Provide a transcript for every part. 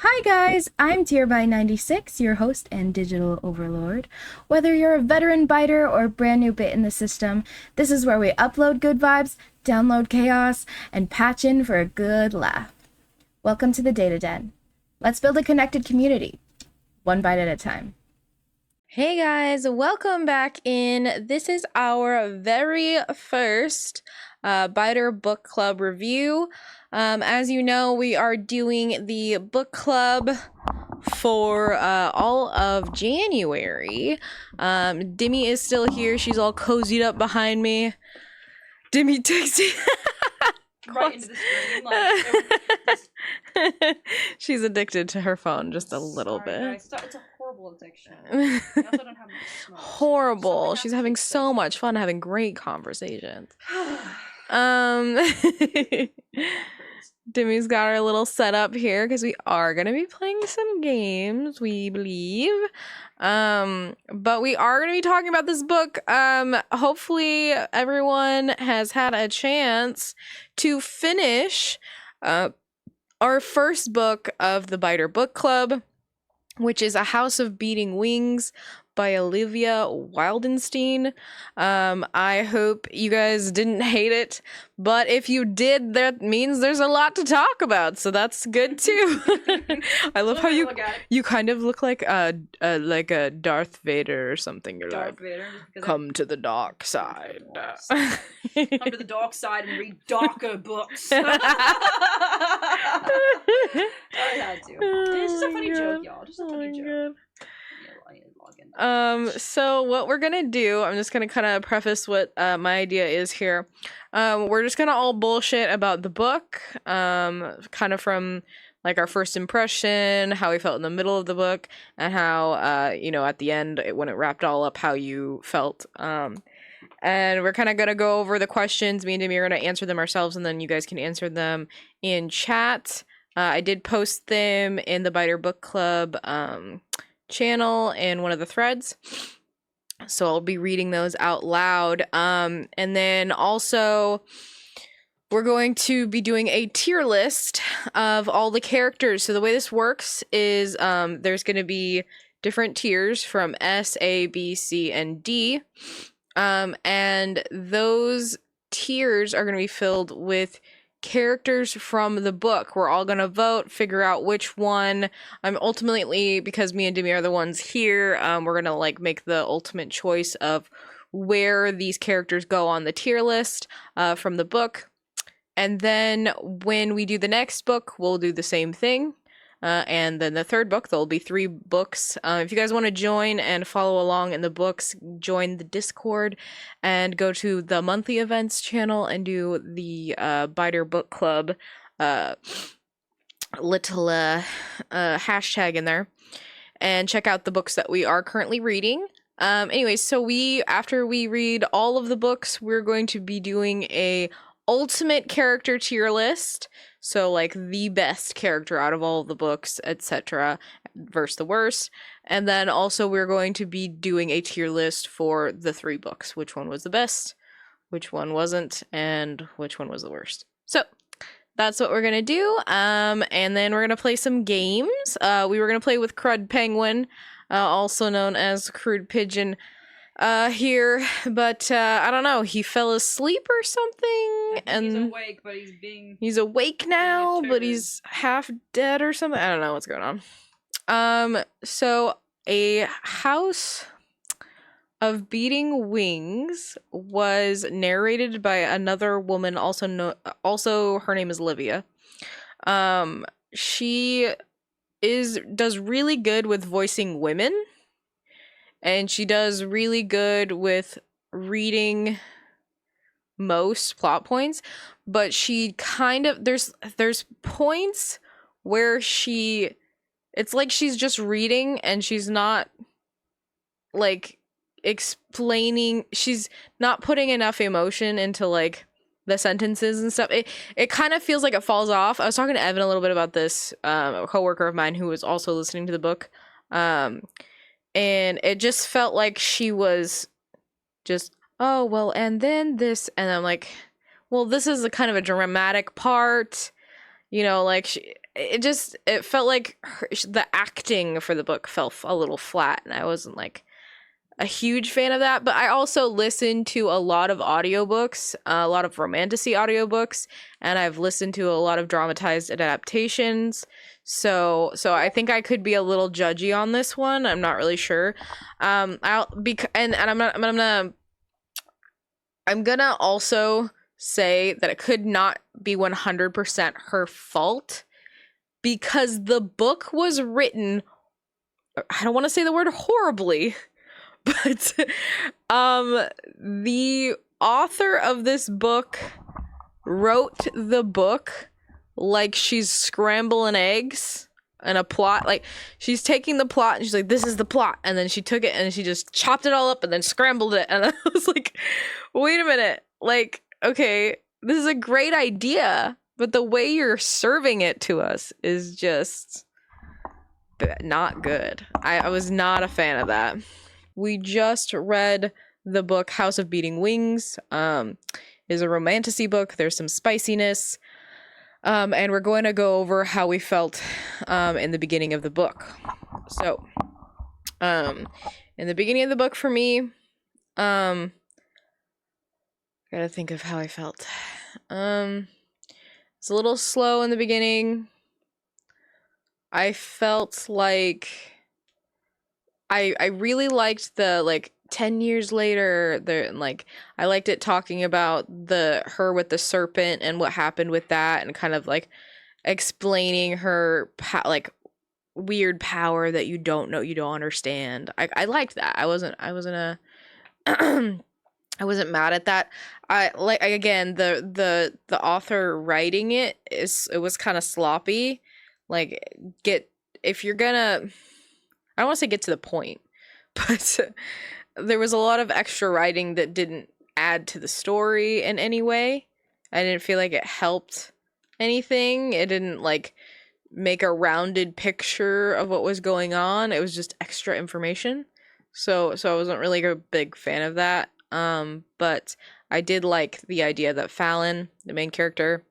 Hi guys, I'm Byt3r, your host and digital overlord. Whether you're a veteran biter or a brand new bit in the system, this is where we upload good vibes, download chaos, and patch in for a good laugh. Welcome to the Data Den. Let's build a connected community, one bite at a time. Hey guys, welcome back in. This is our very first Byt3r book club review. As you know, we are doing the book club for all of January. Dimmy is still here. She's all cozied up behind me. Dimmy takes it right into the screen. Like, she's addicted to her phone just a little bit. Guys. It's a horrible addiction. I also don't have much smoke. Horrible. She's having so much fun having great conversations. Dimmy's got our little setup here because we are going to be playing some games, we believe. But we are going to be talking about this book. Hopefully everyone has had a chance to finish our first book of the Byt3r book club, which is A House of Beating Wings by Olivia Wildenstein. I hope you guys didn't hate it, but if you did, that means there's a lot to talk about, so that's good too. I love how you kind of look like a Darth Vader or something. You're Darth like, Vader, come to the dark side. Come to the dark side and read darker books. I had to. This is a funny joke, y'all. Just a funny joke. So what we're gonna do, I'm just gonna kind of preface what my idea is here. We're just gonna all bullshit about the book, kind of from like our first impression, how we felt in the middle of the book, and how at the end when it wrapped all up, how you felt. And we're kind of gonna go over the questions. Me and Demi are gonna answer them ourselves, and then you guys can answer them in chat. I did post them in the Byt3r book club channel in one of the threads, so I'll be reading those out loud. And then also we're going to be doing a tier list of all the characters. So the way this works is there's going to be different tiers from S, A, B, C, and D, and those tiers are going to be filled with characters from the book. We're all gonna vote, figure out which one. Ultimately, because me and Demi are the ones here, we're gonna like make the ultimate choice of where these characters go on the tier list from the book. And then when we do the next book, we'll do the same thing. And then the third book, there'll be 3 books. If you guys want to join and follow along in the books, join the Discord and go to the monthly events channel and do the Byt3r book club little hashtag in there and check out the books that we are currently reading. Anyways, so after we read all of the books, we're going to be doing a ultimate character tier list. So like the best character out of all of the books, etc. versus the worst. And then also we're going to be doing a tier list for the 3 books. Which one was the best, which one wasn't, and which one was the worst. So that's what we're going to do. And then we're going to play some games. We were going to play with Crud Penguin, also known as Crude Pigeon, here, but I don't know, he fell asleep or something, and he's awake, but he's awake now, but he's half dead or something. I don't know what's going on. So A House of Beating Wings was narrated by another woman, also her name is Olivia. She does really good with voicing women. And she does really good with reading most plot points, but she kind of there's points where it's like she's just reading and she's not like explaining, she's not putting enough emotion into like the sentences and stuff. It kind of feels like it falls off. I was talking to Evan a little bit about this, a coworker of mine who was also listening to the book. And it just felt like she was just, oh, well, and then this, and I'm like, well, this is a kind of a dramatic part, like it felt like the acting for the book fell a little flat, and I wasn't like a huge fan of that. But I also listened to a lot of audiobooks, a lot of romantasy audiobooks, and I've listened to a lot of dramatized adaptations. So I think I could be a little judgy on this one. I'm not really sure. I'll be and I'm gonna also say that it could not be 100% her fault, because the book was written, I don't want to say the word horribly, but the author of this book wrote the book like she's scrambling eggs and a plot. Like, she's taking the plot and she's like, this is the plot, and then she took it and she just chopped it all up and then scrambled it, and I was like, wait a minute, like, okay, this is a great idea, but the way you're serving it to us is just not good. I was not a fan of that. We just read the book House of Beating Wings. Is a romantasy book. There's some spiciness. And we're going to go over how we felt in the beginning of the book. So, in the beginning of the book for me, gotta think of how I felt. It's a little slow in the beginning. I felt like I really liked the, like, 10 years later, like, I liked it talking about her with the serpent and what happened with that, and kind of like explaining her weird power that you don't know, you don't understand. I liked that. I wasn't I wasn't mad at that. I like, again, the author writing it was kind of sloppy. Like, if you're gonna, I don't want to say get to the point, but there was a lot of extra writing that didn't add to the story in any way. I didn't feel like it helped anything. It didn't, like, make a rounded picture of what was going on. It was just extra information. So I wasn't really a big fan of that. But I did like the idea that Fallon, the main character,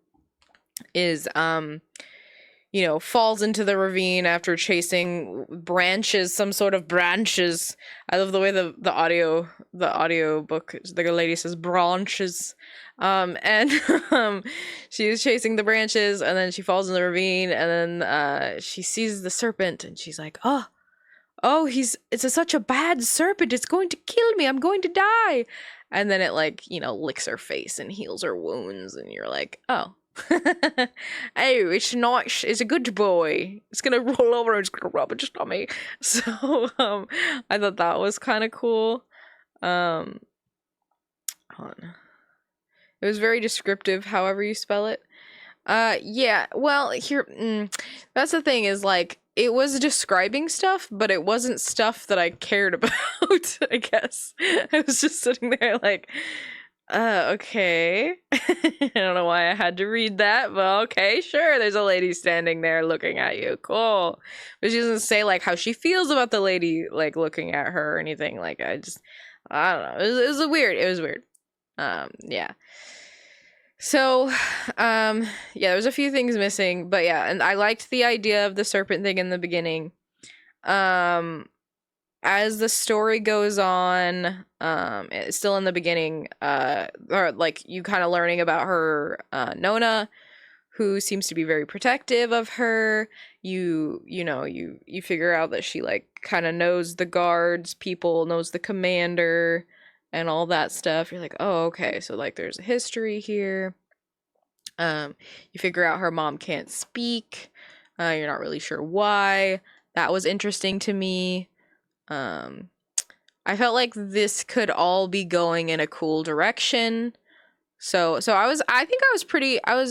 is falls into the ravine after chasing some sort of branches. I love the way the audio book, the lady says branches. And she was chasing the branches, and then she falls in the ravine, and then she sees the serpent, and she's like, oh, it's such a bad serpent, it's going to kill me, I'm going to die. And then it, like, licks her face and heals her wounds, and you're like, oh. Oh, it's nice. It's a good boy. It's gonna roll over and it's gonna rub its tummy. So I thought that was kind of cool. Hold on. It was very descriptive, however you spell it. Yeah. Well, here, that's the thing, is, like, it was describing stuff, but it wasn't stuff that I cared about. I guess I was just sitting there like, okay. I don't know why I had to read that, but okay, sure. There's a lady standing there looking at you. Cool. But she doesn't say, like, how she feels about the lady, like, looking at her or anything. Like, I don't know. It was weird. It was weird. Yeah. So, yeah, there's a few things missing, but yeah, and I liked the idea of the serpent thing in the beginning. As the story goes on, it's still in the beginning, or, like, you kind of learning about her, Nona, who seems to be very protective of her. You figure out that she, like, kind of knows the guards people, knows the commander, and all that stuff. You're like, oh, okay, so, like, there's a history here. You figure out her mom can't speak. You're not really sure why. That was interesting to me. I felt like this could all be going in a cool direction. So I was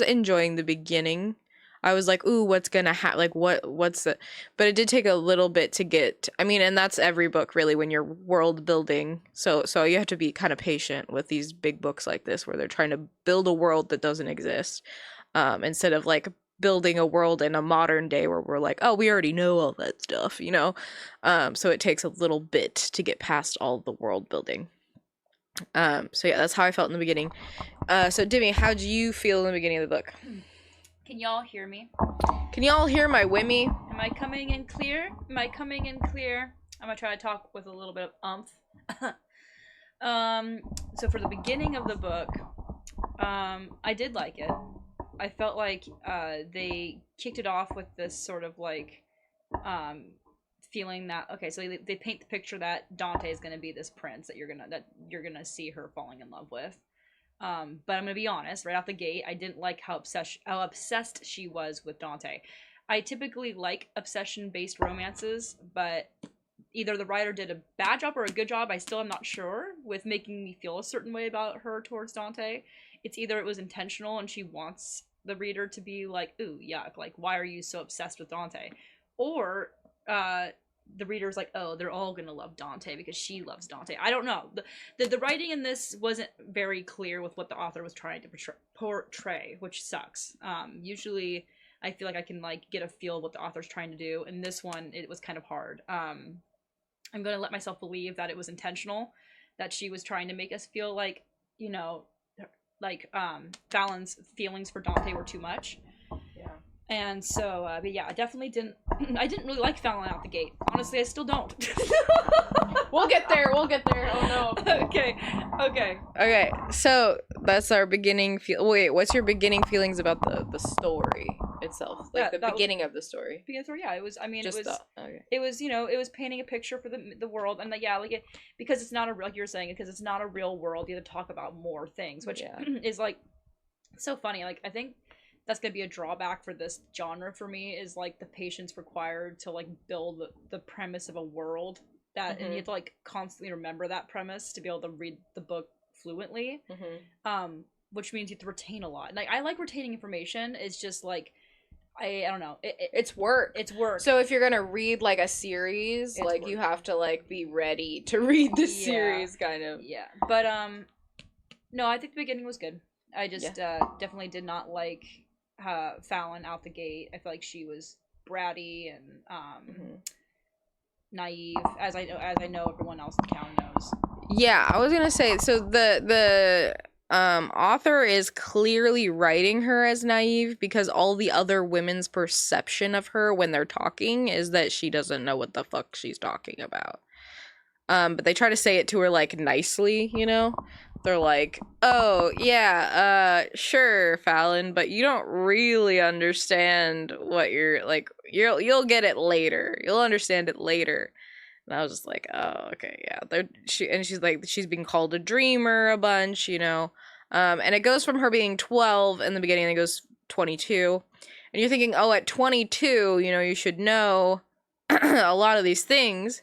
enjoying the beginning. I was like, ooh, what's gonna happen? Like, what's the, but it did take a little bit to get, I mean, and that's every book really when you're world building. So you have to be kind of patient with these big books like this, where they're trying to build a world that doesn't exist. Instead of, like, building a world in a modern day where we're like, oh, we already know all that stuff, so it takes a little bit to get past all the world building. So yeah, that's how I felt in the beginning. So Demi, how do you feel in the beginning of the book? Can y'all hear me? Can y'all hear my whammy? Am I coming in clear? Am I coming in clear? I'm gonna try to talk with a little bit of so for the beginning of the book, I did like it. I felt like they kicked it off with this sort of like feeling that okay, so they paint the picture that Dante is gonna be this prince that you're gonna see her falling in love with. But I'm gonna be honest, right out the gate, I didn't like how obsessed she was with Dante. I typically like obsession-based romances, but either the writer did a bad job or a good job, I still am not sure, with making me feel a certain way about her towards Dante. It's either it was intentional and she wants the reader to be like, ooh, yuck, like, why are you so obsessed with Dante? Or the reader's like, oh, they're all gonna love Dante because she loves Dante. I don't know. The writing in this wasn't very clear with what the author was trying to portray, which sucks. Usually I feel like I can like get a feel of what the author's trying to do. In this one, it was kind of hard. I'm gonna let myself believe that it was intentional, that she was trying to make us feel like, you know, like Fallon's feelings for Dante were too much. Yeah. And so, but yeah, I definitely didn't. I didn't really like Fallon out the gate. Honestly, I still don't. We'll get there. We'll get there. Oh no. Okay. Okay. So that's our beginning. Wait, what's your beginning feelings about the story itself? Like the beginning of the story. Yeah, it was. I mean, Just it was. okay. It was. You know, it was painting a picture for the world, and yeah, like it because it's not a like you were saying, because it's not a real world. You have to talk about more things, which is like so funny. Like I think that's gonna be a drawback for this genre for me, is like the patience required to like build the premise of a world that and you have to like constantly remember that premise to be able to read the book fluently. Which means you have to retain a lot. Like I like retaining information. It's just like I don't know. It's work. It's work. So if you're gonna read like a series, It's like work. you have to like be ready to read the series, kind of. Yeah, but no, I think the beginning was good. I just definitely did not like Fallon out the gate. I feel like she was bratty and naive, as I know everyone else in town knows. Yeah, I was gonna say, so the author is clearly writing her as naive because all the other women's perception of her when they're talking is that she doesn't know what the fuck she's talking about. But they try to say it to her like nicely, you know? They're like, oh yeah, sure, Fallon, but you don't really understand what you're like. You'll get it later. You'll understand it later. And I was just like, oh, okay, yeah. She's like, she's being called a dreamer a bunch, you know. And it goes from her being 12 in the beginning, and it goes 22. And you're thinking, oh, at 22, you know, you should know a lot of these things.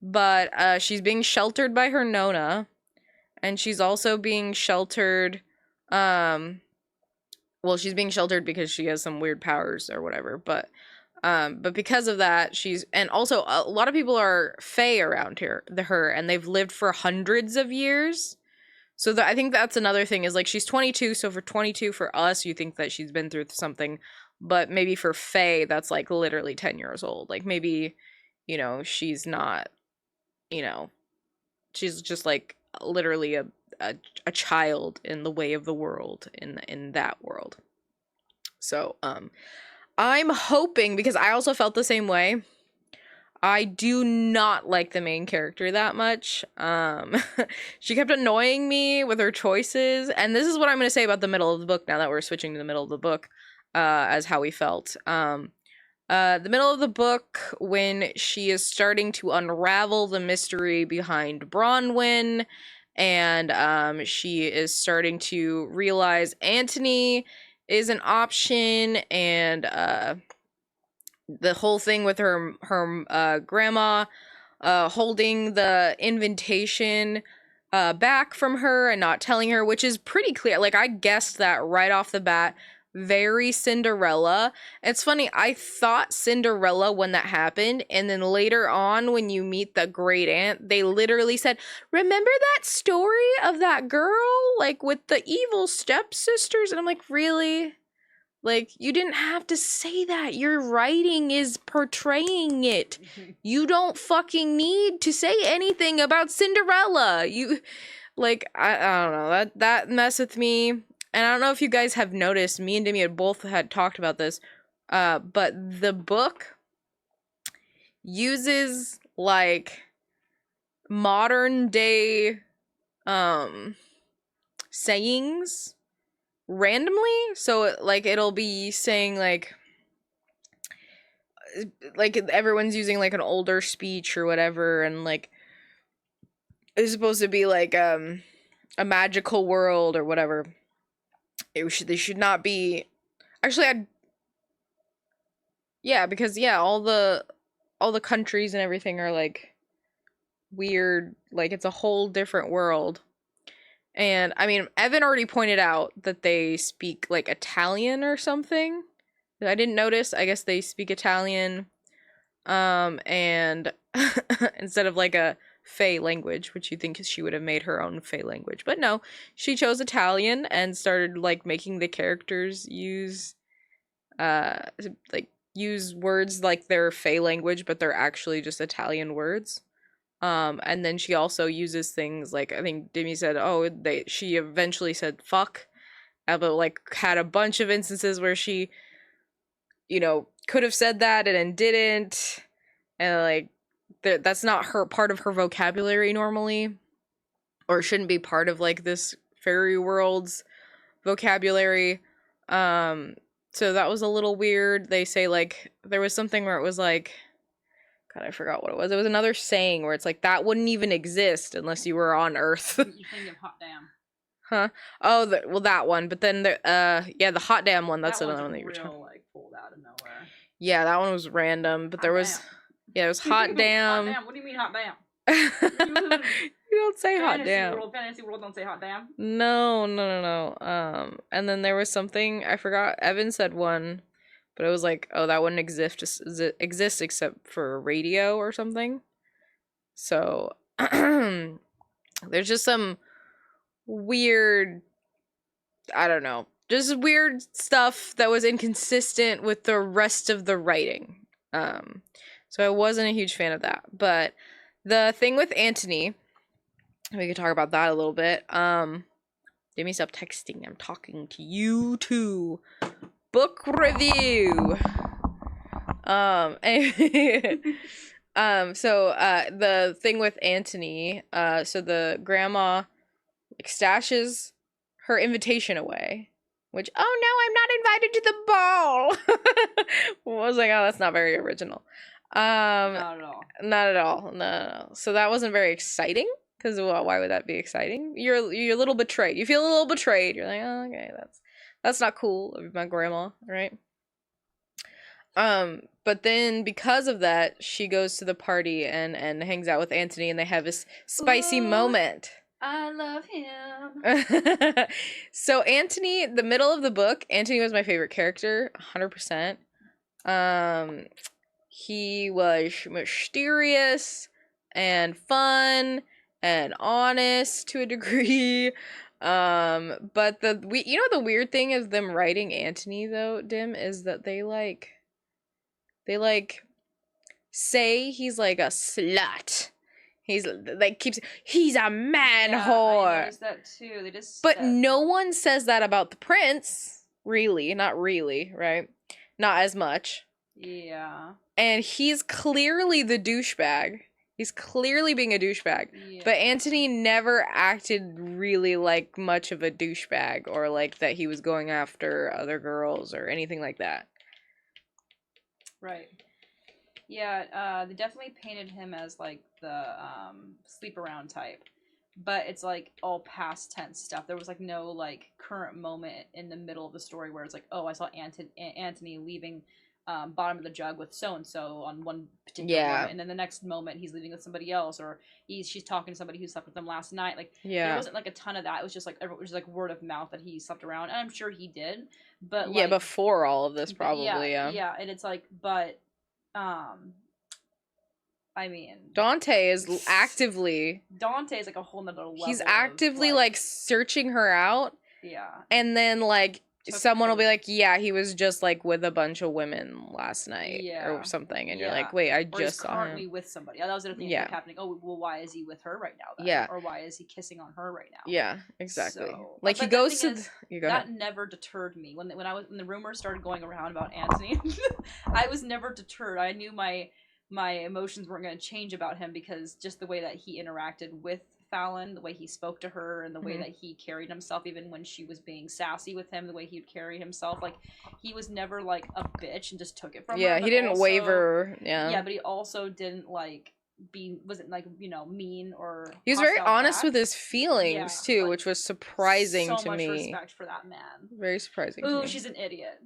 But she's being sheltered by her Nona. And she's also being sheltered, well, she's being sheltered because she has some weird powers or whatever, but because of that, and also a lot of people are fae around her, and they've lived for hundreds of years. So I think that's another thing, is like, she's 22, so for 22 for us, you think that she's been through something, but maybe for fae, that's like literally 10 years old. Like maybe, you know, she's not, you know, she's just like literally a child in the way of the world, in that world. So I'm hoping, because I also felt the same way, I do not like the main character that much. She kept annoying me with her choices, and this is what I'm going to say about the middle of the book now that we're switching to the middle of the book, as how we felt. The middle of the book, when she is starting to unravel the mystery behind Bronwyn, and she is starting to realize Antony is an option, and the whole thing with her grandma holding the invitation back from her and not telling her, which is pretty clear. Like, I guessed that right off the bat. Very Cinderella. It's funny, I thought Cinderella when that happened, and then later on when you meet the great aunt, they literally said, remember that story of that girl, like with the evil stepsisters? And I'm like, really? Like, you didn't have to say that. Your writing is portraying it. You don't fucking need to say anything about Cinderella. You, like, I don't know, that messed with me. and I don't know if you guys have noticed, me and Demi had talked about this, but the book uses like modern day sayings randomly. So like it'll be saying like everyone's using like an older speech or whatever, and like it's supposed to be like a magical world or whatever. They should not be. Actually, because all the countries and everything are like weird, like it's a whole different world. And I mean, Evan already pointed out that they speak like Italian or something. I didn't notice. I guess they speak Italian, and instead of like a Fey language, which you think she would have made her own Fey language, but no, she chose Italian and started like making the characters use use words like their Fey language, but they're actually just Italian words. And then she also uses things like, I think Demi said, she eventually said fuck, but like had a bunch of instances where she, could have said that and then didn't, and like that's not her part of her vocabulary normally, or shouldn't be part of like this fairy world's vocabulary. So that was a little weird. They say like there was something where it was like, God, I forgot what it was. It was another saying where it's like that wouldn't even exist unless you were on Earth. You're thinking of hot damn. Huh? Oh, that one. But then the hot damn one. That's another one that you were real, talking. like pulled out of nowhere. Yeah, that one was random. But there was, it was hot damn. Hot damn. What do you mean hot damn? You don't say hot damn. Fantasy world don't say hot damn. No. And then there was something I forgot. Evan said one, but it was like, oh, that wouldn't exist except for radio or something. So there's just some weird, I don't know, just weird stuff that was inconsistent with the rest of the writing. So I wasn't a huge fan of that. But the thing with Antony, we could talk about that a little bit. Demi, stop texting. I'm talking to you too. Book review. So the thing with Antony, so the grandma like stashes her invitation away, which, oh no, I'm not invited to the ball. I was like, oh, that's not very original. Not at all. Not at all. No. So that wasn't very exciting, because why would that be exciting? You're a little betrayed. You feel a little betrayed. You're like, oh, okay, that's not cool of my grandma, right? But then because of that, she goes to the party and hangs out with Antony, and they have this spicy moment. I love him. So Antony, the middle of the book, Antony was my favorite character, 100%. He was mysterious and fun and honest to a degree. But the weird thing is them writing Antony though, Dim, is that they say he's like a slut. He's a man whore. I noticed that too. But no one says that about the prince. Really, not really, right? Not as much. Yeah. And he's clearly the douchebag. He's clearly being a douchebag. Yeah. But Antony never acted really like much of a douchebag, or like that he was going after other girls or anything like that. Right. Yeah, they definitely painted him as like the sleep around type. But it's like all past tense stuff. There was like no like current moment in the middle of the story where it's like, oh, I saw Antony leaving bottom of the jug with so and so on one particular moment, and then the next moment he's leaving with somebody else, or she's talking to somebody who slept with them last night. Like there wasn't like a ton of that. It was just like word of mouth that he slept around, and I'm sure he did. But like, before all of this, probably. Yeah, and it's like, but I mean, Dante's like a whole nother level. He's actively like searching her out. Yeah. And then like someone will be like, yeah, he was just like with a bunch of women last night Yeah. or something, and you're Yeah. like, wait, I Or he's just saw currently him. with somebody. That was the other thing that Yeah. kept happening. Oh, well, why is he with her right now then? Yeah. Or why is he kissing on her right now? Yeah, exactly. So, Like he but the goes thing to is, you go that ahead. never deterred me. When the rumors started going around about Anthony, I was never deterred. I knew my emotions weren't going to change about him because just the way that he interacted with Fallon, the way he spoke to her, and the way Mhm. that he carried himself, even when she was being sassy with him, the way he would carry himself, like he was never like a bitch and just took it from her. Yeah, but he didn't also- waver. Yeah. Yeah, but he also didn't like wasn't like mean or He was very hostile honest back. with his feelings Yeah, too, like, which was surprising so to much me. respect for that man. Very surprising to Ooh, me. she's an idiot.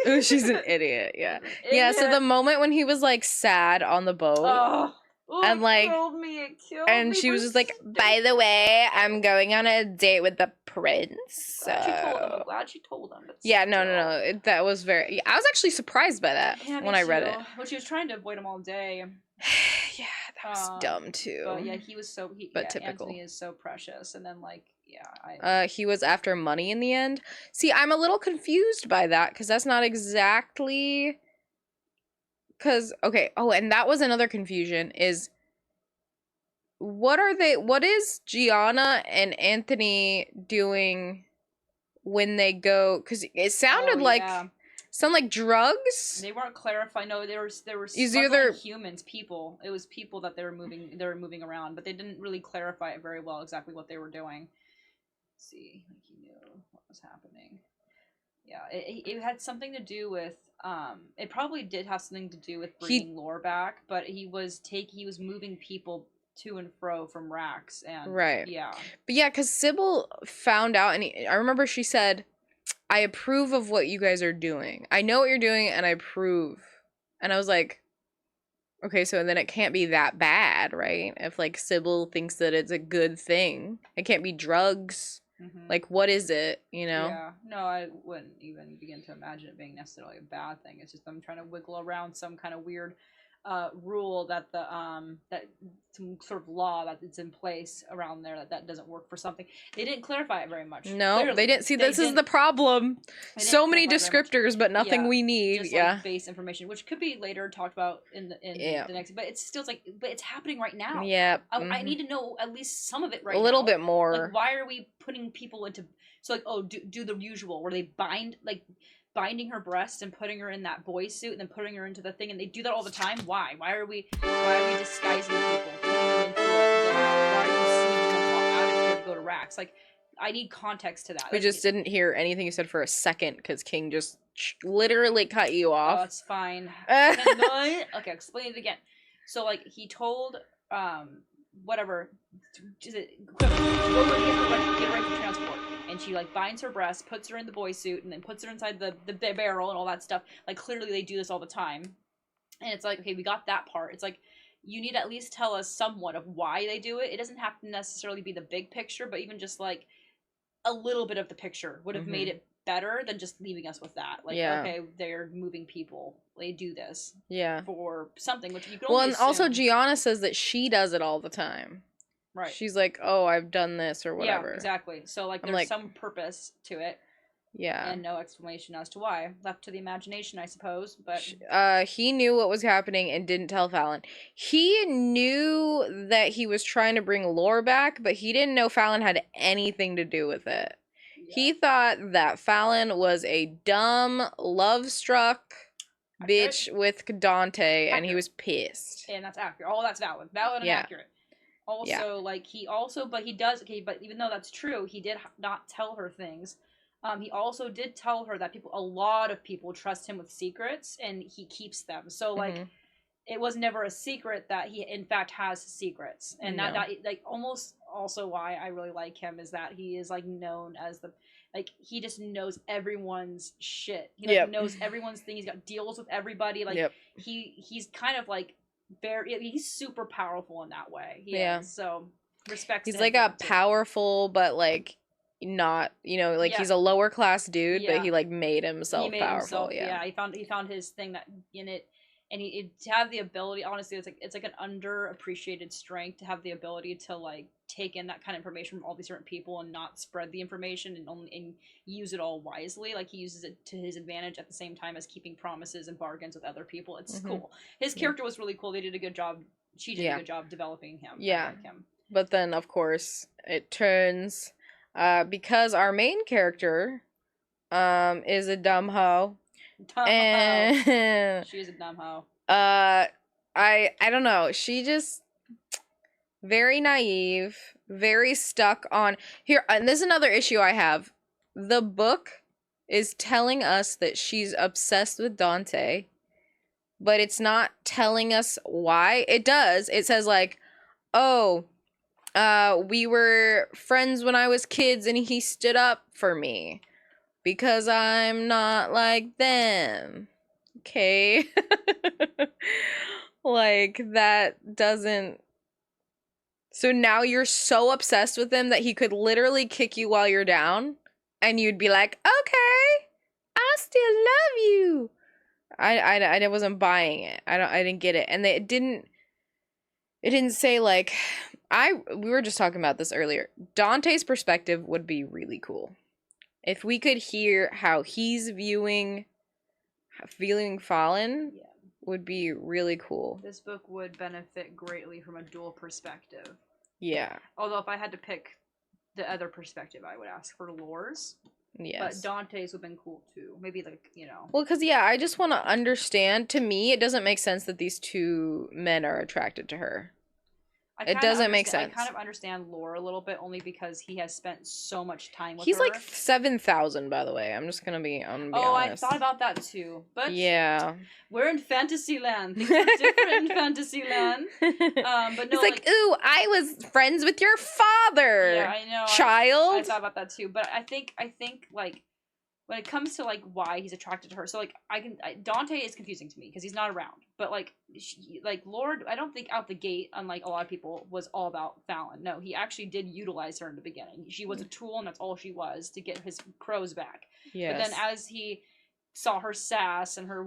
Ooh, she's an idiot. Yeah. Idiot. Yeah, so the moment when he was like sad on the boat and it like killed me. It killed and me. she was for just like, by the way, I'm going on a date with the prince. Glad she told him. So I'm glad she told him. But yeah, no. still. That was very. Yeah, I was actually surprised by that Yeah, when I read it. Well, she was trying to avoid him all day. Yeah, that was dumb too. But yeah, he was so. But typical. Anthony is so precious, and then like he was after money in the end. See, I'm a little confused by that because that's not exactly. Because okay, oh, and that was another confusion is. What is Gianna and Anthony doing when they go? Because it sounded sound like drugs. They weren't clarifying. No, there were either humans, people. It was people that they were moving around, but they didn't really clarify it very well exactly what they were doing. Let's see, like he knew what was happening. Yeah, it had something to do with it probably did have something to do with bringing Lore back, but he was moving people to and fro from racks and yeah. But yeah, because Sybil found out, and I remember she said, I approve of what you guys are doing. I know what you're doing, and I approve. And I was like, okay, so then it can't be that bad, right? If like Sybil thinks that it's a good thing, it can't be drugs. Mm-hmm. Like, what is it? Yeah, no, I wouldn't even begin to imagine it being necessarily a bad thing. It's just them trying to wiggle around some kind of weird rule that that some sort of law that it's in place around there that doesn't work for something. They didn't clarify it very much. No, clearly. They didn't. See, this is the problem. So many descriptors, but nothing we need. Just, like, base information, which could be later talked about in the next. But it's still but it's happening right now. Yeah, I need to know at least some of it right now. A little bit more. Like, why are we putting people into? So like, oh, do the usual where they binding her breast and putting her in that boy suit and then putting her into the thing, and they do that all the time. Why are we disguising people, putting them into it? Why are you sneaking them out of here to go to racks? Like, I need context to that. We just didn't hear anything you said for a second because King just literally cut you off. Oh, it's fine. Okay, explain it again. So like he told whatever, is it go get ready for transport, and she like binds her breast, puts her in the boy suit, and then puts her inside the barrel and all that stuff. Like, clearly they do this all the time, and it's like, okay, we got that part. It's like, you need to at least tell us somewhat of why they do it. It doesn't have to necessarily be the big picture, but even just like a little bit of the picture would have made it better than just leaving us with that. Like, okay, they're moving people. They do this. Yeah. For something, which you can only assume. Also Gianna says that she does it all the time. Right. She's like, oh, I've done this or whatever. Yeah, exactly. So like there's some purpose to it. Yeah. And no explanation as to why. Left to the imagination, I suppose. But he knew what was happening and didn't tell Fallon. He knew that he was trying to bring Lore back, but he didn't know Fallon had anything to do with it. Yeah. He thought that Fallon was a dumb, love-struck bitch with Dante, and he was pissed. And that's accurate. All that's valid. Valid and accurate. Also, but even though that's true, he did not tell her things. He also did tell her that a lot of people trust him with secrets, and he keeps them. So, like, it was never a secret that he, in fact, has secrets. And that, like, almost also why I really like him is that he is, like, known as he just knows everyone's shit. He, knows everyone's thing. He's got deals with everybody. Like, he's kind of, like, he's super powerful in that way. He is. So, respect. He's, like, a powerful, but, like, not, he's a lower class dude, but he like made himself powerful. He found his thing that in it. and to have the ability, honestly, it's like an underappreciated strength to have the ability to like take in that kind of information from all these different people and not spread the information and use it all wisely. Like he uses it to his advantage at the same time as keeping promises and bargains with other people. It's cool. His character was really cool. They did a good job. She did a good job developing him. Yeah. I like him. But then, of course, it turns because our main character is a dumb hoe. And she's a dumb hoe. I don't know. She just very naive, very stuck on here. And this is another issue I have. The book is telling us that she's obsessed with Dante, but it's not telling us why. It does. It says like, oh, we were friends when I was kids and he stood up for me because I'm not like them. Okay. Like, that doesn't... So now you're so obsessed with him that he could literally kick you while you're down and you'd be like, okay, I still love you. I wasn't buying it. I didn't get it. And it didn't say like... we were just talking about this earlier. Dante's perspective would be really cool. If we could hear how he's feeling Fallen, would be really cool. This book would benefit greatly from a dual perspective. Yeah. Although if I had to pick the other perspective, I would ask for Lore's. Yes. But Dante's would have been cool too. Maybe like, you know. Well, because I just want to understand. To me, it doesn't make sense that these two men are attracted to her. It doesn't make sense. I kind of understand Lore a little bit only because he has spent so much time with her. He's like 7,000, by the way. I'm just gonna be honest. I thought about that too. But yeah, we're in Fantasyland. Things are different in Fantasyland. But no, it's like, ooh, I was friends with your father. Yeah, I know. Child. I thought about that too. But I think like when it comes to like why he's attracted to her, so like Dante is confusing to me because he's not around. But like Lord, I don't think out the gate, unlike a lot of people, was all about Fallon. No, he actually did utilize her in the beginning. She was a tool, and that's all she was to get his crows back. Yes. But then as he saw her sass and her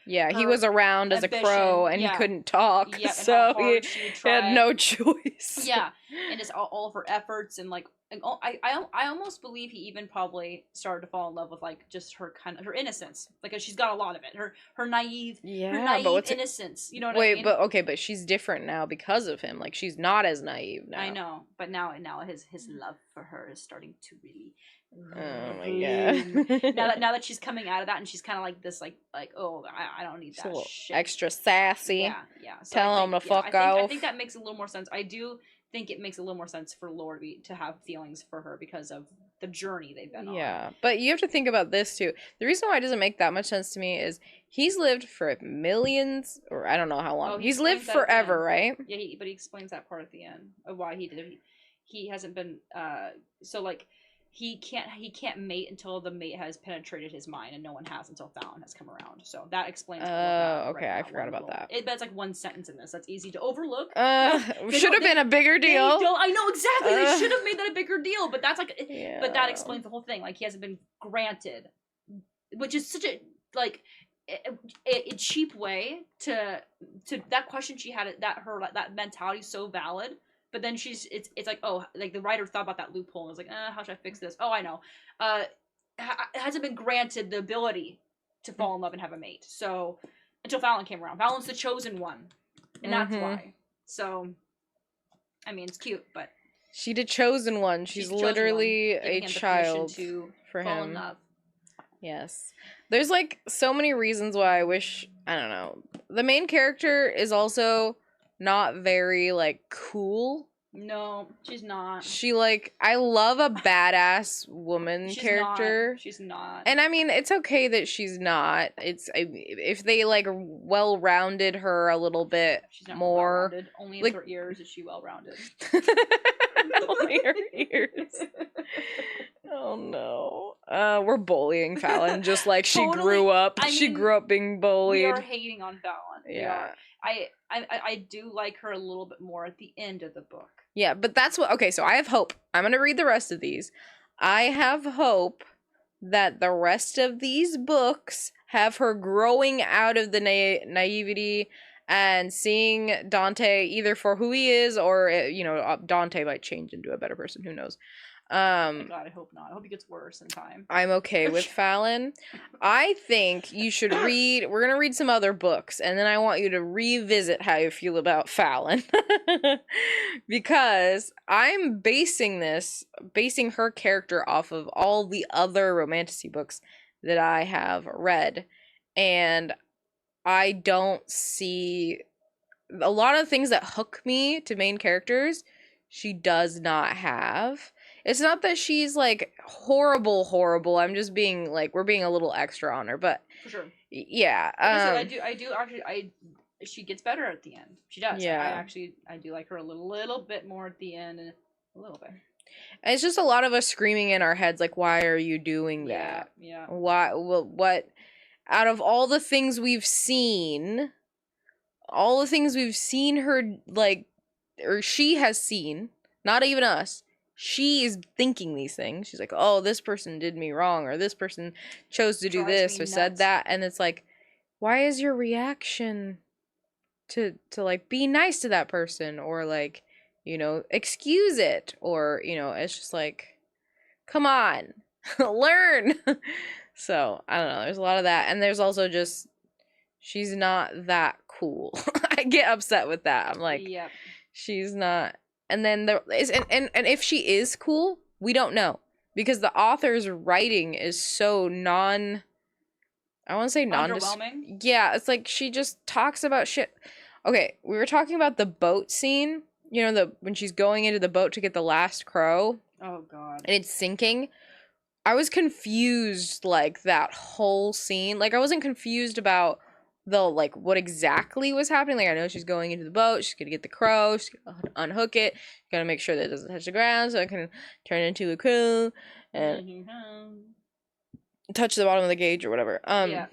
he was around as a crow and he couldn't talk, so he had no choice. Yeah, and just all of her efforts and like. I almost believe he even probably started to fall in love with like just her her innocence, like she's got a lot of it, her naive innocence. You know what I mean? But she's different now because of him. Like she's not as naive now. I know, but now his love for her is starting to really. Oh my god! now that she's coming out of that and she's kind of like this, like oh I don't need that shit. Extra sassy. Yeah. So tell him to fuck off. I think that makes a little more sense. I do think it makes a little more sense for Lore to have feelings for her because of the journey they've been on. Yeah, but you have to think about this too. The reason why it doesn't make that much sense to me is he's lived for millions, or I don't know how long. He's lived forever, right? Yeah, but he explains that part at the end of why he did it. He hasn't been so like he can't mate until the mate has penetrated his mind, and no one has until Fallon has come around. So that explains. Okay, I forgot about that. But it's like one sentence in this. That's easy to overlook. Should have been a bigger deal. I know exactly. They should have made that a bigger deal. But that's like, but that explains the whole thing. Like he hasn't been granted, which is such a like a cheap way to that question she had. That mentality is so valid. But then it's like, oh, like the writer thought about that loophole and was like, how should I fix this? Oh, I know. Hasn't been granted the ability to fall in love and have a mate. So until Fallon came around. Fallon's the chosen one. And that's why. So, I mean, it's cute, but. She's the chosen one. She's literally a child for fall him. In love. Yes. There's like so many reasons why I wish, I don't know. The main character is also not very like cool. No, she's not. She like, I love a badass woman character. She's not. And I mean, it's okay that she's not. It's if they like well-rounded her a little bit she's not more. Well-rounded. Only in like, her ears is she well-rounded. Only her ears. Oh no. We're bullying Fallon just like she grew up. She grew up being bullied. We are hating on Fallon. Yeah. I do like her a little bit more at the end of the book. Yeah, but that's what... Okay, so I have hope. I'm going to read the rest of these. I have hope that the rest of these books have her growing out of the naivety and seeing Dante either for who he is or, Dante might change into a better person. Who knows? Oh my God, I hope not. I hope he gets worse in time. I'm okay with Fallon. I think you should read. We're gonna read some other books, and then I want you to revisit how you feel about Fallon, because I'm basing her character off of all the other romantasy books that I have read, and I don't see a lot of things that hook me to main characters. She does not have. It's not that she's like horrible. I'm just being like, we're being a little extra on her, but For sure. yeah. I do actually. She gets better at the end. She does. Yeah. I do like her a little bit more at the end, and a little bit. And it's just a lot of us screaming in our heads, like, why are you doing that? Yeah. Why? Well, what? Out of all the things we've seen, her like, or she has seen, not even us. She is thinking these things. She's like, oh, this person did me wrong, or this person chose to do this or said that. And it's like, why is your reaction to like be nice to that person, or like, excuse it, or, it's just like, come on, learn. So, I don't know. There's a lot of that. And there's also just, she's not that cool. I get upset with that. I'm like, Yep. She's not. And then there is, and if she is cool, we don't know, because the author's writing is so I want to say underwhelming. Yeah, it's like she just talks about shit. Okay, we were talking about the boat scene. When she's going into the boat to get the last crow. Oh God. And it's sinking. I was confused, like, that whole scene. Like, I wasn't confused about what exactly was happening. Like, I know she's going into the boat, she's gonna get the crow, she's gonna unhook it, gotta make sure that it doesn't touch the ground so it can turn into a crow and touch the bottom of the gauge or whatever. Yeah.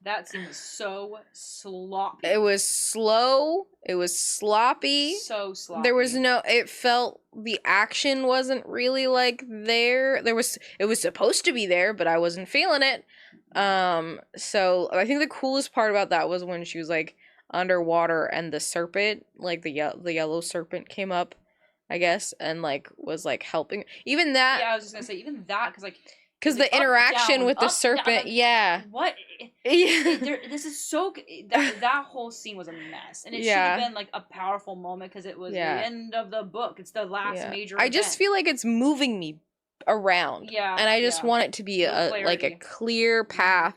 That scene was so sloppy. It was slow, it was sloppy. So sloppy. There was it felt the action wasn't really like there. It was supposed to be there, but I wasn't feeling it. So I think the coolest part about that was when she was like underwater and the serpent, like the yellow serpent came up, I guess, and like was like helping. Even that. Yeah, I was just gonna say even that because the interaction with the serpent, yeah. What? This is so. That whole scene was a mess, and it should have been like a powerful moment because it was the end of the book. It's the last major. I just feel like it's moving me around. Yeah, and I just want it to be a clear path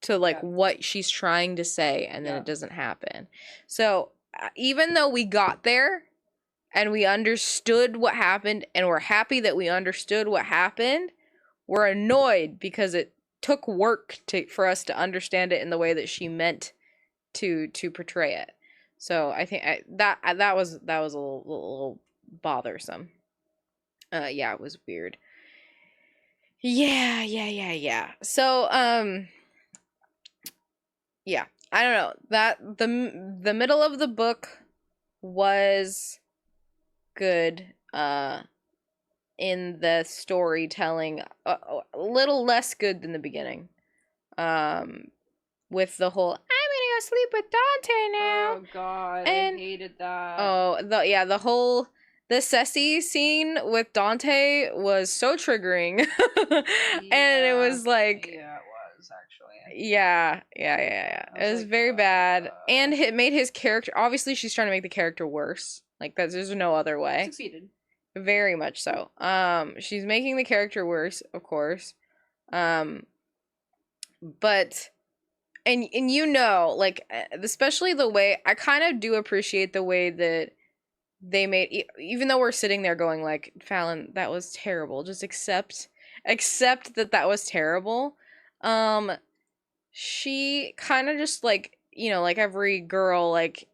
to like what she's trying to say, and then it doesn't happen. So even though we got there and we understood what happened, and we're happy that we understood what happened, we're annoyed because it took work for us to understand it in the way that she meant to portray it. So I think that was a little bothersome. Yeah, it was weird. Yeah. So yeah, I don't know. That the middle of the book was good. In the storytelling, a little less good than the beginning. With the whole, I'm gonna go sleep with Dante now. Oh God, and, I hated that. Oh, the Ceci scene with Dante was so triggering. And it was like, yeah, it was actually. Yeah. It was very bad, and it made his character. Obviously, she's trying to make the character worse. Like that, there's no other way. Succeeded. Very much so. She's making the character worse, of course. But and like, especially the way I kind of do appreciate the way that they made, even though we're sitting there going like, Fallon, that was terrible. Just accept that was terrible. She kind of just like, like every girl, like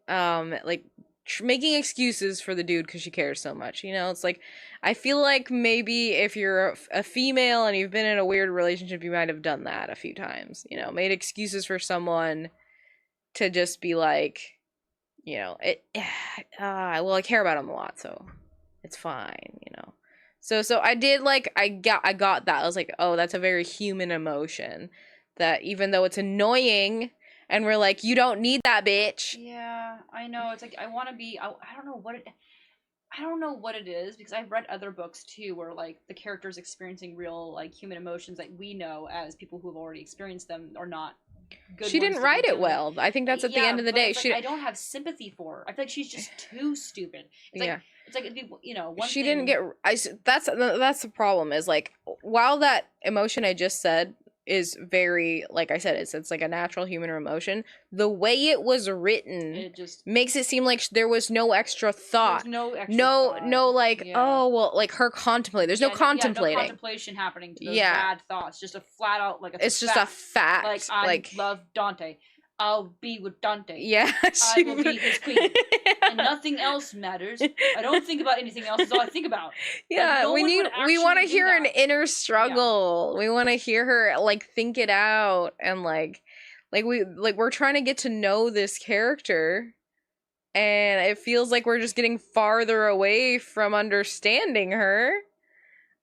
making excuses for the dude because she cares so much. It's like, I feel like maybe if you're a female and you've been in a weird relationship, you might have done that a few times, made excuses for someone to just be like, well, I care about him a lot, so it's fine, So I did like I got that. I was like, oh, that's a very human emotion. That even though it's annoying, and we're like, you don't need that, bitch. Yeah, I know. It's like I want to be. I don't know what it. I don't know what it is because I've read other books too where like the characters experiencing real like human emotions that we know as people who have already experienced them are not good She ones didn't to be write it dealing with. well. I think that's at the Yeah, end of the but day. it's like She I don't have sympathy for her. I feel like she's just too stupid. It's yeah. like it's like it'd be, you know, one She thing. didn't get that's the problem is like while that emotion I just said is very like I said it's like a natural human emotion, the way it was written It just makes it seem like there was no extra thought. there's no extra No thought. like Yeah. oh well like her contemplate. There's no Yeah, contemplating. no contemplation happening to those Yeah. bad thoughts. Just a flat out like It's just a fact. Like I like love Dante. I'll be with Dante. yeah, I will be his queen. And nothing else matters. I don't think about anything else. That's all I think about. Yeah, no we one need would we want to actually do hear an that. inner struggle. We want to hear her like think it out and like we're trying to get to know this character and it feels like we're just getting farther away from understanding her.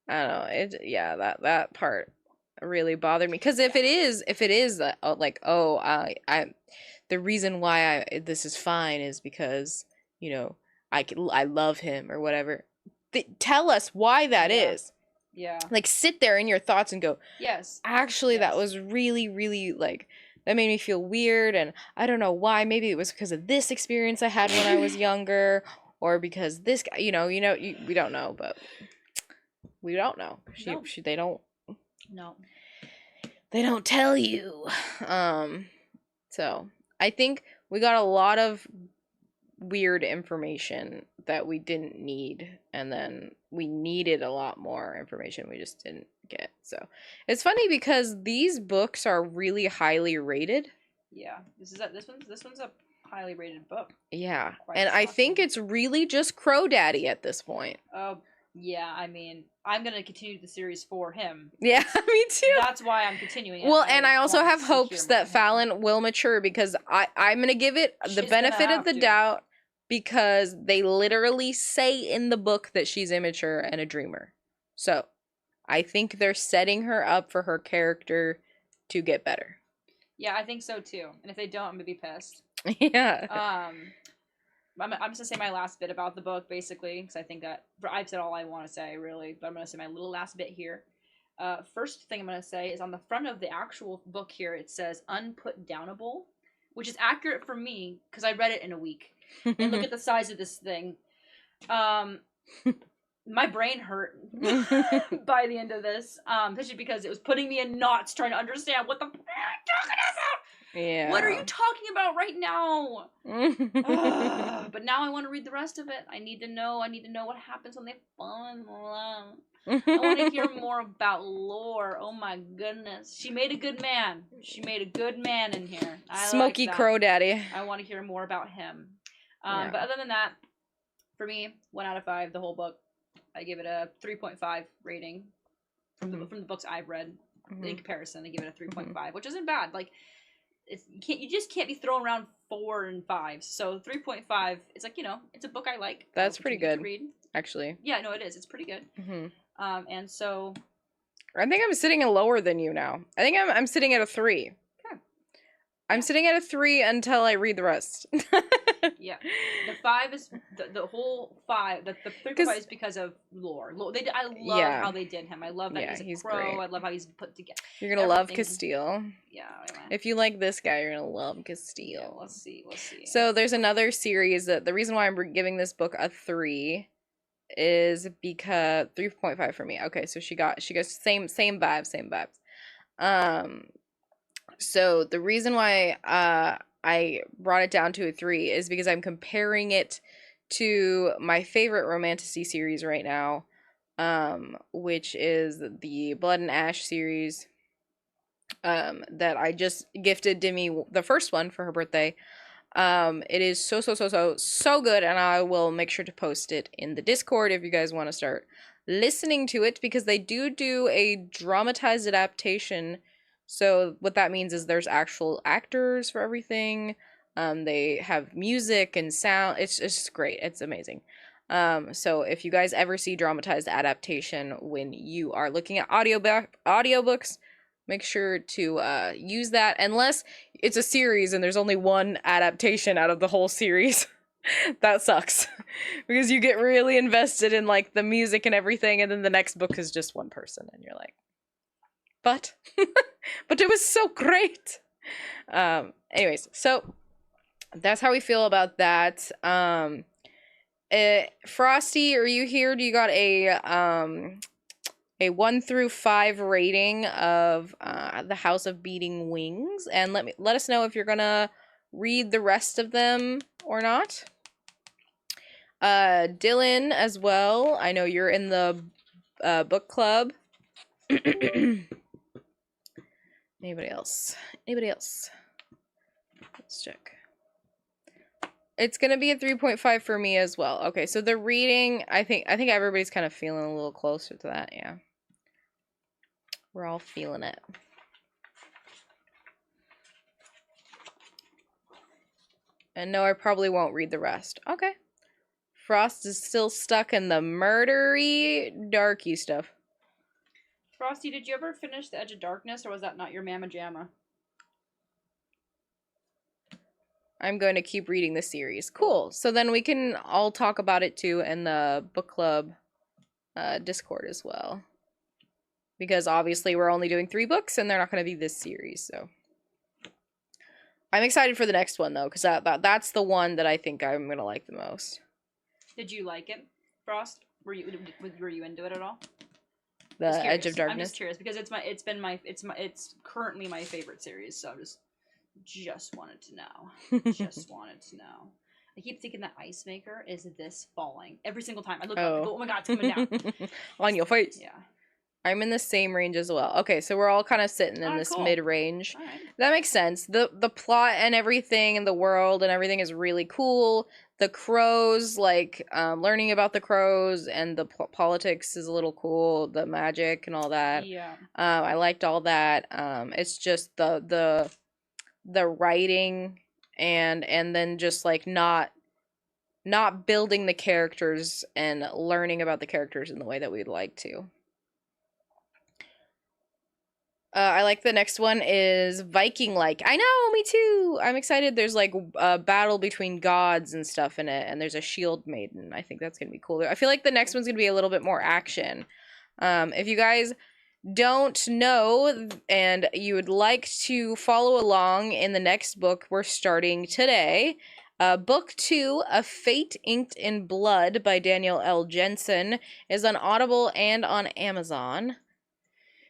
I don't know. That part really bothered me because if it is that like I the reason why this is fine is because you know I love him or whatever. Tell us why that Yeah. is. Yeah. Like sit there in your thoughts and go, Yes. actually that Yes. was really really like that made me feel weird and I don't know why. Maybe it was because of this experience I had when I was younger or because this guy, we don't know, but we don't know. No. They don't tell you. So I think we got a lot of weird information that we didn't need, and then we needed a lot more information we just didn't get. So it's funny because these books are really highly rated. Yeah. This one's a highly rated book. Yeah. Quite And I think shocking. it's really just Crow Daddy at this point. Yeah, I mean, I'm gonna continue the series for him. Yeah, me too. That's why I'm continuing it. Well, and I also want have to hopes hear that more of him. Fallon will mature because I'm going to give it the She's benefit gonna of the have to. doubt because they literally say in the book that she's immature and a dreamer. So I think they're setting her up for her character to get better. Yeah, I think so too. And if they don't, I'm gonna be pissed. Yeah. I'm just gonna say my last bit about the book, basically, because I think that I've said all I want to say, really. But I'm gonna say my little last bit here. First thing I'm gonna say is on the front of the actual book here, it says "unputdownable," which is accurate for me because I read it in a week. And look at the size of this thing. My brain hurt by the end of this, especially because it was putting me in knots trying to understand what the fuck I'm talking about. Yeah. What are you talking about right now? But now I want to read the rest of it. I need to know what happens when they fall in love. I want to hear more about lore. Oh my goodness. She made a good man. She made a good man in here. Smoky Crow Daddy. I want to hear more about him. Yeah. But other than that, for me, 1 out of 5, the whole book. I give it a 3.5 rating from the books I've read. In comparison, I give it a 3.5, which isn't bad. Like, you just can't be throwing around 4 and 5. So 3.5, it's like, it's a book I like. That's pretty good. To read. Actually. Yeah, no, it is. It's pretty good. And so I think I'm sitting lower than you now. I think I'm sitting at a 3. Okay. I'm sitting at a 3 until I read the rest. Yeah, the 5 is the whole 5. The 3.5 is because of lore. I love how they did him. I love that he's a crow. Great. I love how he's put together. You're gonna love Castile. Yeah. If you like this guy, you're gonna love Castile. Yeah, we'll see. So there's another series that the reason why I'm giving this book a 3 is because 3.5 for me. Okay, so she got same vibes. So the reason why I brought it down to a 3 is because I'm comparing it to my favorite romantasy series right now, which is the Blood and Ash series, that I just gifted Demi the first one for her birthday. It is so good, and I will make sure to post it in the Discord if you guys want to start listening to it, because they do a dramatized adaptation. So what that means is there's actual actors for everything. They have music and sound. It's just great. It's amazing. So if you guys ever see dramatized adaptation when you are looking at audiobooks, make sure to use that, unless it's a series and there's only one adaptation out of the whole series. That sucks because you get really invested in like the music and everything, and then the next book is just one person and you're like, but but it was so great. Anyways, so that's how we feel about that. Frosty, are you here? Do you got a 1 through 5 rating of the House of Beating Wings, and let us know if you're gonna read the rest of them or not. Dylan as well. I know you're in the book club. Anybody else? Anybody else? Let's check. It's gonna be a 3.5 for me as well. Okay, so the reading, I think everybody's kind of feeling a little closer to that. Yeah, we're all feeling it. And no, I probably won't read the rest. Okay. Frost is still stuck in the murdery, darky stuff. Frosty, did you ever finish The Edge of Darkness, or was that not your mamma jamma? I'm going to keep reading the series. Cool. So then we can all talk about it too in the book club Discord as well. Because obviously we're only doing 3 books and they're not going to be this series, so. I'm excited for the next one though, because that's the one that I think I'm going to like the most. Did you like it, Frost? Were you into it at all? The Edge of Darkness. I'm just curious because it's currently my favorite series, so I just wanted to know. Just wanted to know. I keep thinking that Ice Maker is this falling every single time. I look up and go, oh my god, it's coming down. On your face. Yeah. I'm in the same range as well. Okay, so we're all kind of sitting in this mid-range. Right. That makes sense. The plot and everything and the world and everything is really cool. The crows, like, learning about the crows and the politics is a little cool. The magic and all that. Yeah. I liked all that. It's just the writing and then just like not building the characters and learning about the characters in the way that we'd like to. I like the next one is Viking-like. I know, me too. I'm excited. There's like a battle between gods and stuff in it, and there's a shield maiden. I think that's gonna be cool. I feel like the next one's gonna be a little bit more action. If you guys don't know and you would like to follow along in the next book we're starting today, book 2 of Fate Inked in Blood by Daniel L. Jensen is on Audible and on Amazon.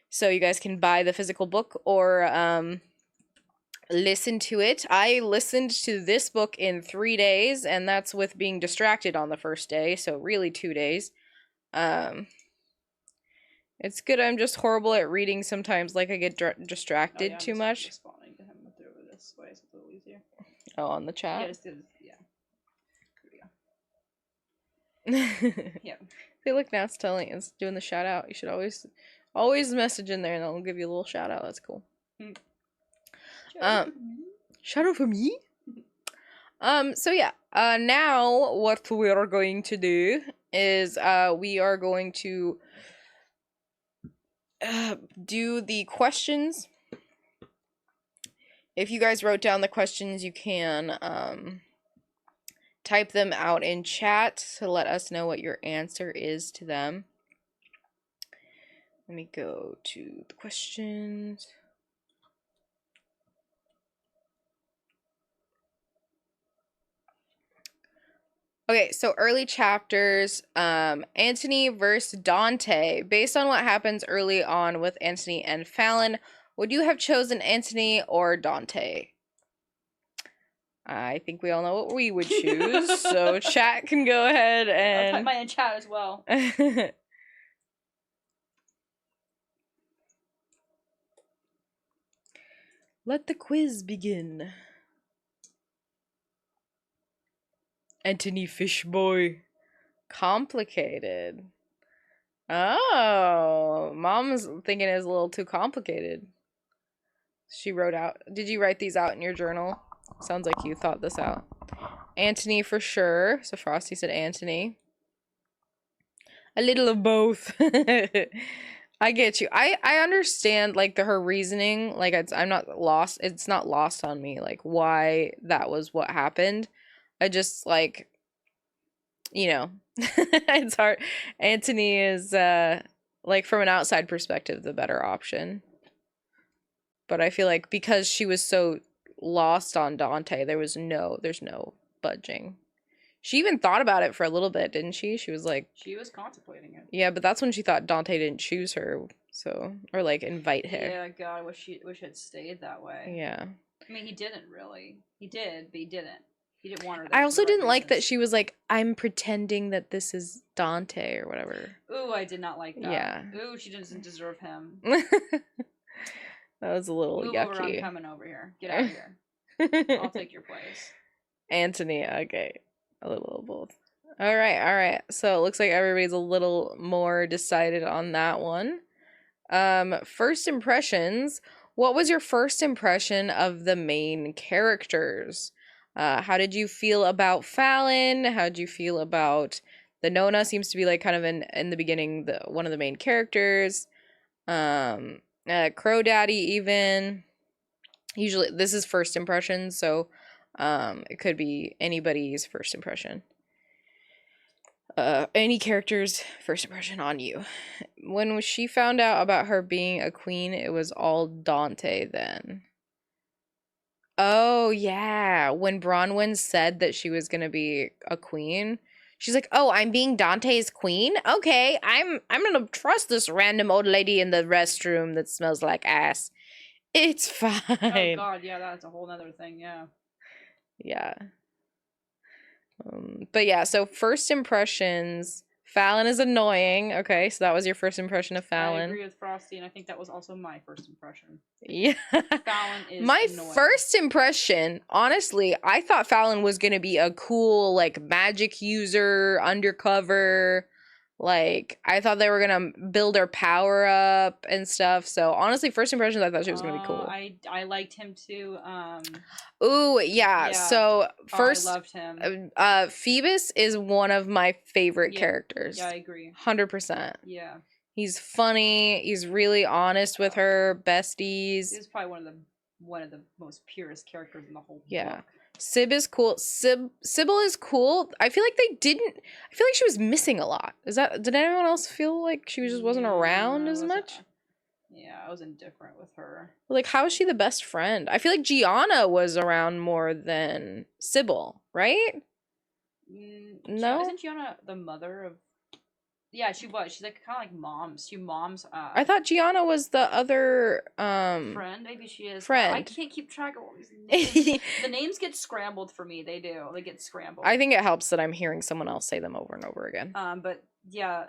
So you guys can buy the physical book or listen to it. I listened to this book in 3 days, and that's with being distracted on the first day, so really 2 days. It's good. I'm just horrible at reading sometimes, like I get distracted too much. Responding to him over this way, so it's a little easier. Oh, on the chat? Yeah, just did, yeah. There we go. Yeah. See, look, now it's doing the shout out. You should always message in there and it'll give you a little shout out. That's cool. Shout out for me? So yeah, now what we are going to do is we are going to do the questions. If you guys wrote down the questions, you can type them out in chat to let us know what your answer is to them. Let me go to the questions. Okay, so early chapters, Antony versus Dante. Based on what happens early on with Antony and Fallon, would you have chosen Antony or Dante? I think we all know what we would choose, so chat can go ahead and... I'll type mine in chat as well. Let the quiz begin. Antony Fishboy. Complicated. Oh, Mom's thinking it's a little too complicated. She wrote out. Did you write these out in your journal? Sounds like you thought this out. Antony for sure. So Frosty said Antony. A little of both. I get you. I understand like her reasoning. Like I'm not lost. It's not lost on me like why that was what happened. I just like it's hard. Antony is like from an outside perspective the better option. But I feel like because she was so lost on Dante, there's no budging. She even thought about it for a little bit, didn't she? She was like, she was contemplating it. yeah, but that's when she thought Dante didn't choose her, so or like invite her. Yeah, God, I wish it had stayed that way. Yeah. I mean, he didn't really. He did, but he didn't. He didn't want her. I also didn't like that she was like, I'm pretending that this is Dante or whatever. Ooh, I did not like that. Yeah. Ooh, she doesn't deserve him. That was a little Move yucky. over, I'm coming over here. Get out of here. I'll take your place. Antony, okay. A little of both. All right. So it looks like everybody's a little more decided on that one. First impressions. What was your first impression of the main characters? How did you feel about Fallon? How did you feel about the Nona? Seems to be like kind of in the beginning one of the main characters. Crow Daddy even. Usually this is first impression, so it could be anybody's first impression. Any character's first impression on you. When she found out about her being a queen, it was all Dante then. Oh yeah, when Bronwyn said that she was gonna be a queen, she's like, "Oh, I'm being Dante's queen. Okay, I'm gonna trust this random old lady in the restroom that smells like ass. It's fine." Oh God, yeah, that's a whole other thing. Yeah. Yeah. But yeah, so first impressions. Fallon is annoying. Okay, so that was your first impression of Fallon. I agree with Frosty, and I think that was also my first impression. Yeah. Fallon is my annoying. first impression, honestly, I thought Fallon was gonna be a cool, like, magic user, undercover. Like, I thought they were gonna build her power up and stuff. So honestly, first impressions, I thought she was gonna be cool. I liked him too. Ooh, yeah. So first, I loved him. Phoebus is one of my favorite characters. Yeah, I agree. 100%. Yeah. He's funny. He's really honest with her besties. He's probably one of the most purest characters in the whole book. Syb is cool. Sybil is cool. I feel like I feel like she was missing a lot. Did anyone else feel like she just wasn't around as much? Yeah, I was indifferent with her. Like, how is she the best friend? I feel like Gianna was around more than Sybil, right? No? Isn't Gianna the mother of... Yeah, she was. She's like kind of like moms. She moms. I thought Gianna was the other friend. Maybe she is. Friend. I can't keep track of all these names. The names get scrambled for me. They do. They get scrambled. I think it helps that I'm hearing someone else say them over and over again. But yeah,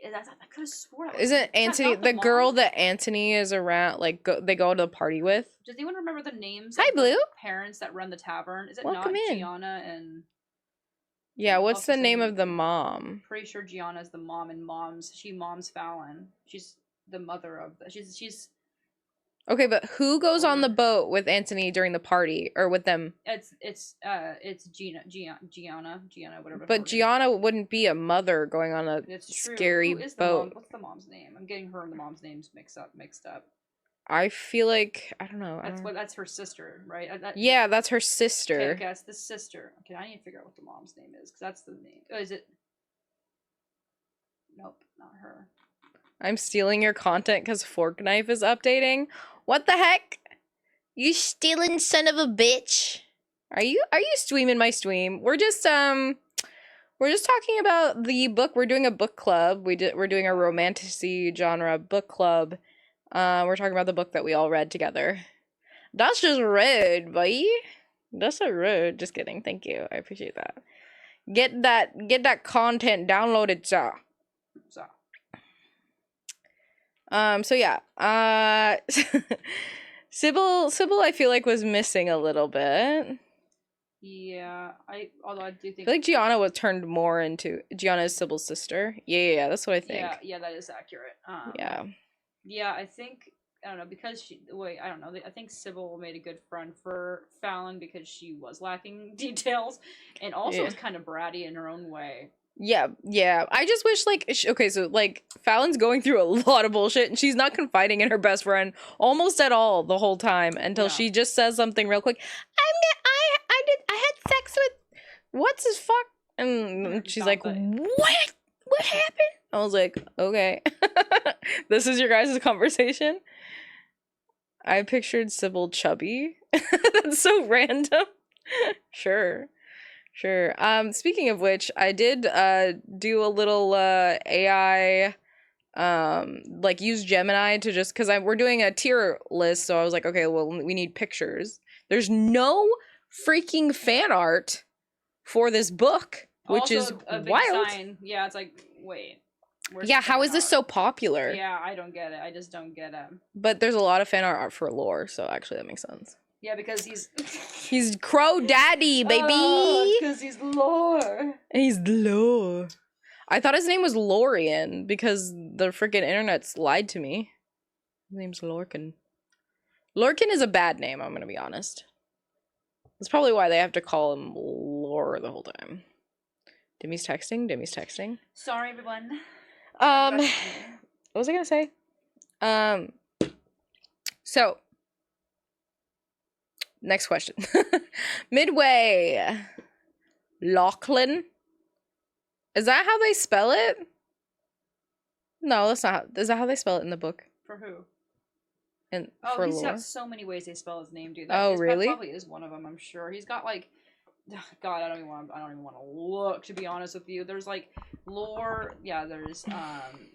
I could have swore. Isn't Antony the girl that Antony is around? Like they go to the party with. Does anyone remember the names? Hi, of Blue. The parents that run the tavern. Is it Welcome not in. Gianna and? Yeah, what's the name of the mom? Pretty sure Gianna's the mom, and she moms Fallon. She's the mother of she's okay, but who goes on the boat with Antony during the party or with them? It's Gianna, whatever. But Gianna wouldn't be a mother going on a scary boat. What's the mom's name? I'm getting her and the mom's names mixed up. I feel like I don't know. That's her sister, right? Yeah, that's her sister. Okay, guess the sister. Okay, I need to figure out what the mom's name is because that's the name. Oh, is it? Nope, not her. I'm stealing your content because Fork Knife is updating. What the heck? You stealing son of a bitch? Are you streaming my stream? We're just talking about the book. We're doing a book club. We're doing a romantasy genre book club. We're talking about the book that we all read together. That's just rude, boy. That's so rude. Just kidding. Thank you. I appreciate that. Get that content downloaded, sir. So yeah. Sybil I feel like was missing a little bit. Yeah, although I do think I feel like Gianna was turned more into Gianna is Sybil's sister. Yeah, that's what I think. Yeah, that is accurate. Yeah. Yeah, I think I don't know because I don't know. I think Sybil made a good friend for Fallon because she was lacking details and also was kind of bratty in her own way. Yeah. I just wish, like, okay, so, like, Fallon's going through a lot of bullshit, and she's not confiding in her best friend almost at all the whole time until she just says something real quick. I had sex with what's his fuck, and she's like, what happened? I was like, okay, this is your guys' conversation. I pictured Sybil chubby. That's so random. Sure. Speaking of which, I did do a little AI, like use Gemini to just, because we're doing a tier list, so I was like, okay, well, we need pictures. There's no freaking fan art for this book, which Also, is a big wild. sign. Yeah, it's like, wait. Yeah, how is this so popular? Yeah, I don't get it. I just don't get it. But there's a lot of fan art for lore, so actually that makes sense. Yeah, because he's Crow Daddy, baby. Oh, because he's lore. He's lore. I thought his name was Lorian because the freaking internet's lied to me. His name's Lorcan. Lorcan is a bad name, I'm gonna be honest. That's probably why they have to call him Lore the whole time. Demi's texting. Sorry, everyone. What was I gonna say? So next question. Midway. Lachlan. Is that how they spell it? No, that's not. Is that how they spell it in the book? For who? And for he's lore? got so many ways they spell his name, dude. That really? Probably is one of them. I'm sure he's got like. God, I don't even want to look. To be honest with you, there's like lore. Yeah, there's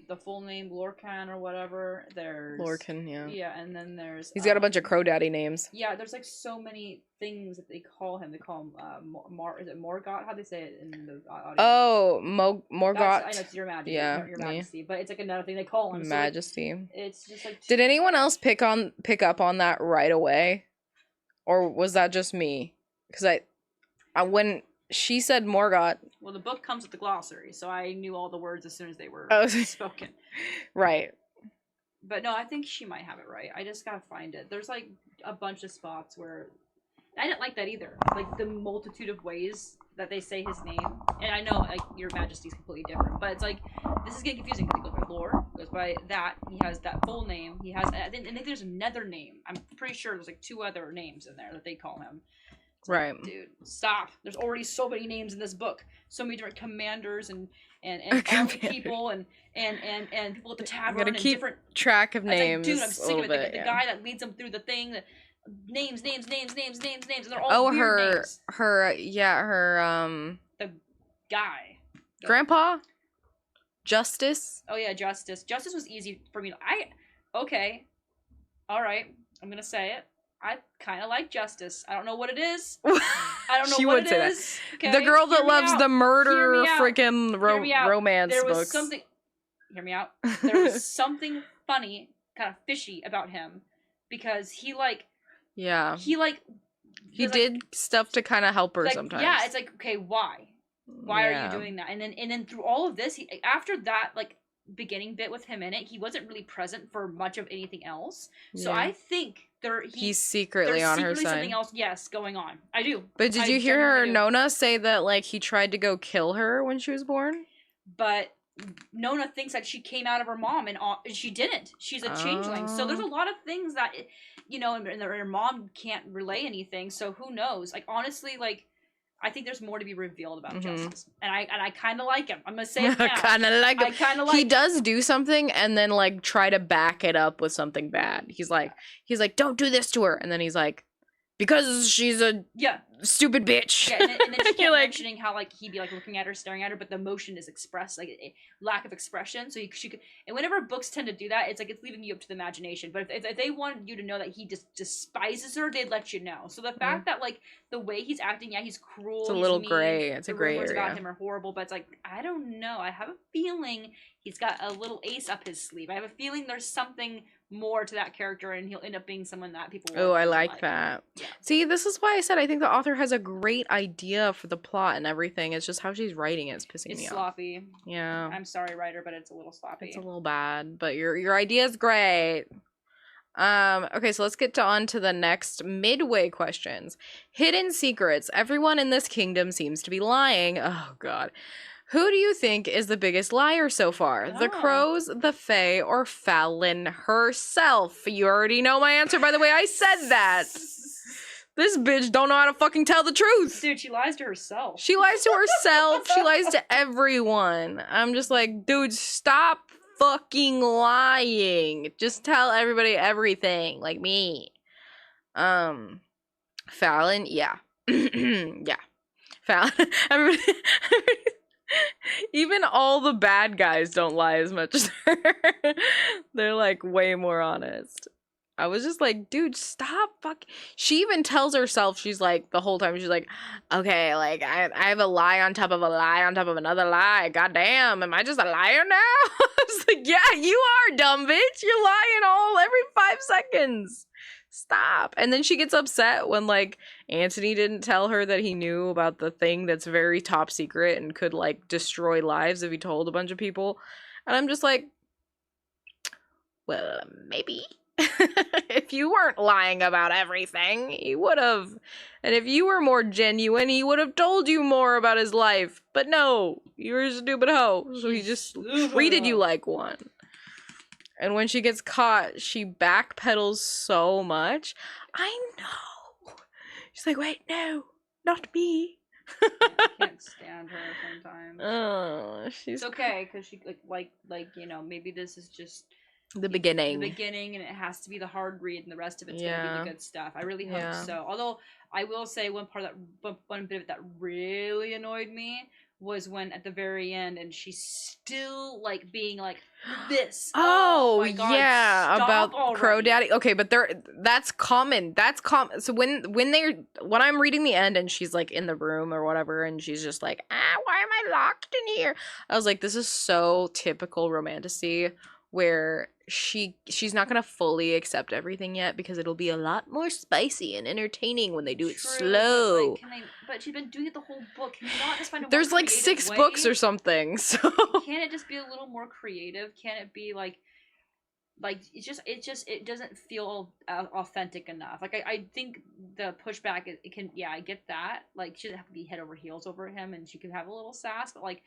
the full name Lorcan or whatever. There's Lorcan, yeah. Yeah, and then there's. He's got a bunch of Crow Daddy names. Yeah, there's like so many things that they call him. They call him is it Morgoth? How do they say it in the audio? Oh, Morgoth. I know it's Your Majesty. Yeah, Your Majesty. But it's like another thing they call him. Majesty. So, like, it's just like. Did anyone else pick up on that right away, or was that just me? Because I when she said Morgoth. Well, the book comes with the glossary, so I knew all the words as soon as they were spoken. Right. But no, I think she might have it right. I just gotta find it. There's like a bunch of spots where I didn't like that either. Like the multitude of ways that they say his name, and I know like Your Majesty's completely different, but it's like this is getting confusing because he goes by lore, goes by that. He has that full name. He has, I think there's another name. I'm pretty sure there's like 2 other names in there that they call him. Right. Like, dude, stop. There's already so many names in this book. So many different commanders and people and people at the tavern. Gotta keep different track of names. Like, dude, I'm sick of it. Bit, the guy that leads them through the thing. Names, and they're all oh, weird names. her the guy. Grandpa? Justice? Oh yeah, Justice. Justice was easy for me. Okay. Alright. I'm gonna say it. I kind of like Justice. I don't know what it is. I don't know she what would it say is. That. Okay? The girl that loves out. the murder freaking romance there was books. Something. Hear me out. There was something funny, kind of fishy about him, because he did stuff to kind of help her like, sometimes. Yeah, it's like, okay, why? Why are you doing that? And then through all of this, after that like beginning bit with him in it, he wasn't really present for much of anything else. So I think he's secretly on her side. Something else, yes, going on. I do. But did you hear her Nona say that like he tried to go kill her when she was born? But Nona thinks that she came out of her mom, and she didn't. She's a changeling. So there's a lot of things that, and her mom can't relay anything. So who knows? Like honestly, like I think there's more to be revealed about Justice, and I kind of like him. I'm gonna say it now. I kind of like. He does do something and then like try to back it up with something bad. He's like, don't do this to her, and then he's like, because she's a stupid bitch. Yeah, and then she kept mentioning how like he'd be like looking at her, staring at her, but the emotion is expressed, like a lack of expression. So she could, and whenever books tend to do that, it's like it's leaving you up to the imagination. But if they wanted you to know that he just despises her, they'd let you know. So the fact that like the way he's acting, he's cruel. It's a little gray. It's a gray area. About him are horrible, but it's like I don't know. I have a feeling he's got a little ace up his sleeve. I have a feeling there's something more to that character, and he'll end up being someone that people will I like that. Yeah. See, this is why I said I think the author has a great idea for the plot and everything. It's just how she's writing it's pissing me off. It's sloppy. Yeah. I'm sorry, writer, but it's a little sloppy. It's a little bad, but your idea is great. Okay, so let's get on to the next midway questions. Hidden secrets. Everyone in this kingdom seems to be lying. Oh god. Who do you think is the biggest liar so far? The Oh. crows, the fae, or Fallon herself? You already know my answer by the way I said that. This bitch don't know how to fucking tell the truth. Dude, she lies to herself. She lies to herself. She lies to everyone. I'm just like, dude, stop fucking lying. Just tell everybody everything, like me. Fallon, yeah. Yeah. Fallon. Everybody, even all the bad guys don't lie as much as her. They're like way more honest. I was just like, dude, stop She even tells herself, she's like, the whole time, she's like, okay, like, I have a lie on top of a lie on top of another lie. Goddamn, am I just a liar now? I was like, yeah, you are, dumb bitch. You're lying every 5 seconds. Stop. And then she gets upset when, like, Anthony didn't tell her that he knew about the thing that's very top secret and could, like, destroy lives if he told a bunch of people. And I'm just like, well, maybe. If you weren't lying about everything, he would have. And if you were more genuine, he would have told you more about his life. But no, you were a stupid hoe. So he just treated you like one. And when she gets caught, she backpedals so much. I know. She's like, wait, no, not me. I can't stand her sometimes. Oh, she's It's okay, because she like you know, maybe this is just the beginning. and it has to be the hard read, and the rest of it's gonna be the good stuff. I really hope Yeah. so. Although I will say one bit of it that really annoyed me was when at the very end, and she's still like being like this. Oh, my God, yeah, stop about already. Crow Daddy. Okay, but that's common. That's common. So when I'm reading the end and she's like in the room or whatever, and she's just like, why am I locked in here? I was like, this is so typical romantasy, where she's not gonna fully accept everything yet because it'll be a lot more spicy and entertaining when they do it True, slow. But she's been doing it the whole book. Can you not just find a There's more like creative 6 way? books or something, so Can't it just be a little more creative? Can't it be like it doesn't feel authentic enough. Like I think the pushback it can, yeah, I get that. Like she doesn't have to be head over heels over him, and she could have a little sass, but like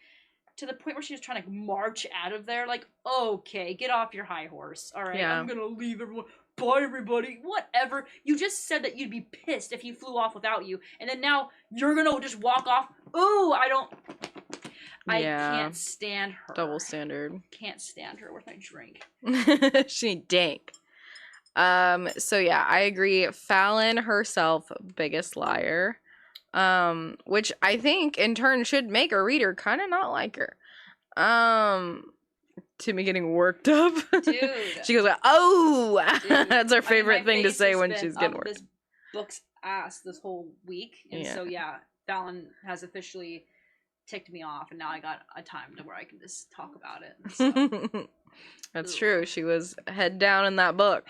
to the point where she was trying to march out of there, like, okay, get off your high horse. All right, Yeah. I'm gonna leave everyone. Bye, everybody. Whatever. You just said that you'd be pissed if he flew off without you, and then now you're gonna just walk off. Ooh, I can't stand her. Double standard. Can't stand her with my drink. She dank. So yeah, I agree. Fallon herself, biggest liar. Which I think in turn should make a reader kind of not like her. Timmy getting worked up. Dude. She goes like, oh, Dude. that's her favorite my thing to face say has when been she's getting up worked. this book's ass this whole week, and Yeah. so yeah, Fallon has officially ticked me off, and now I got a time to where I can just talk about it. So. That's Ugh. true. She was head down in that book.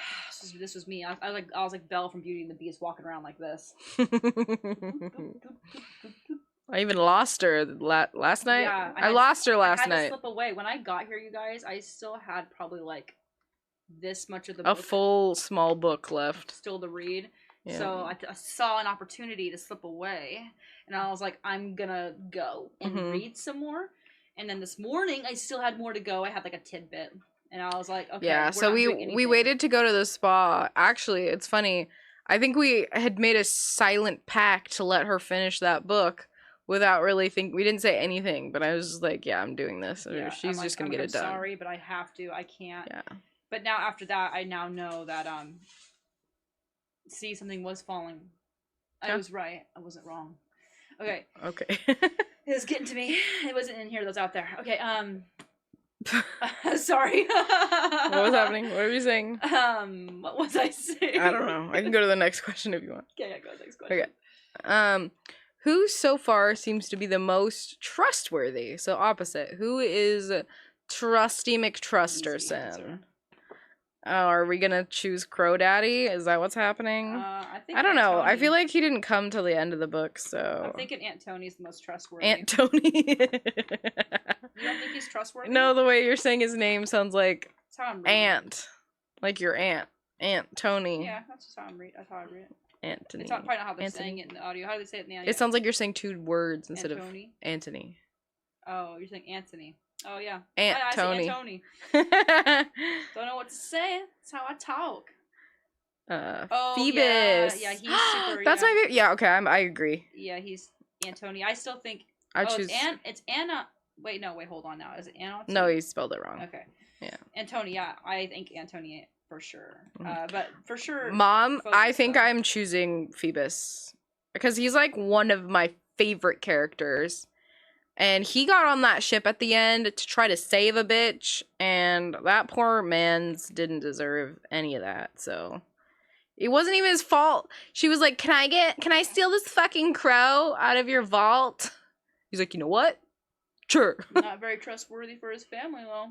This was me. I was like Belle from Beauty and the Beast, walking around like this. I even lost her last night. Yeah, I lost her I last had to night. slip away. When I got here, you guys, I still had probably like this much of the A book full small book left. still to read. Yeah. So I saw an opportunity to slip away, and I was like, I'm gonna go and read some more. And then this morning, I still had more to go. I had like a tidbit, and I was like, okay. Yeah, so we waited to go to the spa. Actually, it's funny. I think we had made a silent pact to let her finish that book without really we didn't say anything, but I was just like, yeah, I'm doing this. Yeah, She's I'm just like, gonna get it done. Sorry, but I have to. I can't. Yeah. But now after that, I now know that see, something was falling. I was right. I wasn't wrong. Okay. Okay. It was getting to me. It wasn't in here. That's out there. Okay. Sorry. What was happening? What were you saying? What was I saying? I don't know. I can go to the next question if you want. Okay, go to the next question. Okay. Who so far seems to be the most trustworthy? So opposite. Who is Trusty McTrusterson? Oh, are we gonna choose Crow Daddy? Is that what's happening? I don't know. I feel like he didn't come till the end of the book, so I'm thinking Aunt Tony's the most trustworthy. Aunt Tony. You don't think he's trustworthy? No, the way you're saying his name sounds like That's how I'm reading. aunt, like your aunt, Aunt Tony. Yeah, that's just how I'm reading. That's how I read it. Anthony. It's not probably not how they're Anthony. saying it in the audio. How do they say it in the audio? It sounds like you're saying 2 words instead Antony? of Anthony. Oh, you're saying Anthony. Oh yeah. Aunt I say Tony. Antony. Don't know what to say. That's how I talk. Oh Phoebus. yeah, he's super. That's yeah. my favorite. Yeah, okay, I agree. Yeah, he's Antony. I still think. I Oh, choose. it's Anna. Wait, no, wait, hold on now. Is it Anna? No, he spelled it wrong. Okay. Yeah. Antony. Yeah, I think Antony for sure. Mhm. But for sure. Mom, I Phoebus, think though. I'm choosing Phoebus because he's like one of my favorite characters. And he got on that ship at the end to try to save a bitch, and that poor man's didn't deserve any of that. So it wasn't even his fault. She was like, can I steal this fucking crow out of your vault? He's like, you know what? Sure. Not very trustworthy for his family, though.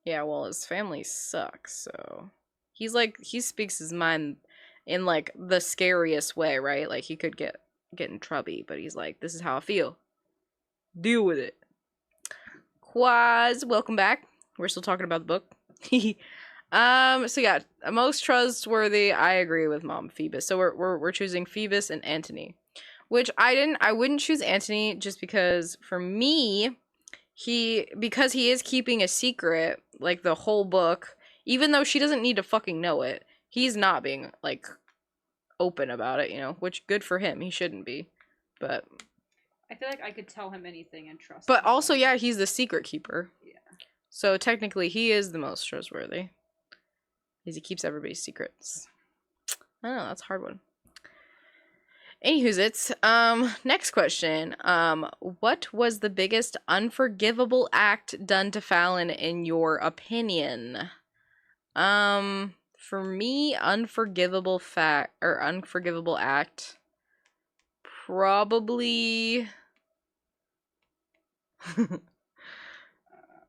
Yeah, well, his family sucks, so he's like, he speaks his mind in like the scariest way, right? Like he could get in trouble, but he's like, this is how I feel. Deal with it. Quaz, welcome back. We're still talking about the book. So yeah, most trustworthy. I agree with Mom, Phoebus. So we're choosing Phoebus and Antony, which I wouldn't choose Antony just because for me, because he is keeping a secret like the whole book, even though she doesn't need to fucking know it. He's not being like open about it, you know, which good for him. He shouldn't be, but. I feel like I could tell him anything and trust But him. also, yeah, he's the secret keeper. Yeah. So technically, he is the most trustworthy. Because he keeps everybody's secrets. I don't know, that's a hard one. Anywho's it's next question. What was the biggest unforgivable act done to Fallon in your opinion? For me, unforgivable act. Probably.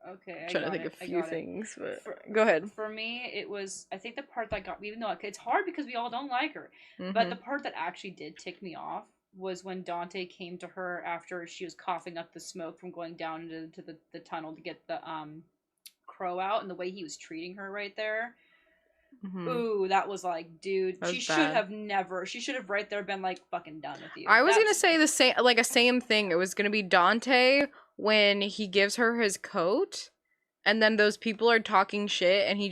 Okay, Trying to think of a few things, but go ahead. For me, it was I think the part that got me, even though it's hard because we all don't like her, Mm-hmm. but the part that actually did tick me off was when Dante came to her after she was coughing up the smoke from going down into the tunnel to get the crow out, and the way he was treating her right there. Mm-hmm. Ooh, that was like, dude, That was she should bad. have never. She should have right there been like, fucking done with you. I was gonna say the same, like a same thing. It was gonna be Dante when he gives her his coat, and then those people are talking shit, and he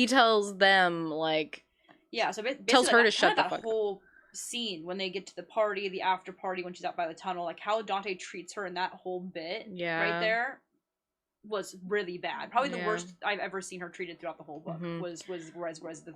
tells them like, yeah. So basically, tells her to that, shut the that fuck up. whole scene when they get to the party, the after party when she's out by the tunnel, like how Dante treats her in that whole bit, Yeah. right there, was really bad. Probably the Yeah. worst I've ever seen her treated throughout the whole book. Mhm. Was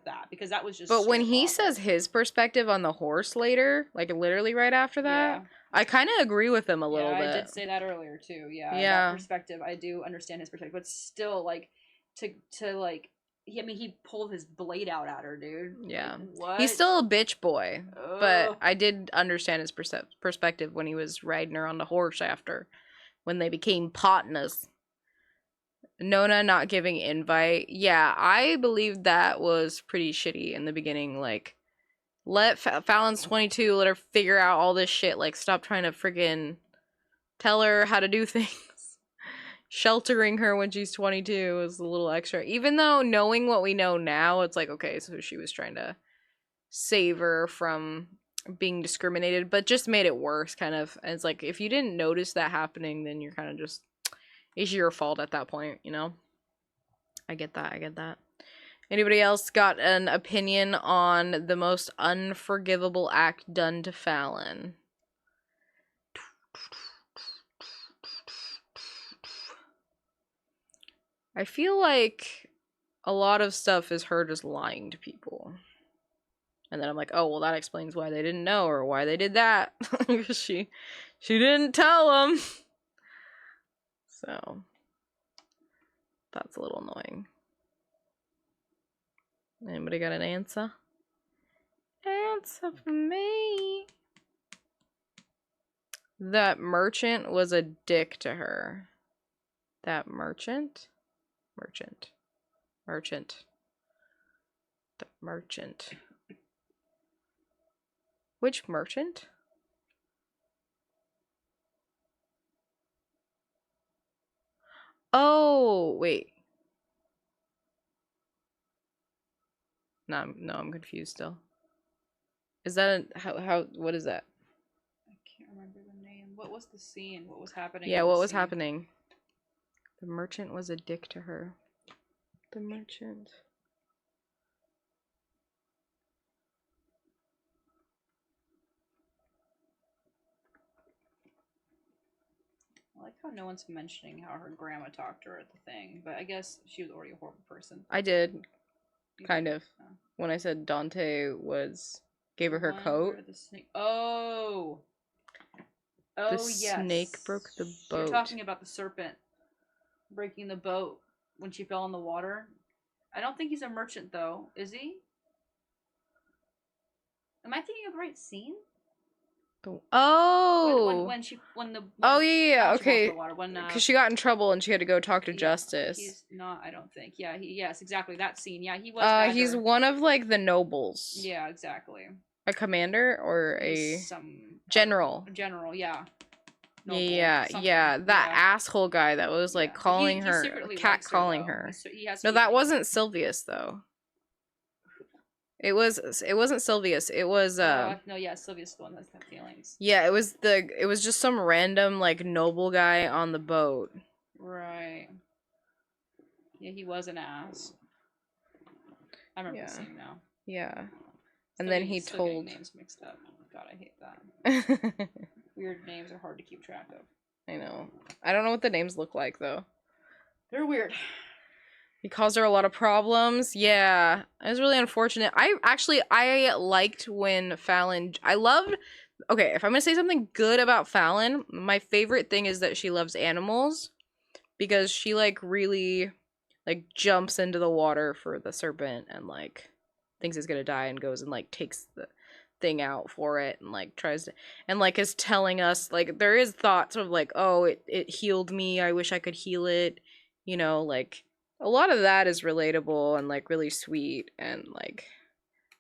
that, because that was just. But when straight he awful. says his perspective on the horse later, like literally right after that, Yeah. I kind of agree with him a little bit. I did say that earlier too. Yeah. Yeah. That perspective, I do understand his perspective, but still, like, to like. He pulled his blade out at her, dude. Yeah. Like, what? He's still a bitch boy, but Ugh. I did understand his perspective when he was riding her on the horse after, when they became partners. Nona not giving invite. Yeah, I believe that was pretty shitty in the beginning. Like, let Fallon's 22, let her figure out all this shit. Like, stop trying to friggin' tell her how to do things. Sheltering her when she's 22 was a little extra. Even though knowing what we know now, it's like, okay, so she was trying to save her from being discriminated, but just made it worse, kind of. And it's like, if you didn't notice that happening, then you're kind of just, it's your fault at that point, you know? I get that. Anybody else got an opinion on the most unforgivable act done to Fallon? I feel like a lot of stuff is her just lying to people. And then I'm like, oh, well, that explains why they didn't know or why they did that. she didn't tell them. So that's a little annoying. Anybody got an answer? Answer for me. That merchant was a dick to her. That merchant? The merchant. Which merchant? Oh, wait. No, I'm confused still. Is that how what is that? I can't remember the name. What was the scene? What was happening? Yeah, in what the was scene? happening? The merchant was a dick to her. The merchant. I like how no one's mentioning how her grandma talked to her at the thing, but I guess she was already a horrible person. I did, You kind did? of. Oh. When I said Dante gave her her One coat. where the snake. Oh. The Oh yes. snake broke the You're boat. talking about the serpent breaking the boat when she fell in the water. I don't think he's a merchant though, is he? Am I thinking of the right scene? Oh. Oh yeah, okay. Because she got in trouble and she had to go talk to Justice. He's not. I don't think. Yeah. Yes. Exactly. That scene. Yeah. He was. He's one of like the nobles. Yeah. Exactly. A commander or He's a some general. General. Yeah. Noble, Something. yeah. That asshole guy that was like calling her, cat calling her. No, that wasn't Silvius though. It wasn't Silvius. It was no, yeah, Sylvia's the one that's got feelings. Yeah, it was just some random like noble guy on the boat. Right. Yeah, he was an ass. I remember the scene now. Yeah. And then he told names mixed up. God, I hate that. Weird names are hard to keep track of. I know. I don't know what the names look like though. They're weird. He caused her a lot of problems. Yeah, it was really unfortunate. I liked when Fallon. Okay, if I'm gonna say something good about Fallon, my favorite thing is that she loves animals, because she like really like jumps into the water for the serpent and like thinks it's gonna die and goes and like takes the thing out for it and like tries to, and like is telling us like there is thoughts of like, oh, it healed me, I wish I could heal it, like a lot of that is relatable and like really sweet and like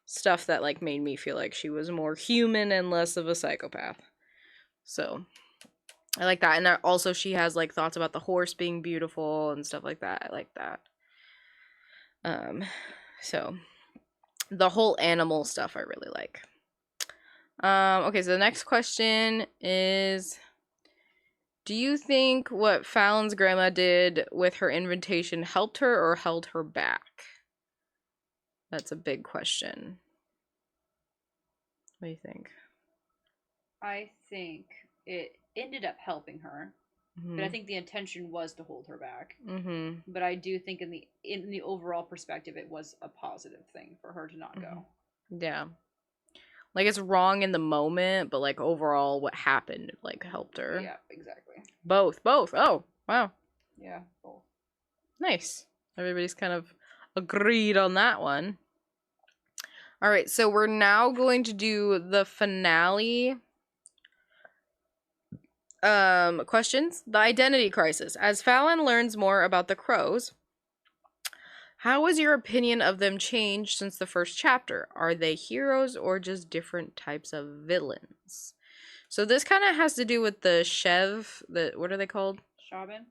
stuff that like made me feel like she was more human and less of a psychopath. So I like that. And also she has like thoughts about the horse being beautiful and stuff like that. I like that. So the whole animal stuff I really like. Okay, so the next question is, do you think what Fallon's grandma did with her invitation helped her or held her back? That's a big question. What do you think? I think it ended up helping her, but I think the intention was to hold her back. But I do think in the overall perspective, it was a positive thing for her to not go. Yeah. Like, it's wrong in the moment, but, like, overall, what happened, like, helped her. Yeah, exactly. Both. Oh, wow. Yeah, both. Nice. Everybody's kind of agreed on that one. All right, so we're now going to do the finale questions. The identity crisis. As Fallon learns more about the crows, how has your opinion of them changed since the first chapter? Are they heroes or just different types of villains? So this kind of has to do with the what are they called? Shaban?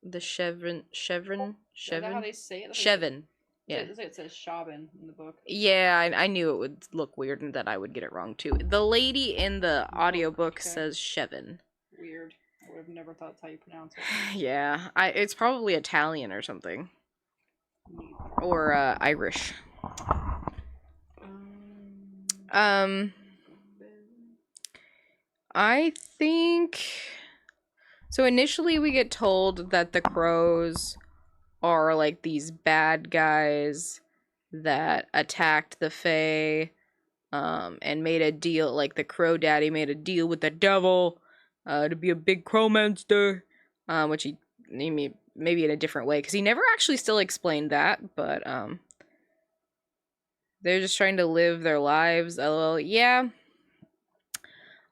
The Chevron. Is that how they say it? Chevin. Yeah. It says Shaban in the book. Yeah, I knew it would look weird and that I would get it wrong too. The lady in the audiobook says Chevin. Weird. I would have never thought that's how you pronounce it. Yeah, it's probably Italian or something. Or Irish. I think so. Initially we get told that the crows are like these bad guys that attacked the Fae and made a deal, like the crow daddy made a deal with the devil to be a big crow monster, which he maybe in a different way, because he never actually still explained that, but they're just trying to live their lives. LOL. Yeah,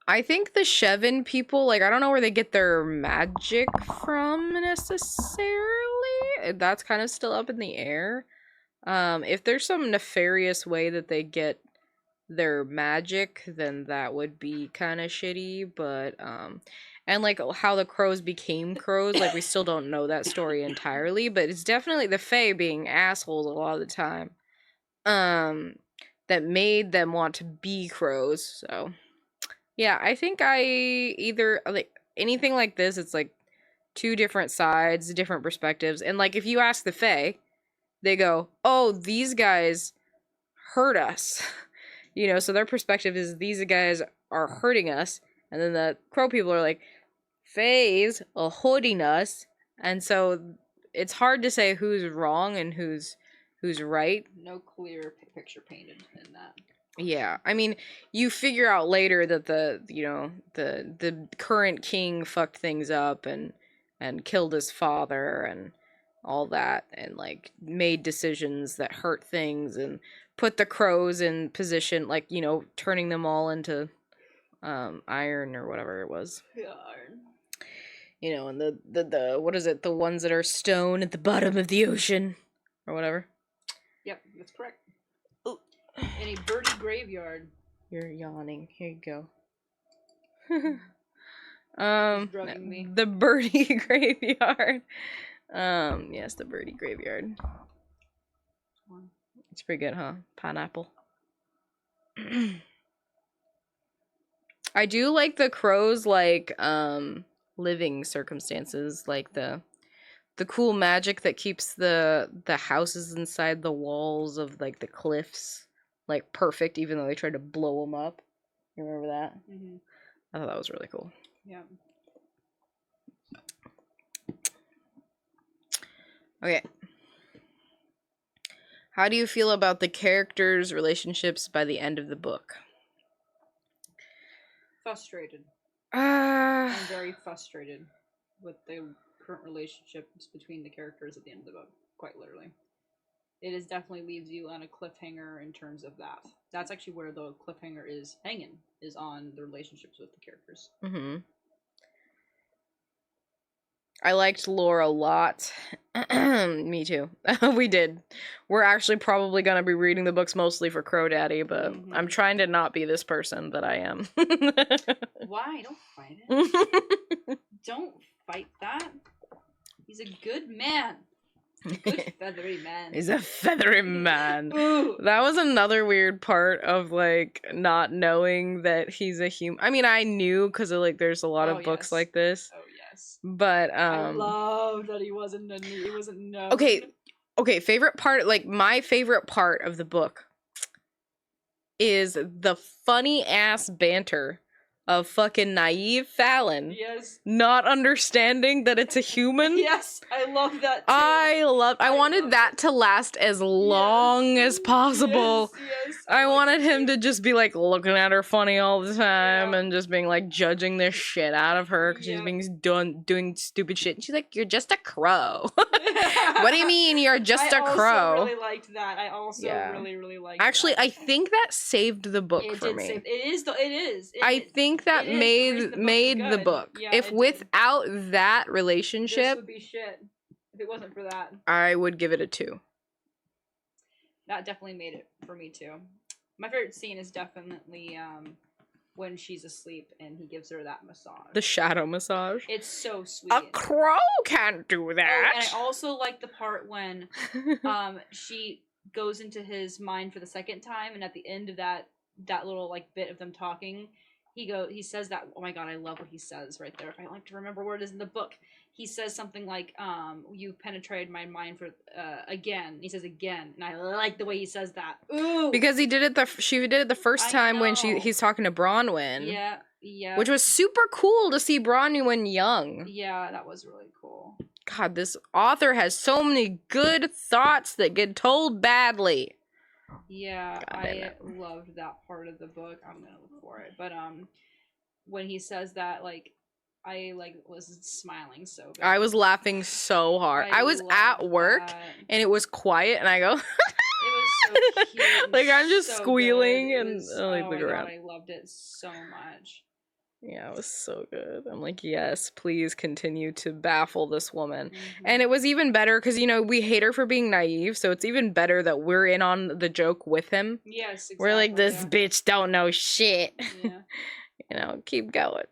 I think the Chevin people, like, I don't know where they get their magic from necessarily. That's kind of still up in the air. If there's some nefarious way that they get their magic, then that would be kind of shitty, but and like how the crows became crows, like we still don't know that story entirely, but it's definitely the Fae being assholes a lot of the time that made them want to be crows. So Yeah, I think I either like anything like this, it's like two different sides, different perspectives. And like if you ask the Fae, they go, "Oh, these guys hurt us." You know, so their perspective is these guys are hurting us. And then the crow people are like, "Faes are hurting us." And so it's hard to say who's wrong and who's right. No clear picture painted in that. Yeah, I mean, you figure out later that the current king fucked things up and killed his father and all that and like made decisions that hurt things and put the crows in position, like, you know, turning them all into iron or whatever it was. Yeah. You know, and the what is it? The ones that are stone at the bottom of the ocean or whatever. Yep, that's correct. In a birdie graveyard. You're yawning. Here you go. Drugging me. The birdie graveyard. Yes, the birdie graveyard. It's pretty good, huh? Pineapple. I do like the crows, like living circumstances, like the cool magic that keeps the houses inside the walls of like the cliffs like perfect, even though they tried to blow them up. You remember that? Mm-hmm. I thought that was really cool. Yeah. Okay. How do you feel about the characters' relationships by the end of the book? Frustrated. I'm I'm very frustrated with the current relationships between the characters at the end of the book, quite literally. It is definitely leaves you on a cliffhanger in terms of that. That's actually where the cliffhanger is hanging, is on the relationships with the characters. Mm-hmm. I liked Lore a lot. Me too. We did. We're actually probably going to be reading the books mostly for Crow Daddy, but I'm trying to not be this person that I am. Why? Don't fight it. Don't fight that. He's a good man. A good feathery man. He's a feathery man. Ooh. That was another weird part of like not knowing that he's a human. I mean, I knew because like there's a lot of books like this. Oh yes. But I love that he wasn't known. Okay, favorite part, like my favorite part of the book is the funny ass banter of fucking naive Fallon. Yes. Not understanding that it's a human. Yes, I love that too. I wanted that to last as long as possible. Yes. I wanted him to just be like looking at her funny all the time and just being like judging the shit out of her because she's being doing stupid shit. And she's like, "You're just a crow." What do you mean you're just a crow? I also really liked that. I also really liked Actually, that. I think that saved the book for me. It is. I think that made the book. Yeah, if without that relationship, this would be shit. If it wasn't for that, I would give it a 2. That definitely made it for me too. My favorite scene is definitely when she's asleep and he gives her that massage. The shadow massage. It's so sweet. A crow can't do that. Oh, and I also like the part when she goes into his mind for the second time, and at the end of that little like bit of them talking, he says that, oh my god, I love what he says right there. If I like to remember where it is in the book, he says something like, "You penetrated my mind for again." He says again, and I like the way he says that. Ooh, because she did it the first time when he's talking to Bronwyn. Yeah. Which was super cool to see Bronwyn young. Yeah, that was really cool. God, this author has so many good thoughts that get told badly. Yeah, I loved that part of the book. I'm gonna look for it, but when he says that, like, I was smiling so good. I was laughing so hard. I was at work and it was quiet, and I go. It was so cute. Like I'm just so squealing good. and Oh look around. God, I loved it so much. Yeah, it was so good. I'm like, yes, please continue to baffle this woman. And it was even better because, you know, we hate her for being naive, so it's even better that we're in on the joke with him. Yes, exactly. We're like, this bitch don't know shit. Yeah. You know, keep going.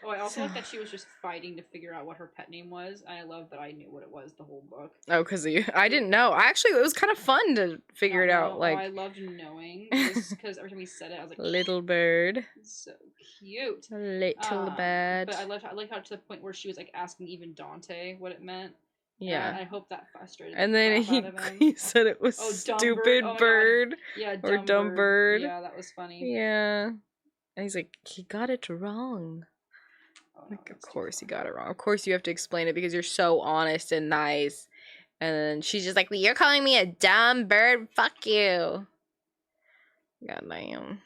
Oh, I also So- like that she was just fighting to figure out what her pet name was. I love that I knew what it was the whole book. Oh, because I didn't know. Actually, it was kind of fun to figure it out. Like, I loved knowing. Because every time he said it, I was like, little bird. so cute. Little bird. But I like how to the point where she was like asking even Dante what it meant. Yeah. And I hope that frustrated And the then crap out of him. he said it was dumb stupid Oh my God. bird. Yeah, or dumb bird. Yeah, that was funny. Yeah. And he's like, he got it wrong. Oh, no, Like, of that's too course he far. got it wrong. Of course you have to explain it because you're so honest and nice. And then she's just like, well, you're calling me a dumb bird? Fuck you. God damn.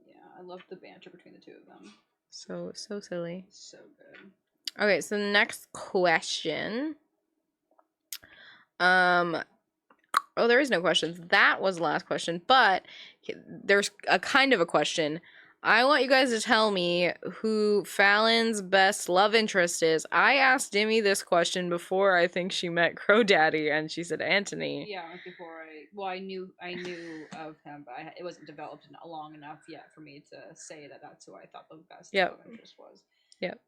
Yeah, I loved the banter between the two of them. So silly. So good. Okay, so the next question. Oh, there is no questions. That was the last question, but there's a kind of a question. I want you guys to tell me who Fallon's best love interest is. I asked Dimmy this question before I think she met Crow Daddy, and she said Anthony. Yeah, like before I knew of him, but it wasn't developed long enough yet for me to say that that's who I thought the best love interest was. Yep.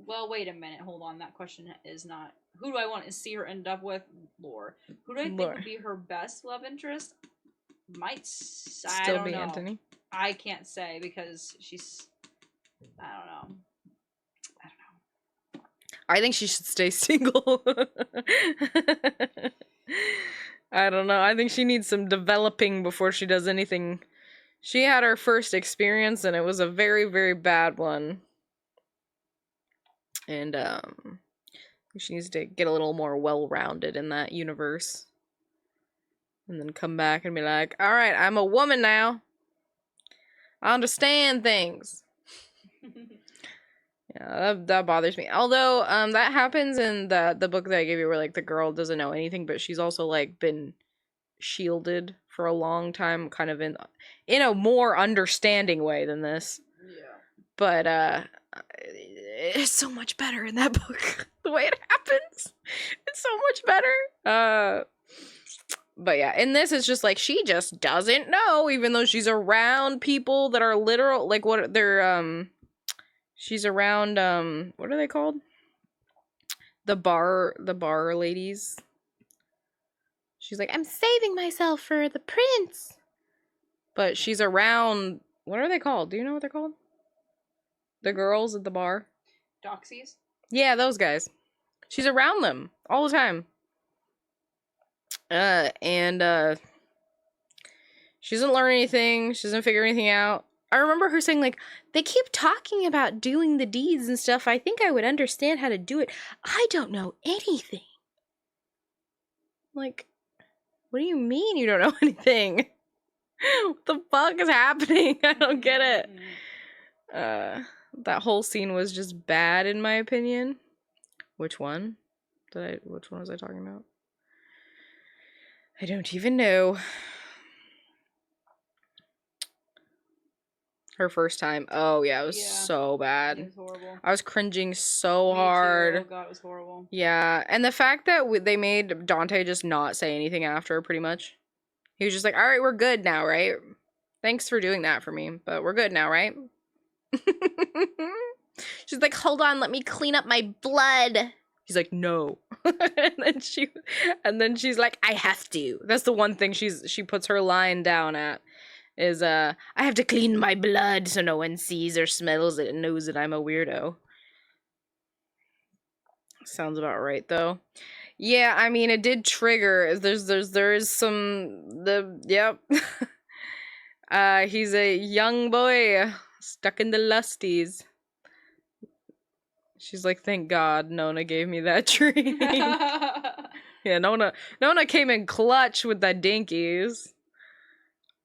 Well, wait a minute. Hold on. That question is not who do I want to see her end up with? Lore. Who do I think would be her best love interest? Might still be Anthony. I can't say because she's. I don't know. I think she should stay single. I don't know. I think she needs some developing before she does anything. She had her first experience and it was a very, very bad one. And she needs to get a little more well-rounded in that universe. And then come back and be like, all right, I'm a woman now. I understand things. Yeah, that bothers me. Although, that happens in the book that I gave you where, like, the girl doesn't know anything, but she's also, like, been shielded for a long time, kind of in a more understanding way than this. Yeah. But, it's so much better in that book. The way it happens. It's so much better. But yeah, in this, it's just like, she just doesn't know, even though she's around people that are literal, like, what they're, she's around, what are they called? The bar ladies. She's like, I'm saving myself for the prince. But she's around, what are they called? Do you know what they're called? The girls at the bar? Doxies? Yeah, those guys. She's around them all the time. And she doesn't learn anything. She doesn't figure anything out. I remember her saying, like, they keep talking about doing the deeds and stuff. I think I would understand how to do it. I don't know anything. Like, what do you mean you don't know anything? What the fuck is happening? I don't get it. That whole scene was just bad in my opinion. Which one? Which one was I talking about? I don't even know. Her first time. Oh yeah, it was so bad. It was horrible. I was cringing so hard. Me too. Oh god, it was horrible. Yeah, and the fact that they made Dante just not say anything after, pretty much. He was just like, all right, we're good now, right? Thanks for doing that for me, but we're good now, right? She's like, hold on, let me clean up my blood. He's like, no. and then she's like, I have to. That's the one thing she puts her line down at. Is, I have to clean my blood so no one sees or smells it and knows that I'm a weirdo. Sounds about right, though. Yeah, I mean, it did trigger. There is some, yep. He's a young boy stuck in the lusties. She's like, thank God Nona gave me that drink. Yeah, Nona came in clutch with that Dinkies.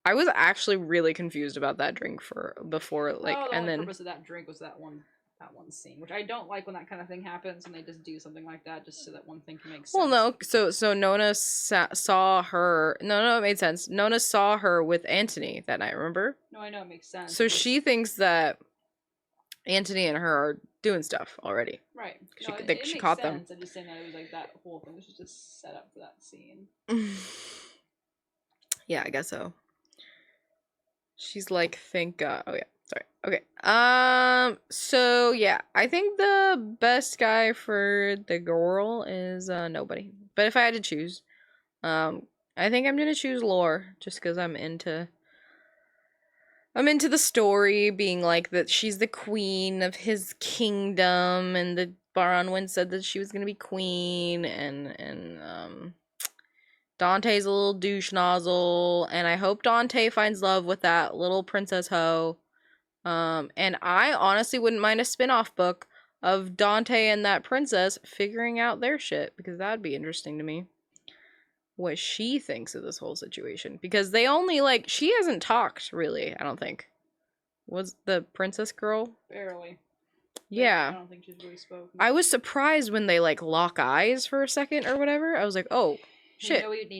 I was actually really confused about that drink before, like, and then the purpose of that drink was that one scene, which I don't like when that kind of thing happens and they just do something like that just so that one thing can make sense. Well, no, so Nona saw her. No, it made sense. Nona saw her with Anthony that night. Remember? No, I know it makes sense. So she thinks that Anthony and her are doing stuff already. Right. She caught them. I'm just saying that it was like that whole thing was just set up for that scene. Yeah, I guess so. She's like, thank God. Oh, yeah. Sorry. Okay. So yeah, I think the best guy for the girl is nobody. But if I had to choose, I think I'm gonna choose Lore just because I'm into the story being like that she's the queen of his kingdom, and the Baronwyn said that she was gonna be queen, and Dante's a little douche nozzle, and I hope Dante finds love with that little princess hoe. And I honestly wouldn't mind a spin-off book of Dante and that princess figuring out their shit, because that'd be interesting to me. What she thinks of this whole situation. Because they only, like, she hasn't talked, really, I don't think. Was the princess girl? Barely. Yeah. I don't think she's really spoken. I was surprised when they, like, lock eyes for a second or whatever. I was like, oh, shit. They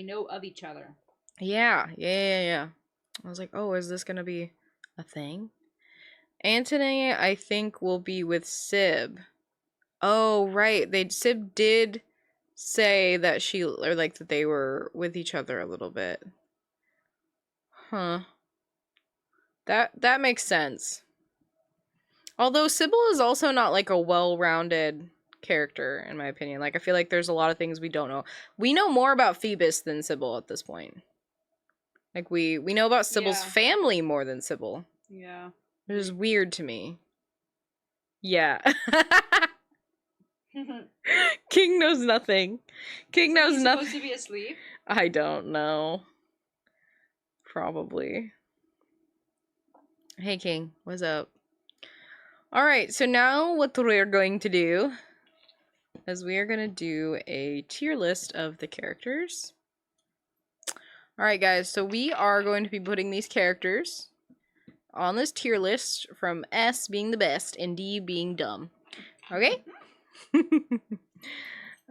know of each other. Yeah. I was like, oh, is this gonna be a thing? Antony, I think, will be with Sib. Oh, right. Sib did say that that they were with each other a little bit. Huh. That makes sense. Although Sybil is also not like a well-rounded character, in my opinion. Like, I feel like there's a lot of things we don't know. We know more about Phoebus than Sybil at this point. Like, we know about Sybil's family more than Sybil. Yeah. Which is weird to me. Yeah. King knows nothing. King knows nothing. Supposed to be asleep? I don't know. Probably. Hey, King. What's up? Alright, so now what we're going to do is we are going to do a tier list of the characters. Alright, guys, so we are going to be putting these characters on this tier list from S being the best and D being dumb. Okay?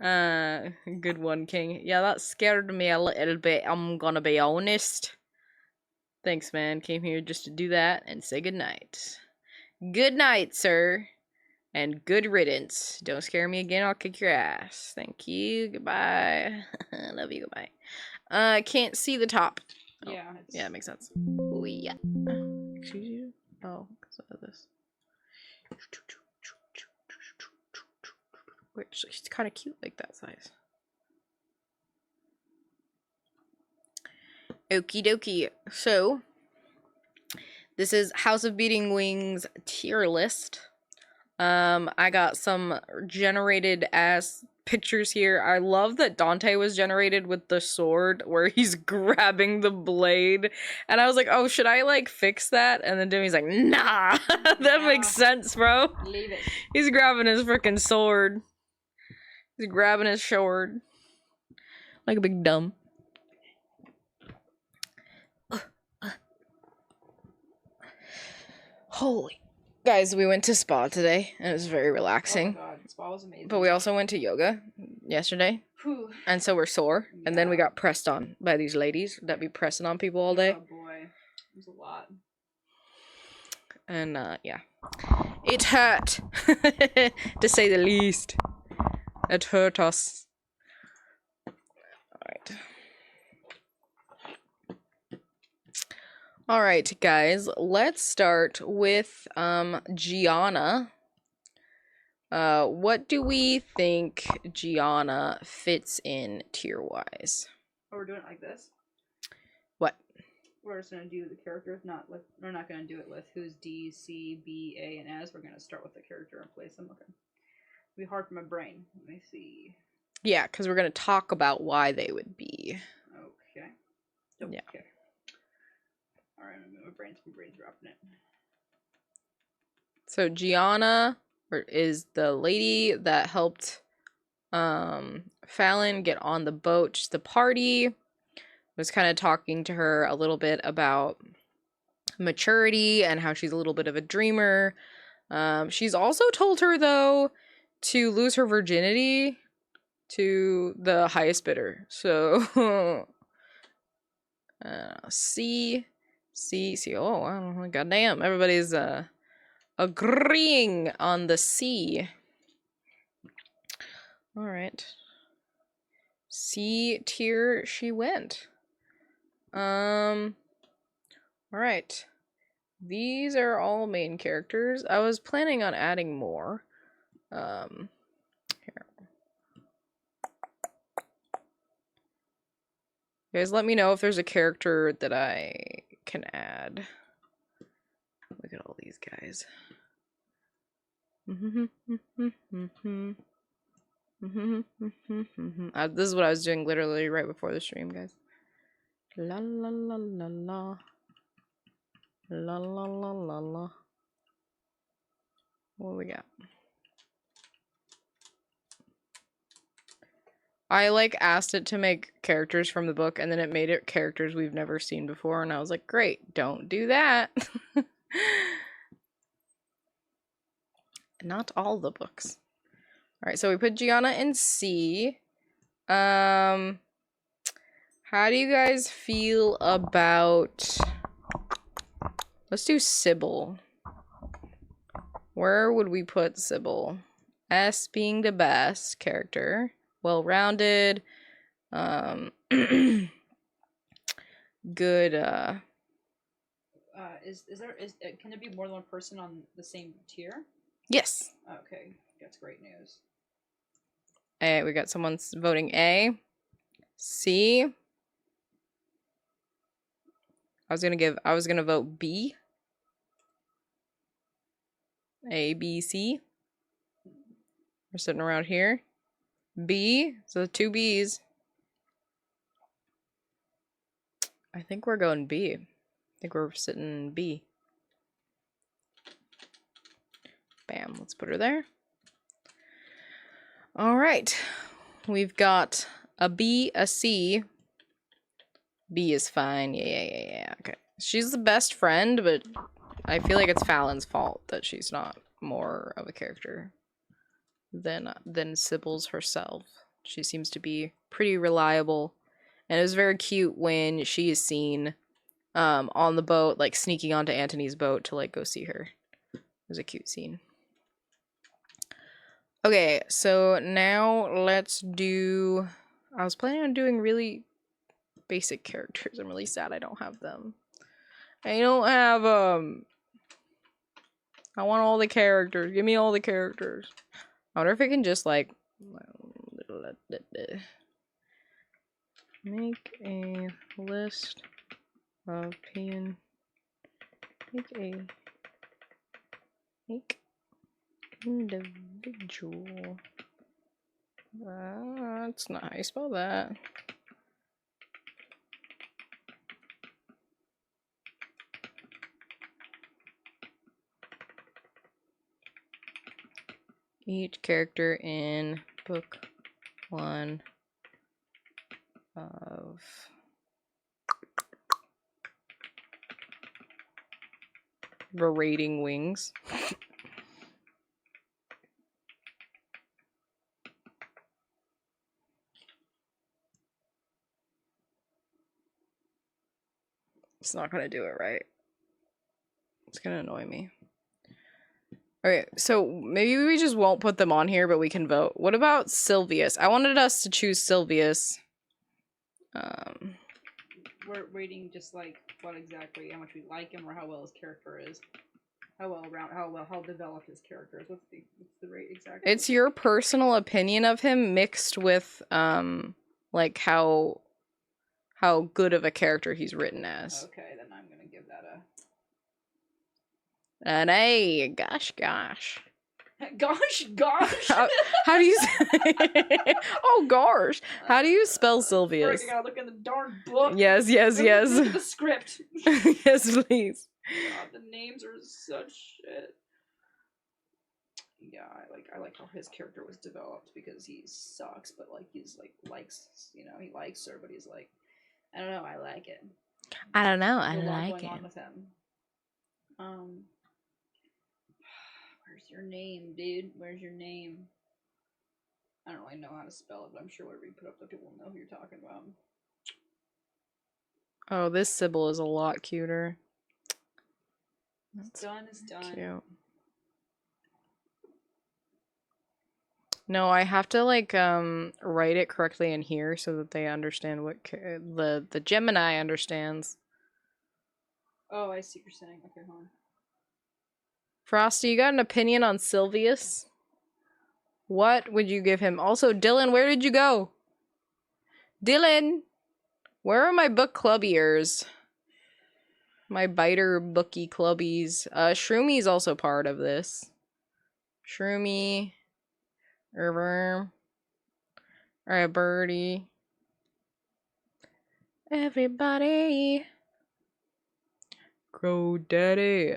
Good one, King. Yeah, that scared me a little bit, I'm gonna be honest. Thanks, man. Came here just to do that and say goodnight. Good night, sir. And good riddance. Don't scare me again, I'll kick your ass. Thank you. Goodbye. Love you. Goodbye. Can't see the top. Oh, yeah, it makes sense. Oh, yeah. Excuse you? Oh, because of this. Which is kind of cute like that size. Okie dokie. So, this is House of Beating Wings tier list. I got some generated ass pictures here. I love that Dante was generated with the sword where he's grabbing the blade. And I was like, oh, should I like fix that? And then Demi's like, nah, that makes sense, bro. Leave it. He's grabbing his freaking sword. He's grabbing his sword. Like a big dumb. Holy. Guys, we went to spa today, and it was very relaxing. Oh my god, spa was amazing. But we also went to yoga yesterday. Whew. And so we're sore. Yeah. And then we got pressed on by these ladies that be pressing on people all day. Oh boy. It was a lot. And, yeah. It hurt. To say the least. It hurt us. Alright. Alright, guys. Let's start with, Gianna. What do we think Gianna fits in tier-wise? Oh, we're doing it like this? What? We're just gonna do the character, we're not gonna do it with who's D, C, B, A, and S. We're gonna start with the character and place them. Okay. It'll be hard for my brain. Let me see. Yeah, because we're gonna talk about why they would be. Okay. Yeah. Okay. Alright, my brain's dropping it. So Gianna is the lady that helped Fallon get on the boat to the party. Was kind of talking to her a little bit about maturity and how she's a little bit of a dreamer. She's also told her, though, to lose her virginity to the highest bidder. So, C. Oh, wow, goddamn. Everybody's agreeing on the C. All right. C tier she went. All right. these are all main characters. I was planning on adding more. Here. You guys let me know if there's a character that I can add. Look at all these guys. This is what I was doing literally right before the stream, guys. La la la la la. La la la la la. What do we got? I like asked it to make characters from the book, and then it made it characters we've never seen before, and I was like, great, don't do that. Not all the books. Alright, so we put Gianna in C. How do you guys feel about... Let's do Sybil. Where would we put Sybil? S being the best character. Well-rounded. Good, can there be more than one person on the same tier? Yes. Okay, that's great news. A, we got someone voting A. C. I was gonna vote B. A, B, C. We're sitting around here. B, so 2 B's. I think we're going B. I think we're sitting B. Bam, let's put her there. All right, we've got a B, a C. B is fine. Yeah. Okay, she's the best friend, but I feel like it's Fallon's fault that she's not more of a character than Sybil's herself. She seems to be pretty reliable, and it was very cute when she is seen on the boat, like sneaking onto Antony's boat to like go see her. It was a cute scene. Okay, so now let's do... I was planning on doing really basic characters. I'm really sad I don't have them. I don't have, I want all the characters. Give me all the characters. I wonder if I can just, like... Make a list of Make individual. That's not how you spell that. Each character in book 1 of Berating Wings. It's not gonna do it right. It's gonna annoy me. Okay, so maybe we just won't put them on here, but we can vote. What about Sylvius? I wanted us to choose Sylvius. We're rating just like what exactly, how much we like him, or how well his character is. How developed his character is. What's the rate exactly? It's your personal opinion of him mixed with like how good of a character he's written as. Okay, then I'm gonna give that an A. Gosh. gosh. How do you say oh gosh. How do you spell Sylvius? I gotta look in the darn book. Yes. Look at the script. Yes, please. God, the names are such shit. Yeah, I like how his character was developed, because he sucks, but like he's like likes, you know, he likes her, but he's like, I don't know, I like it. I don't know, I There's a lot like going on it. with him. Where's your name, dude? Where's your name? I don't really know how to spell it, but I'm sure whatever you put up there, people will know who you're talking about. Oh, this Sybil is a lot cuter. It's done. Cute. No, I have to like write it correctly in here so that they understand what the Gemini understands. Oh, I see what you're saying. Okay, hold on. Frosty, you got an opinion on Sylvius? What would you give him? Also, Dylan, where did you go? Dylan! Where are my book club ears? My biter bookie clubbies. Shroomi's also part of this. Shroomy. Alright, birdie. Everybody. Grow daddy.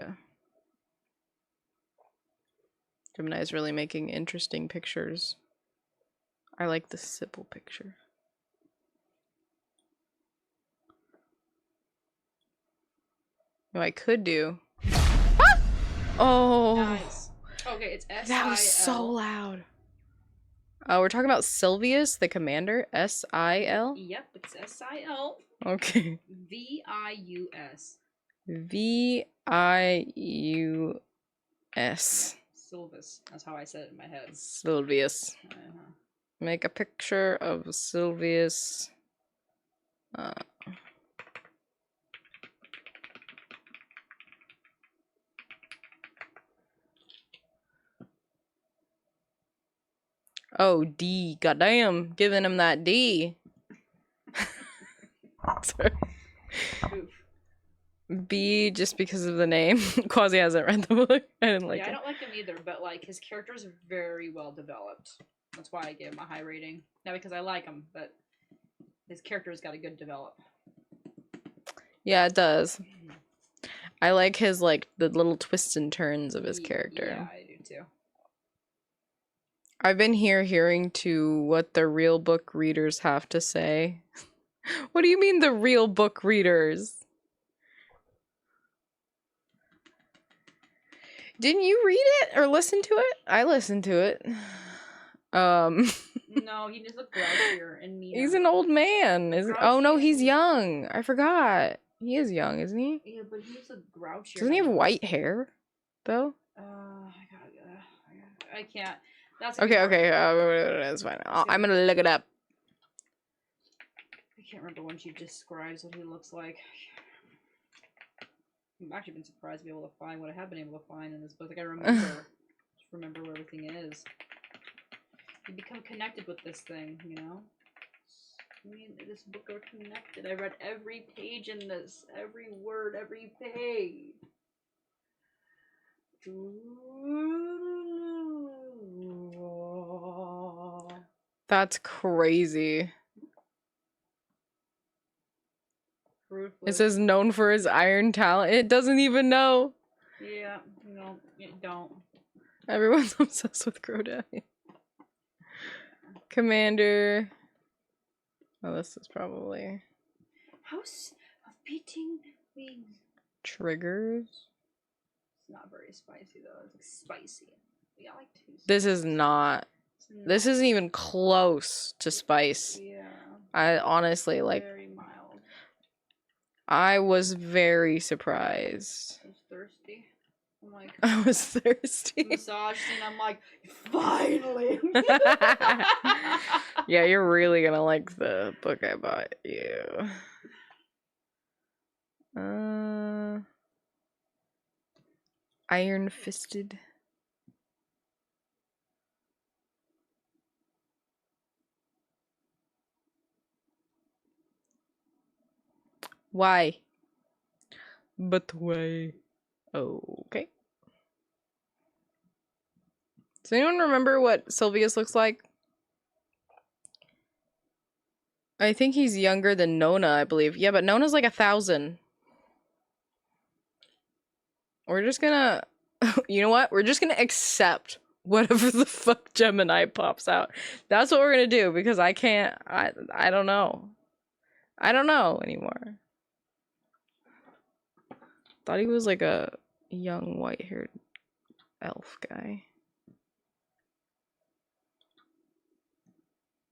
Gemini is really making interesting pictures. I like the simple picture. No, I could do. Ah! Oh, Nice. Okay, it's S-I-L. that was so loud. We're talking about Sylvius, the commander. S-I-L? Yep, it's S-I-L. Okay. V-I-U-S. V-I-U-S. Sylvis. That's how I said it in my head. Sylvius. Make a picture of Sylvius. Oh, D. Goddamn, giving him that D. Sorry. Oof. B, just because of the name. Quasi hasn't read the book. I didn't like Yeah, it. I don't like him either, but like his character's very well developed. That's why I gave him a high rating. Not because I like him, but his character's got a good develop. Yeah, it does. I like his, like, the little twists and turns of his character. Yeah, I do too. I've been hearing to what the real book readers have to say. What do you mean the real book readers? Didn't you read it or listen to it? I listened to it. No, he just looked grouchier and meaner. He's an old man. Oh no, he's young. I forgot. He is young, isn't he? Yeah, but he just looked grouchier. Doesn't he have white hair, though? I can't. That's Okay. That's fine. I'm gonna look it up. I can't remember when she describes what he looks like. I've actually been surprised to be able to find what I have been able to find in this book. Like I remember, just remember where everything is. You become connected with this thing, you know. Me and this book are connected. I read every page in this, every word, every page. That's crazy. Ruthless. It says known for his iron talent. It doesn't even know. Yeah, no, it don't. Everyone's obsessed with GoDaddy. Commander. Oh, this is probably House of Beating Wings. triggers. It's not very spicy though. It's like spicy. Yeah, I like too. This is not. This isn't even close to spice. Yeah. I honestly like. Very mild. I was very surprised. I was thirsty. I'm like. I was thirsty. Massage scene. I'm like, finally. Yeah, you're really gonna like the book I bought you. Iron Fisted. Why? But why? Okay. Does anyone remember what Sylvius looks like? I think he's younger than Nona, I believe. Yeah, but Nona's like 1,000. We're just gonna... You know what? We're just gonna accept whatever the fuck Gemini pops out. That's what we're gonna do, because I can't... I don't know. I don't know anymore. Thought he was like a young white-haired elf guy.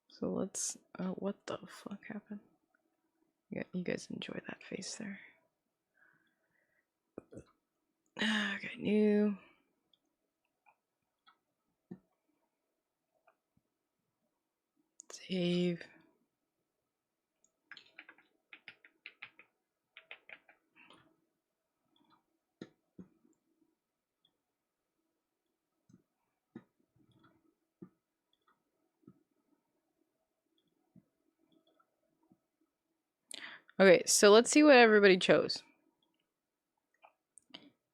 So let's... what the fuck happened? Yeah, you guys enjoy that face there. Okay, new. Save. Okay, so let's see what everybody chose.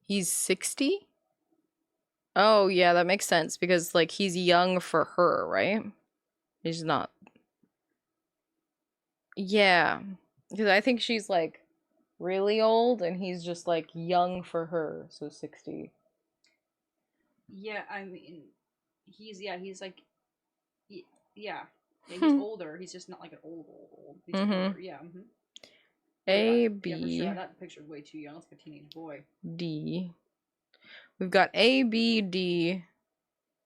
He's 60? Oh, yeah, that makes sense because, like, he's young for her, right? He's not. Yeah. Because I think she's, like, really old and he's just, like, young for her, so 60. Yeah, I mean, he's like, yeah, he's older. He's just not like an old. He's older. Yeah. A, Yeah, for B, sure. That picture's way too young. It's like a teenage boy. D. We've got A, B, D.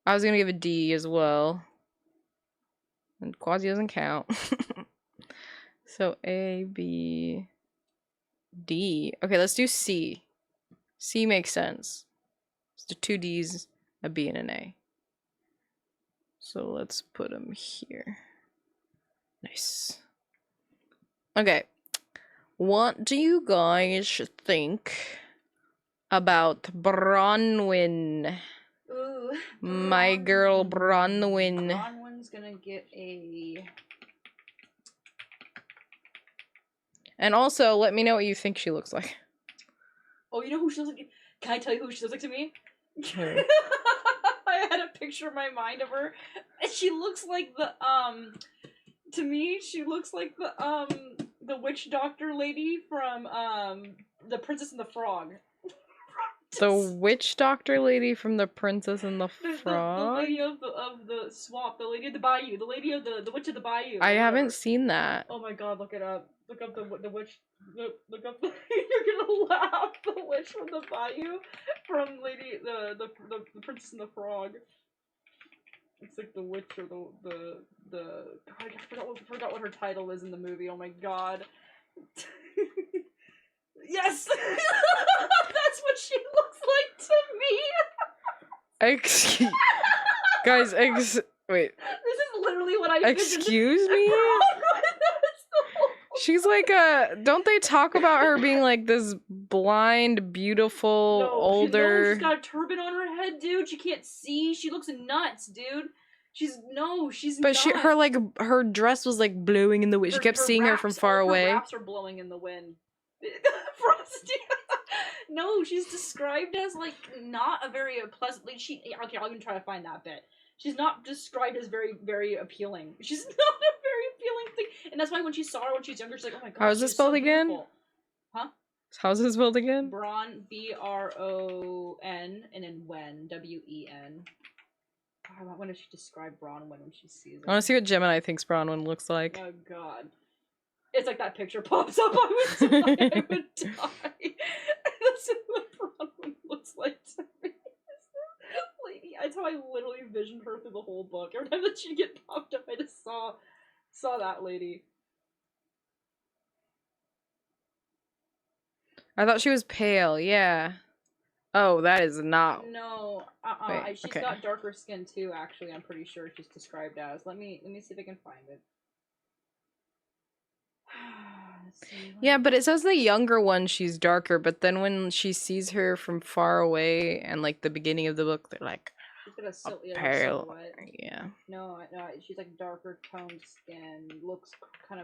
I was gonna give a D as well. And Quasi doesn't count. So A, B, D. Okay, let's do C. C makes sense. Let's do 2 Ds, a B, and an A. So let's put them here. Nice. Okay. What do you guys think about Bronwyn? Ooh, My girl Bronwyn. Bronwyn's gonna get a. And also, let me know what you think she looks like. Oh, you know who she looks like? Can I tell you who she looks like to me? Who? I had a picture in my mind of her, and she looks like the To me, she looks like the witch doctor lady from the Princess and the Frog. The witch doctor lady from The Princess and the Frog? The lady of the swamp, the lady of the bayou, the lady of the witch of the bayou. I haven't seen that. Oh my god, look it up. Look up the witch. Look up. You're gonna laugh. The witch from the bayou, from Lady the Princess and the Frog. It's like the witch or the God, I forgot what her title is in the movie. Oh my god. Yes, that's what she looks like to me. Excuse, guys. Wait. This is literally what I. Excuse me. She's like don't they talk about her being like this blind, beautiful, older... She's got a turban on her head, dude. She can't see. She looks nuts, dude. She's But not. her dress was like blowing in the wind. She kept seeing her from far away. Her wraps are blowing in the wind. Frosty. No, she's described as like not a very pleasant. Like, okay, I'll even try to find that bit. She's not described as very, very appealing. She's not a very appealing thing, and that's why when she saw her when she was younger, she's like, "Oh my god." How is this spelled again? Beautiful. Huh? How's it spelled again? Bron, Bron, and then Wen, Wen. I wonder if she described Bronwyn when she sees it. I want to see what Gemini thinks Bronwyn looks like. Oh god. It's like that picture pops up, I would die. That's what Bronwyn looks like to me. Lady, that's how I literally envisioned her through the whole book. Every time that she'd get popped up, I just saw that lady. I thought she was pale, yeah. Oh, that is not... No, Wait, she's okay. got darker skin too, actually, I'm pretty sure she's described as. Let me see if I can find it. Yeah, but it says the younger one, she's darker, but then when she sees her from far away and like the beginning of the book, they're like pale. Yeah. No, she's like darker toned skin, looks kind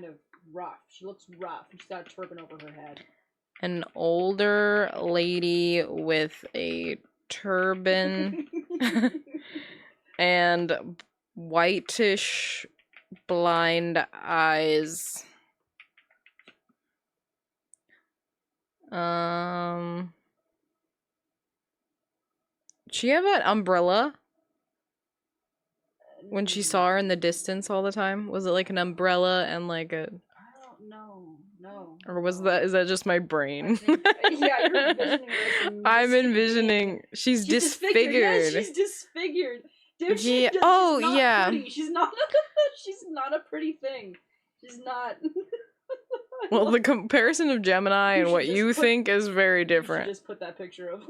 of rough. She looks rough, and she's got a turban over her head. An older lady with a turban and whitish blind eyes. She have an umbrella when she saw her in the distance all the time? Was it like an umbrella and like a... I don't know. No. Or is that just my brain? Yeah, you're envisioning her. I'm envisioning... She's disfigured. Yeah, she's disfigured. Dude, yeah. She's not pretty. She's not a pretty thing. She's not... Well, the comparison of Gemini and what you think is very different. You just put that picture of...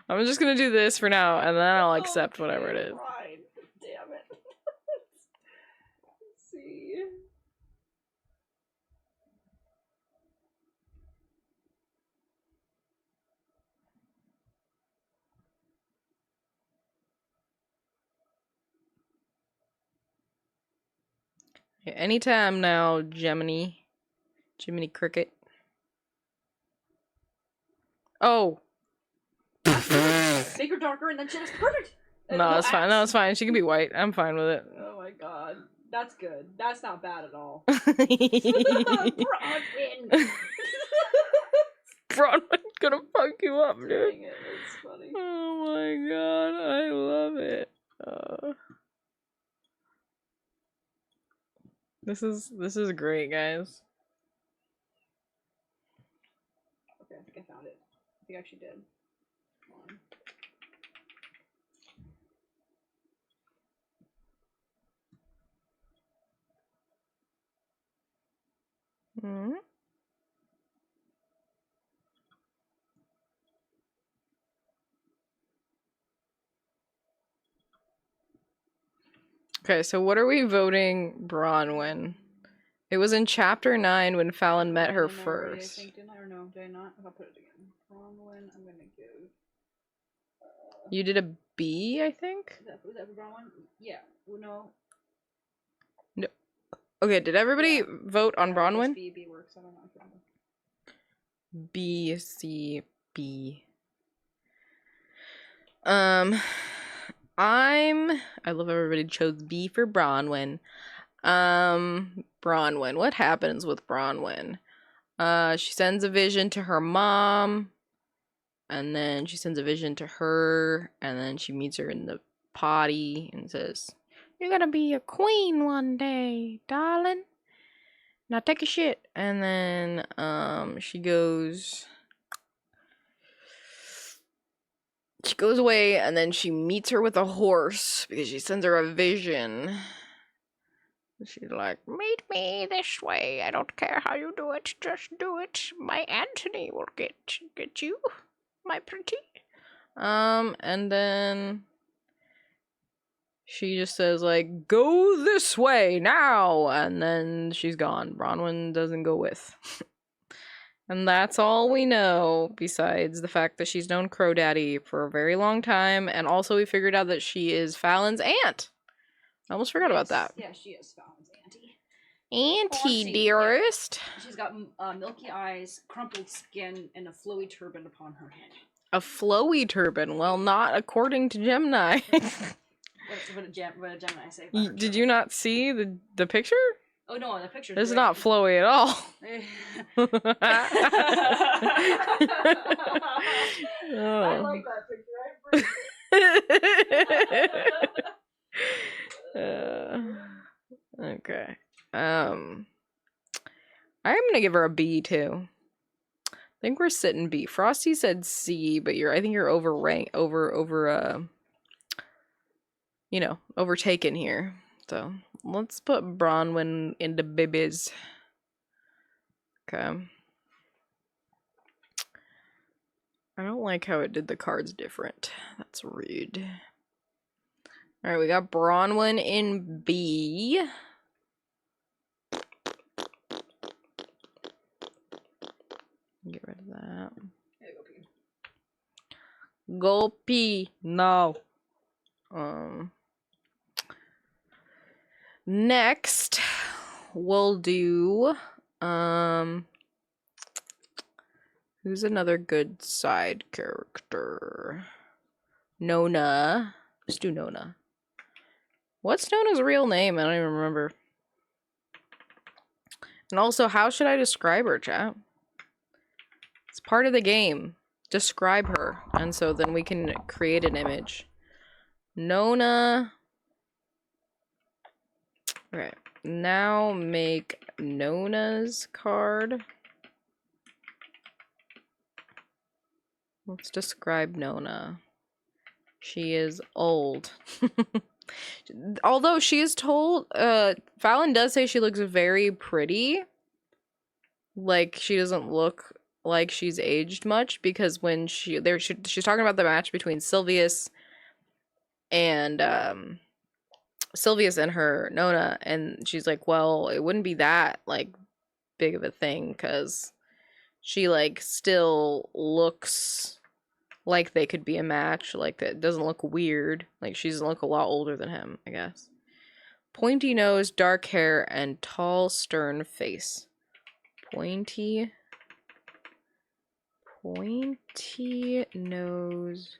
I'm just gonna do this for now, and then I'll accept whatever it is. Fine. Damn it. Let's see. Anytime now, Gemini. Jiminy Cricket. Oh. Make her darker and then she looks perfect. No, it's fine. No, it's fine. She can be white. I'm fine with it. Oh my god. That's good. That's not bad at all. Bronwyn Bronwyn. gonna fuck you up, dude. Dang it, that's funny. Oh my god, I love it. This is great, guys. Okay, I think I found it. I think I actually did. Come on. Hmm. Okay, so what are we voting Bronwyn? It was in chapter 9 when Fallon met her first. I think, didn't I? Or no, did I not? I'll put it again. Bronwyn, I'm gonna give. You did a B, I think? Was that for Bronwyn? Yeah. Well, no. No. Okay, did everybody Yeah. vote on Bronwyn? B works. I don't know. B, C, B. I love everybody chose B for Bronwyn. Bronwyn. What happens with Bronwyn? She sends a vision to her mom, and then she sends a vision to her, and then she meets her in the potty and says, "You're gonna be a queen one day, darling. Now take a shit." And then she goes away, and then she meets her with a horse because she sends her a vision. She's like, "Meet me this way. I don't care how you do it. Just do it. My Antony will get you, my pretty." And then she just says, like, "Go this way now," and then she's gone. Bronwyn doesn't go with. And that's all we know, besides the fact that she's known Crow Daddy for a very long time, and also we figured out that she is Fallon's aunt. I almost forgot about that. Yeah, she is Fallon's auntie. Auntie, dearest. Yeah. She's got milky eyes, crumpled skin, and a flowy turban upon her head. A flowy turban? Well, not according to Gemini. What did Gemini say? Did you not see the picture? Oh no, the picture. It's not flowy at all. I like that picture. Okay. I'm gonna give her a B too. I think we're sitting B. Frosty said C, but I think you're overtaken here. So let's put Bronwyn into bibbies. Okay. I don't like how it did the cards different. That's rude. Alright, we got Bronwyn in B. Get rid of that. Yeah, Go pee. No. Next, we'll do, who's another good side character? Nona. Let's do Nona. What's Nona's real name? I don't even remember. And also, how should I describe her, chat? It's part of the game. Describe her. And so then we can create an image. Nona. Okay. Now make Nona's card. Let's describe Nona. She is old. Although she is told, Fallon does say she looks very pretty. Like, she doesn't look like she's aged much, because when she's talking about the match between Sylvius and her Nona, and she's like, well, it wouldn't be that like big of a thing because she like still looks like they could be a match. Like, that doesn't look weird. Like, she doesn't look a lot older than him, I guess. Pointy nose, dark hair, and tall, stern face. Pointy nose.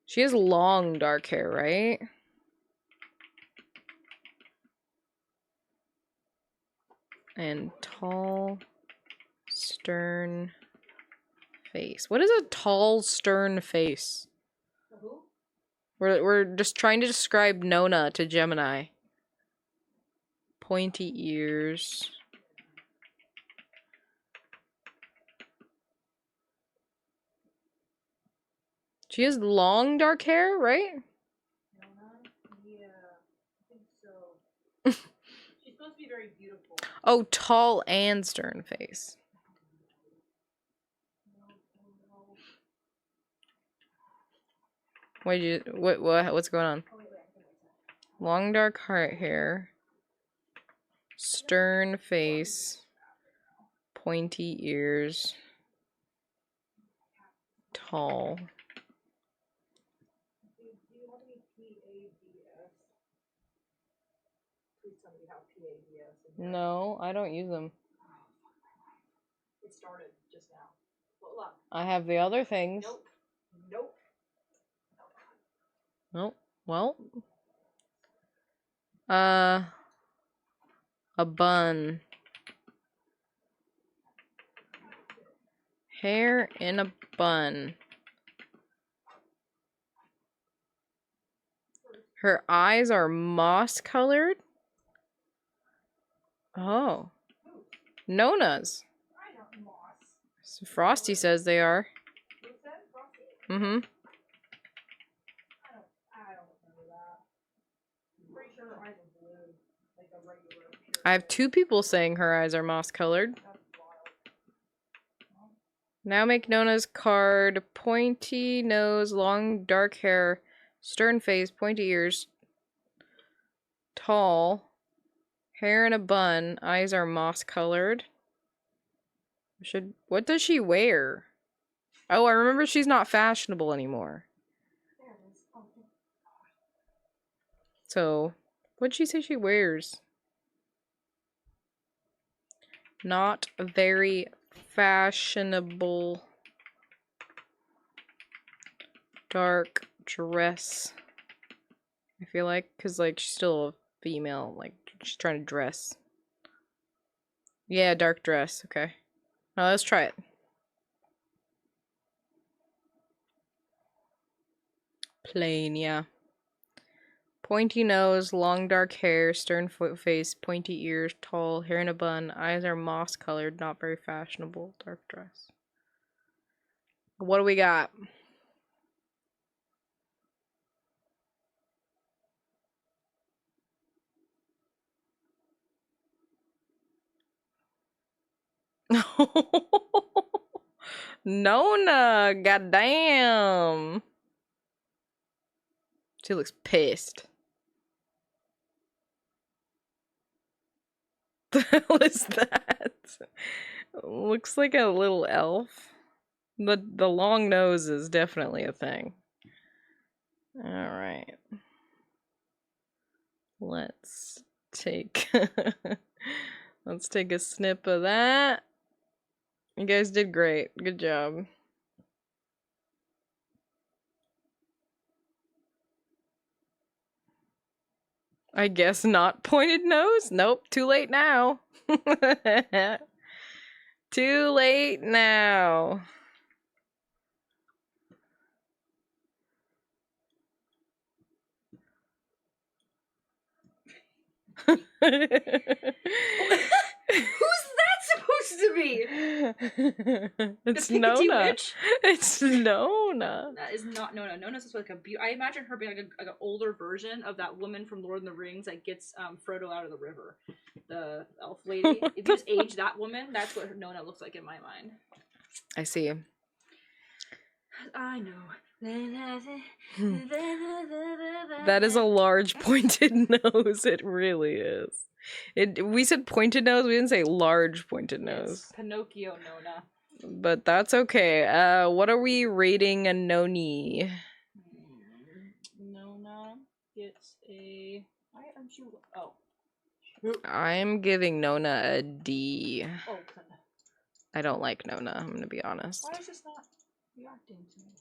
She has long dark hair, right? And tall, stern face. What is a tall, stern face? Who? We're just trying to describe Nona to Gemini. Pointy ears. She has long dark hair, right? Yeah, I think so. She's supposed to be very beautiful. Oh, tall and stern face. What's going on? Long dark hair. Stern face. Pointy ears. Tall. Do you have any PADS? Please tell me you have PADS. No, I don't use them. It started just now. Well, look. I have the other things. Nope. Nope. Nope. Well. A bun. Hair in a bun. Her eyes are moss colored. Oh. Nona's. Frosty says they are. Mm-hmm. I don't remember that. I'm pretty sure her eyes are blue, like a regular. I have 2 people saying her eyes are moss colored. That's wild. Now make Nona's card. Pointy nose, long dark hair, stern face, pointy ears, tall, hair in a bun, eyes are moss colored. What does she wear? Oh, I remember she's not fashionable anymore. There it is. Oh, thank God. So, what'd she say she wears? Not very fashionable. Dark dress. I feel like, because, like, she's still a female. Like, she's trying to dress. Yeah, dark dress. Okay. Now let's try it. Plain, yeah. Pointy nose, long dark hair, stern face, pointy ears, tall, hair in a bun, eyes are moss colored, not very fashionable, dark dress. What do we got? Nona, goddamn. She looks pissed. The hell is that? Looks like a little elf. The long nose is definitely a thing. Alright. Let's take let's take a snip of that. You guys did great. Good job. I guess not pointed nose? Nope, too late now. Too late now. Who's that supposed to be? It's The Pikachu Nona. witch? It's Nona. That is not Nona. Nona's just like a I imagine her being like an older version of that woman from Lord of the Rings that gets Frodo out of the river. The elf lady. If you just age that woman, that's what Nona looks like in my mind. I see. I know. That is a large pointed nose. It really is. We said pointed nose. We didn't say large pointed nose. It's Pinocchio Nona. But that's okay. What are we rating a noni? Nona gets a... don't you? Oh. I'm giving Nona a D. Oh. I don't like Nona, I'm gonna be honest. Why is this not reacting to me?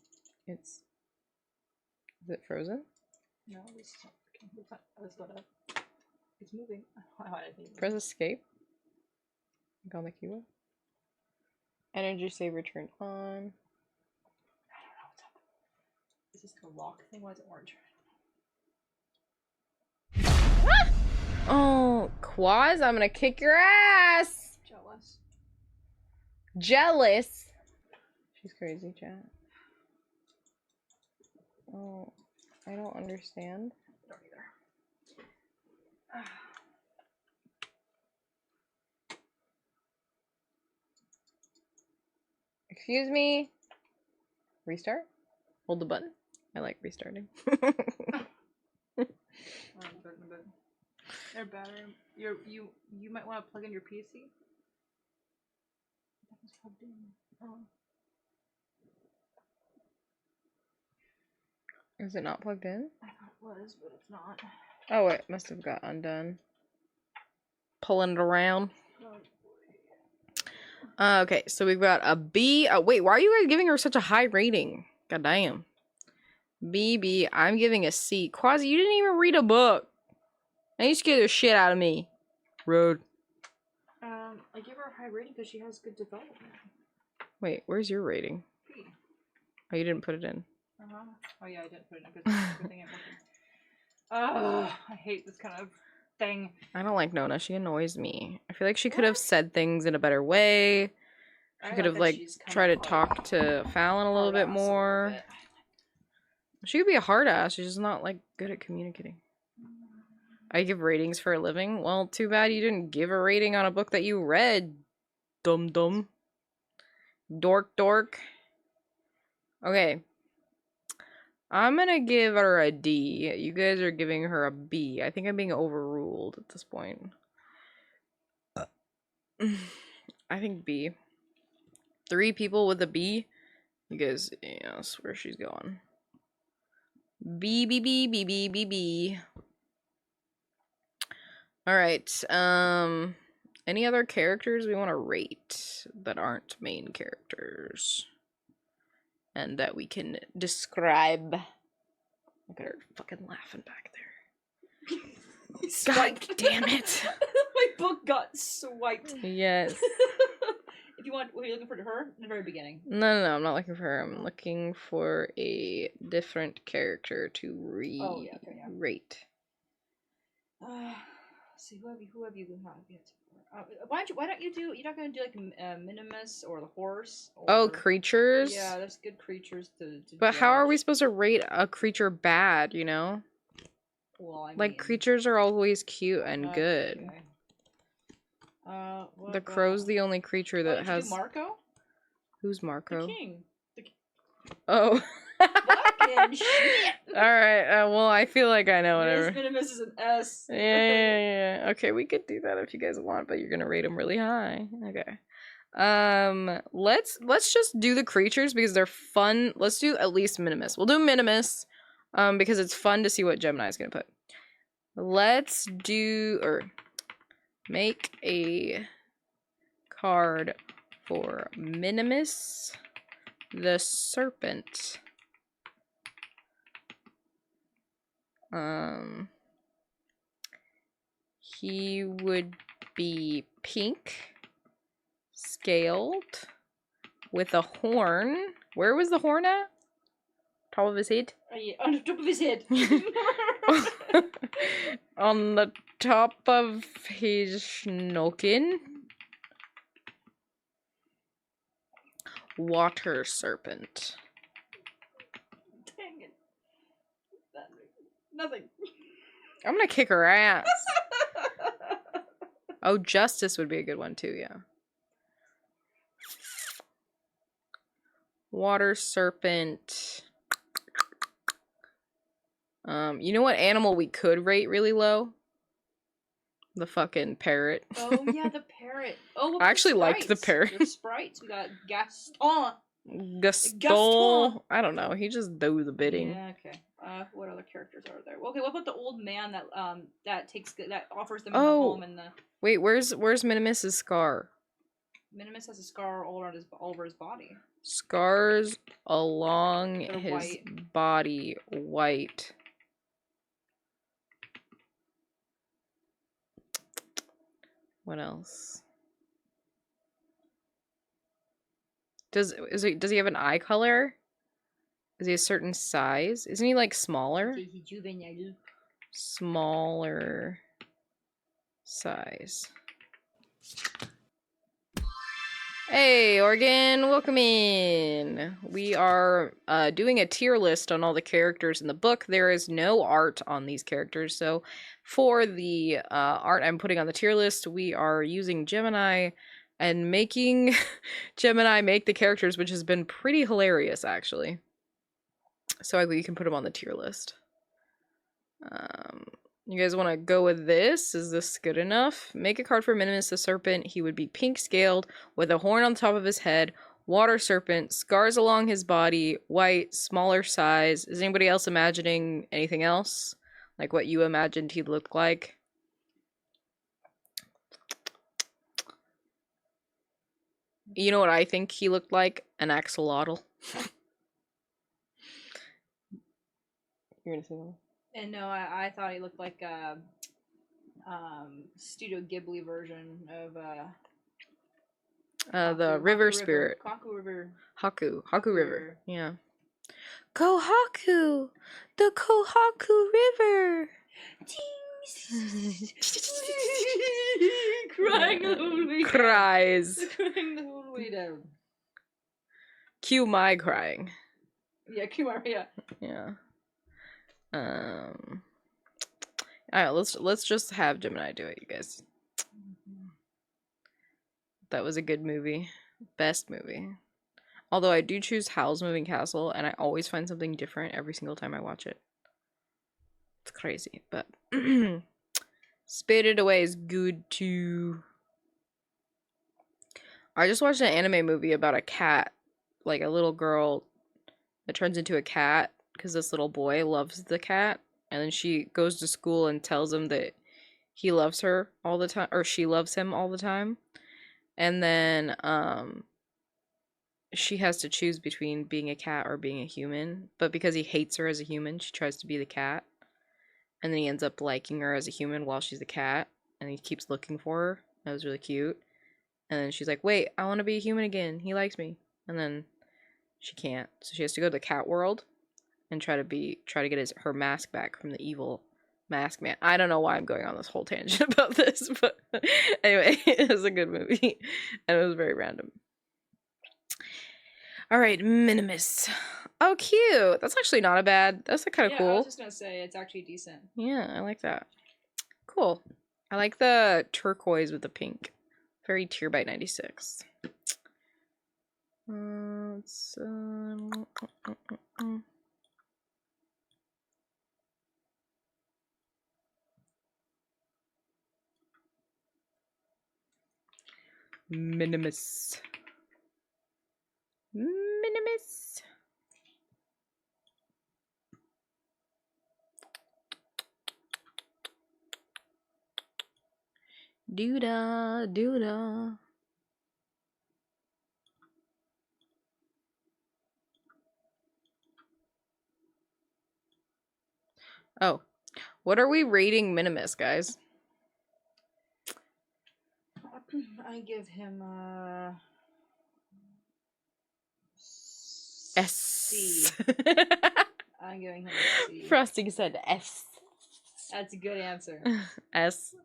Is it frozen? No, this is not working. Let's go to. It's moving. Press escape. On the keyboard. Energy saver turned on. I don't know what's up. Is this the lock thing? Why is it orange? Oh, Quaz, I'm gonna kick your ass! Jealous. Jealous? She's crazy, chat. Oh, I don't understand. I don't either. Excuse me? Restart? Hold the button. I like restarting. They're better. You might want to plug in your PC. That was plugged in. Oh. Is it not plugged in? I thought it was, but it's not. Oh, it must have got undone. Pulling it around. Okay, so we've got a B. Oh, wait, why are you guys giving her such a high rating? God damn. B. I'm giving a C. Quasi, you didn't even read a book. Now you scared the shit out of me. Rude. I give her a high rating because she has good development. Wait, where's your rating? B. Oh, you didn't put it in. Oh yeah, I didn't put it in because good thing I'm looking. Oh, I hate this kind of thing. I don't like Nona. She annoys me. I feel like she could have said things in a better way. She could have, like, tried to talk to Fallon a little bit more. She could be a hard ass. She's just not, like, good at communicating. I give ratings for a living. Well, too bad you didn't give a rating on a book that you read. Dum. Dork. Okay. I'm gonna give her a D. You guys are giving her a B. I think I'm being overruled at this point. I think B. 3 people with a B. You guys, yeah, that's where she's going. B. Alright, any other characters we want to rate that aren't main characters? And that we can describe. Look at her fucking laughing back there. God damn it. My book got swiped. Yes. If you want, were you looking for her in the very beginning? No, I'm not looking for her. I'm looking for a different character to rate. See, who have you not yet? Why don't you do? You're not gonna do like Minimus or the horse? Or, oh, creatures. Yeah, there's good creatures to But how are we judge. supposed to rate a creature bad? You know, Well, I like mean, creatures are always cute and good. Okay. The crow's the only creature that has. Do Marco? Who's Marco? The king. Oh. Fucking shit. All right. Well, I feel like I know whatever. Minimus is an S. Yeah. Okay, we could do that if you guys want, but you're gonna rate them really high. Okay. Let's just do the creatures because they're fun. Let's do at least Minimus. We'll do Minimus, because it's fun to see what Gemini's gonna put. Let's do make a card for Minimus the Serpent. He would be pink, scaled, with a horn. Where was the horn at? Top of his head? Yeah, on the top of his head. On the top of his noggin. Water serpent. Dang it. Nothing. I'm gonna kick her ass. Oh, Justice would be a good one too, yeah. Water serpent. You know what animal we could rate really low? The fucking parrot. Oh yeah, the parrot. Oh, I actually liked the parrot. The sprites. We got Gaston. Gaston. I don't know. He just do the bidding. Yeah, okay. What other characters are there? Okay, what about the old man that that offers them in the Oh. home and the Wait, where's Minimus's scar? Minimus has a scar all over his body. Scars along They're his white. body, white. What else? Does he have an eye color? Is he a certain size? Isn't he like smaller? Smaller size. Hey, Organ, welcome in. We are doing a tier list on all the characters in the book. There is no art on these characters, so for the art I'm putting on the tier list, we are using Gemini and making Gemini make the characters, which has been pretty hilarious, actually. So we can put them on the tier list. You guys want to go with this? Is this good enough? Make a card for Minimus the Serpent. He would be pink scaled with a horn on top of his head. Water serpent, scars along his body, white, smaller size. Is anybody else imagining anything else? Like what you imagined he'd look like? You know what I think he looked like? An axolotl. You're gonna say that? And no, I thought he looked like a Studio Ghibli version of the river spirit. Kaku River. Haku River. Yeah. Kohaku! The Kohaku River! Crying the whole way down. Cries. Crying the whole way down. Cue my crying. Yeah, Kumar, yeah. Yeah. Alright, let's just have Gemini do it, you guys. That was a good movie. Best movie. Although I do choose Howl's Moving Castle, and I always find something different every single time I watch it. It's crazy, but Spirited Away is good too. I just watched an anime movie about a cat, like a little girl that turns into a cat because this little boy loves the cat, and then she goes to school and tells him that he loves her all the time, or she loves him all the time. And then she has to choose between being a cat or being a human, but because he hates her as a human, she tries to be the cat. And then he ends up liking her as a human while she's a cat, and he keeps looking for her. That was really cute. And then she's like, wait, I want to be a human again. He likes me. And then she can't. So she has to go to the cat world and try to get her mask back from the evil mask man. I don't know why I'm going on this whole tangent about this, but anyway, it was a good movie. And it was very random. Alright, Minimus. Oh, cute. That's actually not a bad. That's kind of cool. I was just gonna say, it's actually decent. Yeah, I like that. Cool. I like the turquoise with the pink. Very tier Byt 96. Minimus. Minimus. Doo-da, doo-da. Oh, what are we rating Minimus, guys? I give him S. C. I'm giving him a C. Frosting said S. That's a good answer. S.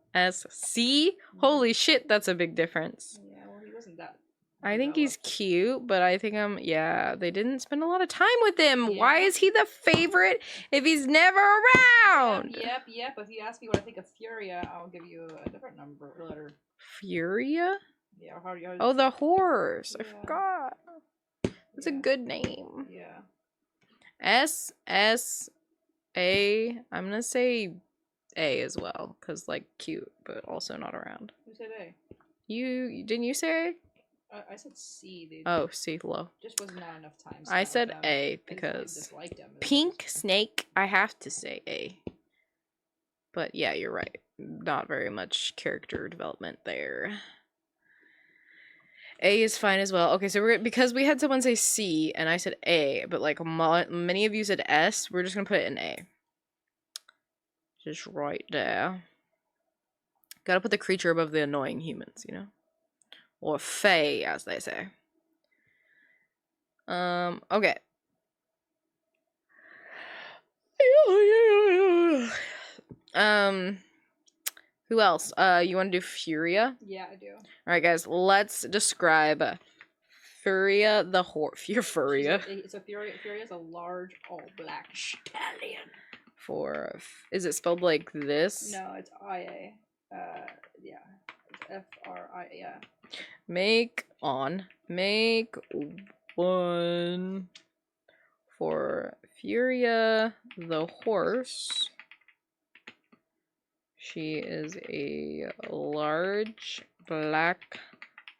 C? Holy shit, that's a big difference. Yeah, well, he wasn't that. I think he's cute, but I think yeah, they didn't spend a lot of time with him. Yeah. Why is he the favorite if he's never around? Yep. If you ask me what I think of Furia, I'll give you a different letter. Furia? Yeah, how do you... Oh, the horse. Yeah. I forgot. That's a good name. Yeah. S. A. I'm gonna say A as well, because, like, cute, but also not around. Who said A? You didn't you say A? I said C. They Oh, C, low. just was not enough time. I spent said with them. A I because disliked them. pink snake, I have to say A. But yeah, you're right. Not very much character development there. A is fine as well. Okay, so we're because we had someone say C and I said A, but like many of you said S, we're just gonna put it in A. Just right there. Gotta put the creature above the annoying humans, you know? Or Fae, as they say. Okay. Who else? You want to do Furia? Yeah, I do. All right, guys. Let's describe Furia the horse. You're Furia. So Furia is a large all-black stallion. Is it spelled like this? No, it's IA. Yeah, it's FRI. Yeah. Make one for Furia the horse. She is a large black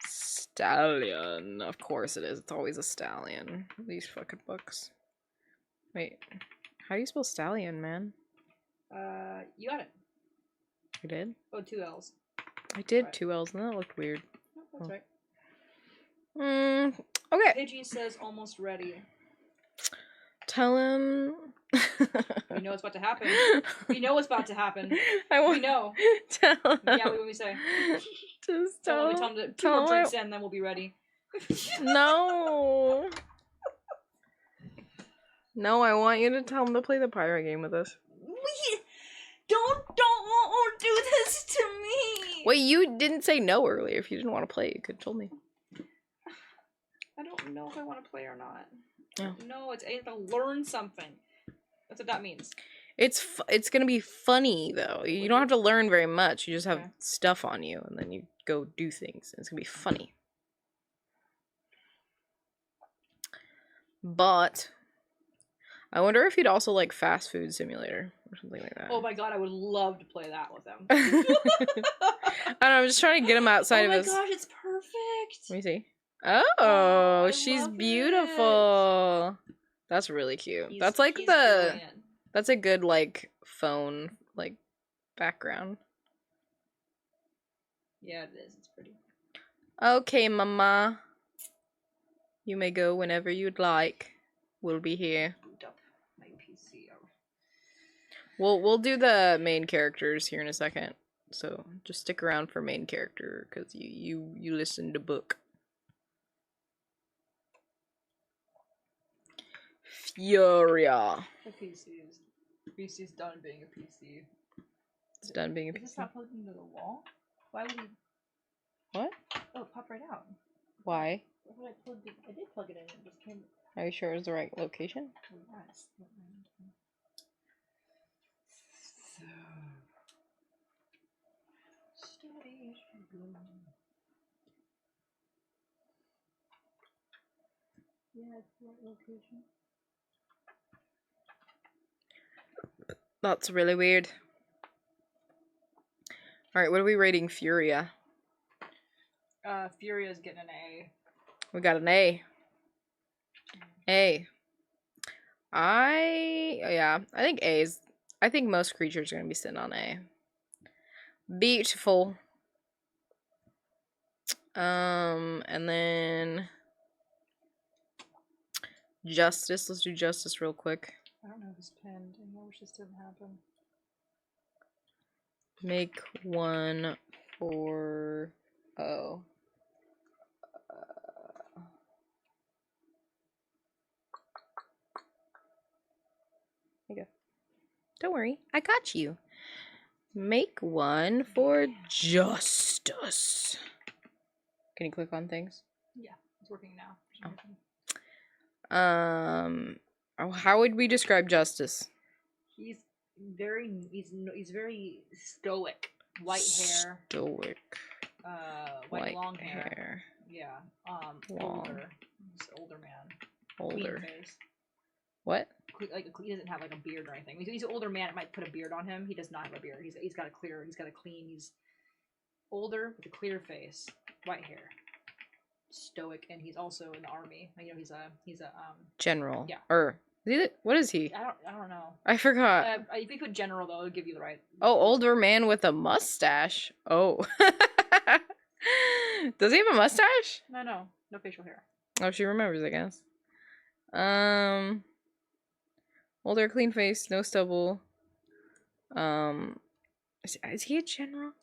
stallion. Of course it is. It's always a stallion. These fucking books. Wait. How do you spell stallion, man? You got it. I did? Oh, 2 L's. I did Right. 2 L's and that looked weird. No, that's right. Okay. Pidgey says almost ready. Tell him. We know what's about to happen. We know what's about to happen. We know. Tell him. Yeah, what do we say? Just Tell tell him to 2 tell more him drinks in, then we'll be ready. No. No, I want you to tell him to play the pirate game with us. Don't do this to me. Wait, you didn't say no earlier. If you didn't want to play, you could have told me. I don't know if I want to play or not. Oh. No, I have to learn something. That's what that means. It's gonna be funny though. You don't have to learn very much. You just have Okay. stuff on you, and then you go do things. And it's gonna be funny. But I wonder if you'd also like Fast Food Simulator or something like that. Oh my god, I would love to play that with them. I don't know. I'm just trying to get him outside oh of my his. gosh, it's perfect. Let me see. Oh, Oh, I she's love beautiful. That's really cute. That's like he's the. brilliant. That's a good like phone like background. Yeah, it is. It's pretty. Okay, mama. You may go whenever you'd like. We'll be here. Boot up my PC. We'll do the main characters here in a second. So just stick around for main character because you listen to book. Furia. The PC's done being a PC. It's done being a Is this PC. not plugged into the wall? Why would he? What? Oh, it popped right out. Why? Why would I did plug it in. It just came. Are you sure it's the right location? Oh, yes. Steady as she goes. Yeah, it's the right location. That's really weird. Alright, what are we rating Furia? Furia's getting an A. We got an A. A. I think A's. I think most creatures are gonna be sitting on A. Beautiful. And then Justice. Let's do Justice real quick. I don't know if it's pinned. I wish this didn't happen. Make one for O. There you go. Don't worry, I got you. Make one for Justice. Can you click on things? Yeah, it's working now. How would we describe Justice? He's very stoic. White hair. Stoic. White long hair. Yeah. Long. Older. He's an older man. Older. Clean face. What? Like he doesn't have like a beard or anything. He's an older man. It might put a beard on him. He does not have a beard. He's got a clean. He's older with a clear face, white hair, stoic, and he's also in the army. You know, he's a General. Yeah. Or what is he? I don't know. I forgot. If you put general though, it'll give you the right. Oh, older man with a mustache. Oh. Does he have a mustache? No facial hair. Oh, she remembers, I guess. Older, clean face, no stubble. Is he a general?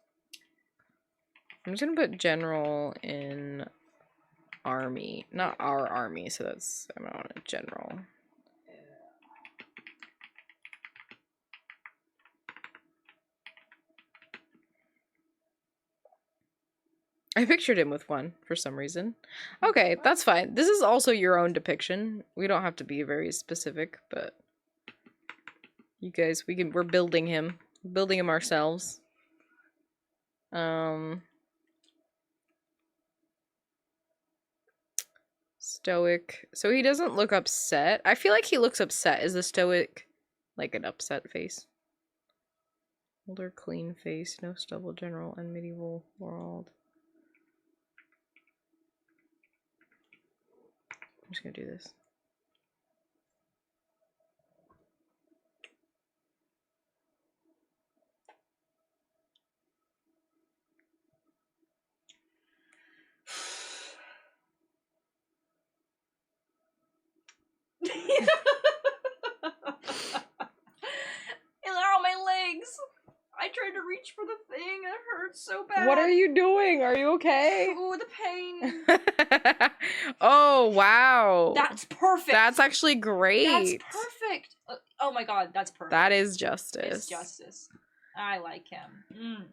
I'm just gonna put general in army, not our army. So that's I'm on a general. I pictured him with one for some reason. Okay, that's fine. This is also your own depiction. We don't have to be very specific, but you guys, we're building him. Building him ourselves. Stoic. So he doesn't look upset. I feel like he looks upset. Is the stoic like an upset face? Older, clean face, no stubble, general, and medieval world. I'm just gonna do this. They're on my legs. I tried to reach for the thing. It hurts so bad. What are you doing? Are you okay? Ooh, the pain. Oh, wow. That's perfect. That's actually great. That's perfect. Oh my god, that's perfect. That is justice. It's justice. I like him.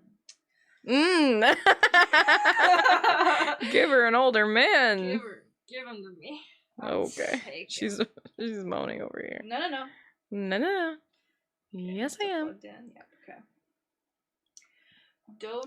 Give her an older man. Give him to me. Okay. She's moaning over here. No. No. Yes, I am. Yeah, okay. Do.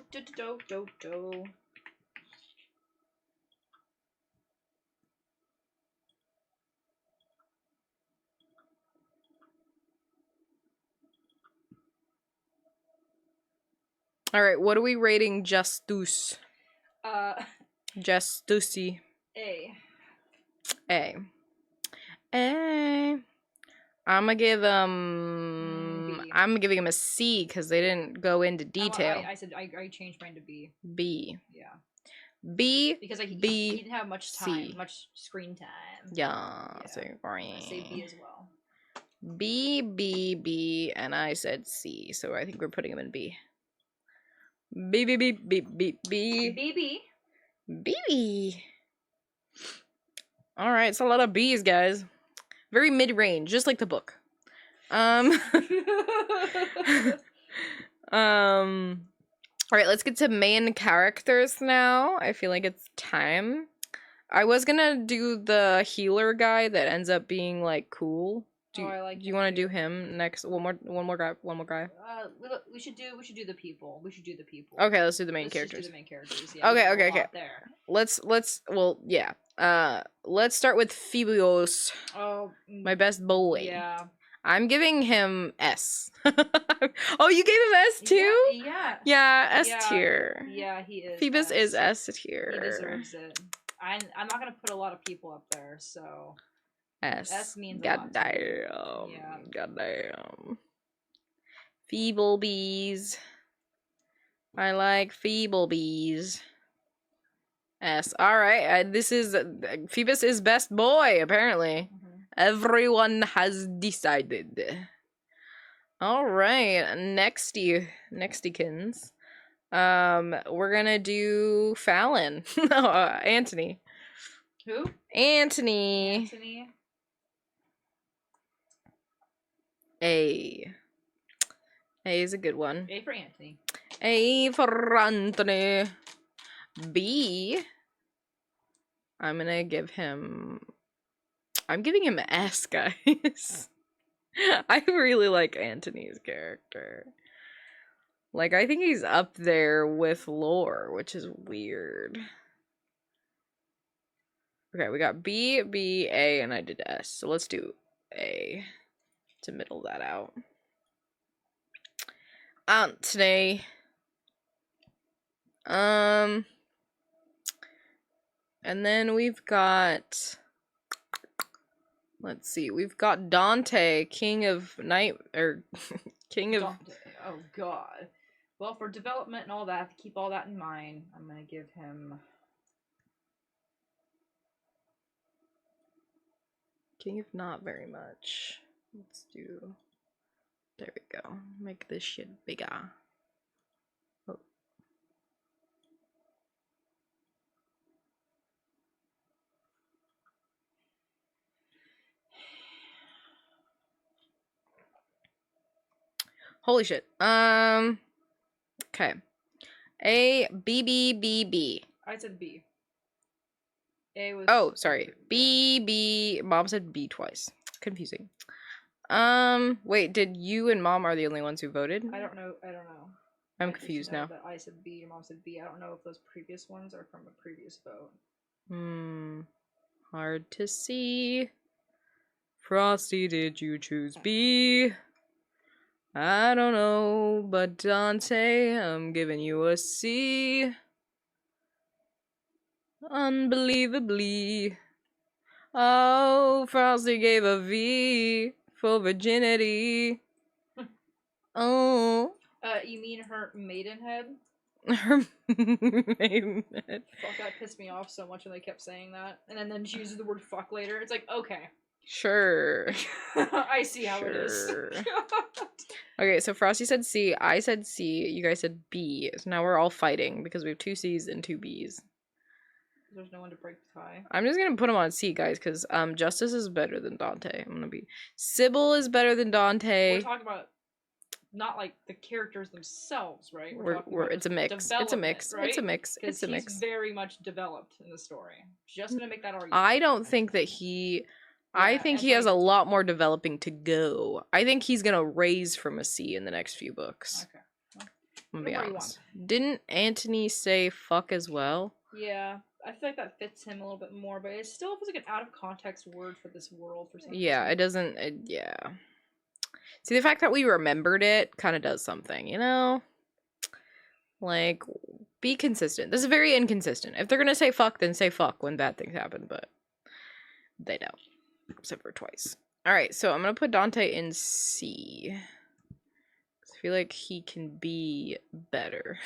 All right, what are we rating Justus? Justusi. A. I'm gonna give him. I'm giving him a C because they didn't go into detail. I said I changed mine to B. B. Yeah. B. Because he didn't have much time, C. much screen time. Yeah. I So say B as well. B, and I said C. So I think we're putting him in B. B. All right, it's a lot of B's, guys. Very mid-range, just like the book. All right, let's get to main characters now. I feel like it's time. I was gonna do the healer guy that ends up being like cool. Do you want to do him next? One more guy. We should do the people. Okay, let's do the main characters. Just do the main characters. Yeah, Okay. There. Let's start with Phoebus. Oh, my best boy. Yeah. I'm giving him S. Oh, you gave him S too? Yeah. Yeah, S tier. Yeah, he is. Phoebus is S tier. He deserves it. I'm not gonna put a lot of people up there, so S means goddamn. Yeah. Goddamn. Feeble bees. I like feeble bees. S. All right. This is Phoebus is best boy. Apparently, everyone has decided. All right. Nextykins. We're gonna do Fallon. Anthony. Who? Anthony. A is a good one. A for Anthony. A for Anthony. B. I'm giving him S, guys. I really like Anthony's character. Like, I think he's up there with Lore, which is weird. Okay, we got B, A, and I did S. So let's do A to middle that out. Anthony. And then we've got, let's see, we've got Dante, King of Night, or King of... Dante. Oh god. Well, for development and all that, to keep all that in mind, I'm gonna give him King of not very much. Let's do... There we go. Make this shit bigger. Oh. Holy shit. Okay. A B B B B. I said B. A was Oh, sorry. B B. Mom said B twice. Confusing. Wait, did you and Mom are the only ones who voted? I don't know. I'm I just confused know now. that I said B, your mom said B. I don't know if those previous ones are from a previous vote. Hard to see. Frosty, did you choose B? I don't know, but Dante, I'm giving you a C. Unbelievably. Oh, Frosty gave a V for virginity. Oh. You mean her maidenhead? Her name. Fuck, that pissed me off so much when they kept saying that. And then she uses the word fuck later. It's like, okay. Sure. I see how it is. Okay, so Frosty said C, I said C, you guys said B. So now we're all fighting because we have 2 C's and 2 B's. There's no one to break the tie. I'm just gonna put him on C, guys, because Justice is better than Dante. I'm gonna be... Sybil is better than Dante. We're talking about not like the characters themselves, right? It's a mix. It's a mix. Right? It's a mix. It's a mix. He's very much developed in the story. Just gonna make that argument. I don't think that he... I think he has a lot more developing to go. I think he's gonna raise from a C in the next few books. Okay. I'm gonna be honest. Didn't Anthony say fuck as well? Yeah. I feel like that fits him a little bit more, but it still feels like an out of context word for this world for some reason. Yeah, it doesn't... yeah. See, the fact that we remembered it kind of does something, you know? Like, be consistent. This is very inconsistent. If they're gonna say fuck, then say fuck when bad things happen, but they don't. Except for twice. Alright, so I'm gonna put Dante in C. I feel like he can be better.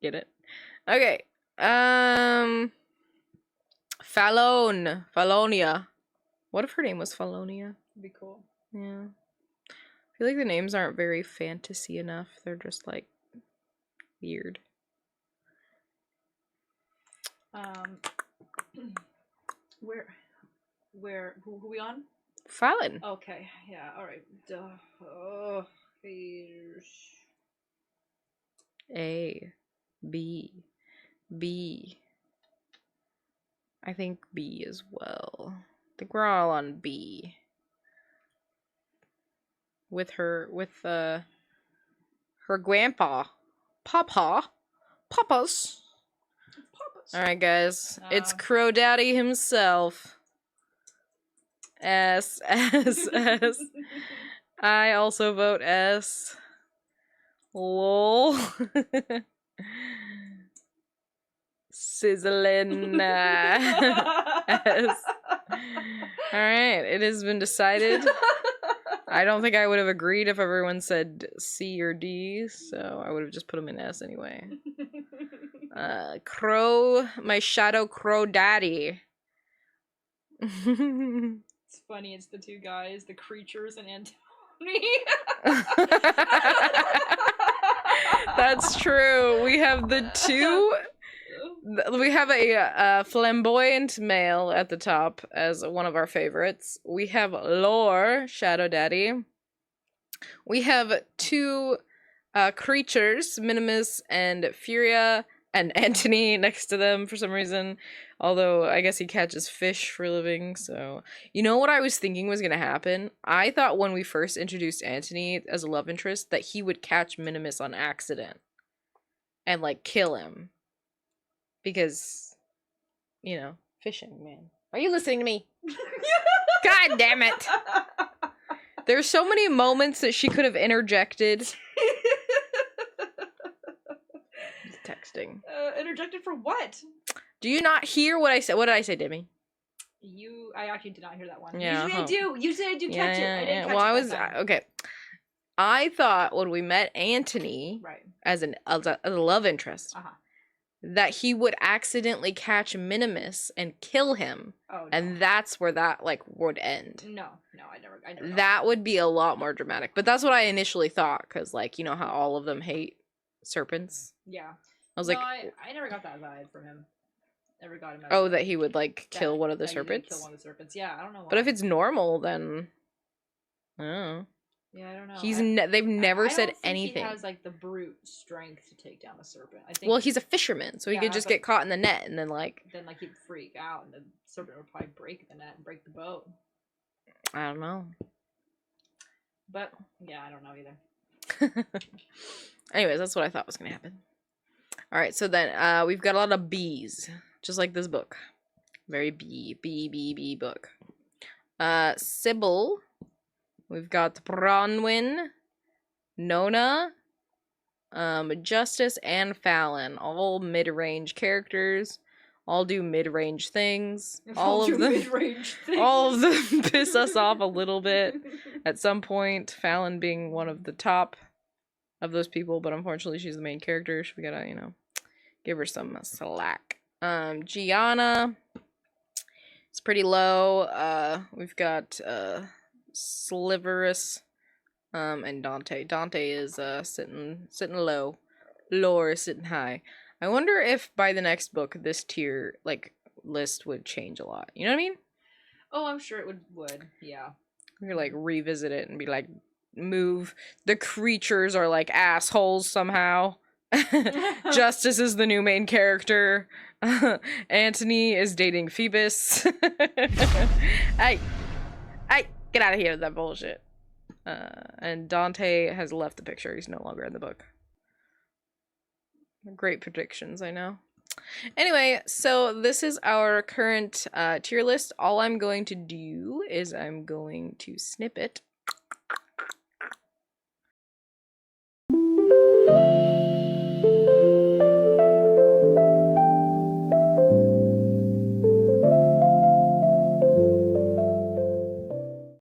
Get it? Okay. Falonia. What if her name was Falonia? It'd be cool. Yeah. I feel like the names aren't very fantasy enough. They're just like weird. Who we on? Fallon. Okay, yeah, alright. Oh, A. B. B. I think B as well. I think we're all on B. With her grandpa. Papa's. Alright, guys. It's Crow Daddy himself. S. I also vote S. Lol. Sizzling. S. Alright, it has been decided. I don't think I would have agreed if everyone said C or D, so I would have just put them in S anyway. Crow, my shadow Crow Daddy. It's funny, it's the two guys, the creatures and Antony. That's true. We have the two. We have a flamboyant male at the top as one of our favorites. We have Lore, Shadow Daddy. We have 2 creatures, Minimus and Furia, and Antony next to them for some reason. Although, I guess he catches fish for a living, so... You know what I was thinking was gonna happen? I thought when we first introduced Antony as a love interest that he would catch Minimus on accident. And, like, kill him. Because, you know, fishing, man. Are you listening to me? God damn it! There's so many moments that she could have interjected. Texting. interjected for what? Do you not hear what I said? What did I say, Demi? I actually did not hear that one. Yeah, Usually I do. Usually I do catch it. I didn't catch well, it I that was time. okay. I thought when we met Antony Right. as a love interest, Uh-huh. that he would accidentally catch Minimus and kill him, Oh, no. and that's where that like would end. No, I never. That would be a lot more dramatic. But that's what I initially thought, because like you know how all of them hate serpents. Yeah. I was no, like, I never got that vibe from him. Never got him. Oh, that he would like kill one of the that he would serpents. Kill one of the serpents. Yeah, I don't know why. But if it's normal, then I don't know. Yeah, I don't know. He's they've never said I don't think anything. He has like the brute strength to take down a serpent. I think. Well, he's a fisherman, so he could just get caught in the net and then like. Then like he'd freak out, and the serpent would probably break the net and break the boat. I don't know. But yeah, I don't know either. Anyways, that's what I thought was gonna happen. All right, so then we've got a lot of bees, just like this book. Very bee book. Sybil. We've got Bronwyn, Nona, Justice, and Fallon. All mid-range characters. All do mid-range things. All of them piss us off a little bit at some point. Fallon being one of the top of those people, but unfortunately she's the main character. So we gotta, you know, give her some slack. Gianna. It's pretty low. We've got Sliverus, and Dante. Dante is sitting low. Lore is sitting high. I wonder if by the next book this tier like list would change a lot. You know what I mean? Oh, I'm sure it would. Yeah. We could like revisit it and be like, move. The creatures are like assholes somehow. Justice is the new main character. Antony is dating Phoebus. Hey, get out of here with that bullshit. And Dante has left the picture. He's no longer in the book. Great predictions, I know. Anyway, so this is our current tier list. All I'm going to do is I'm going to snip it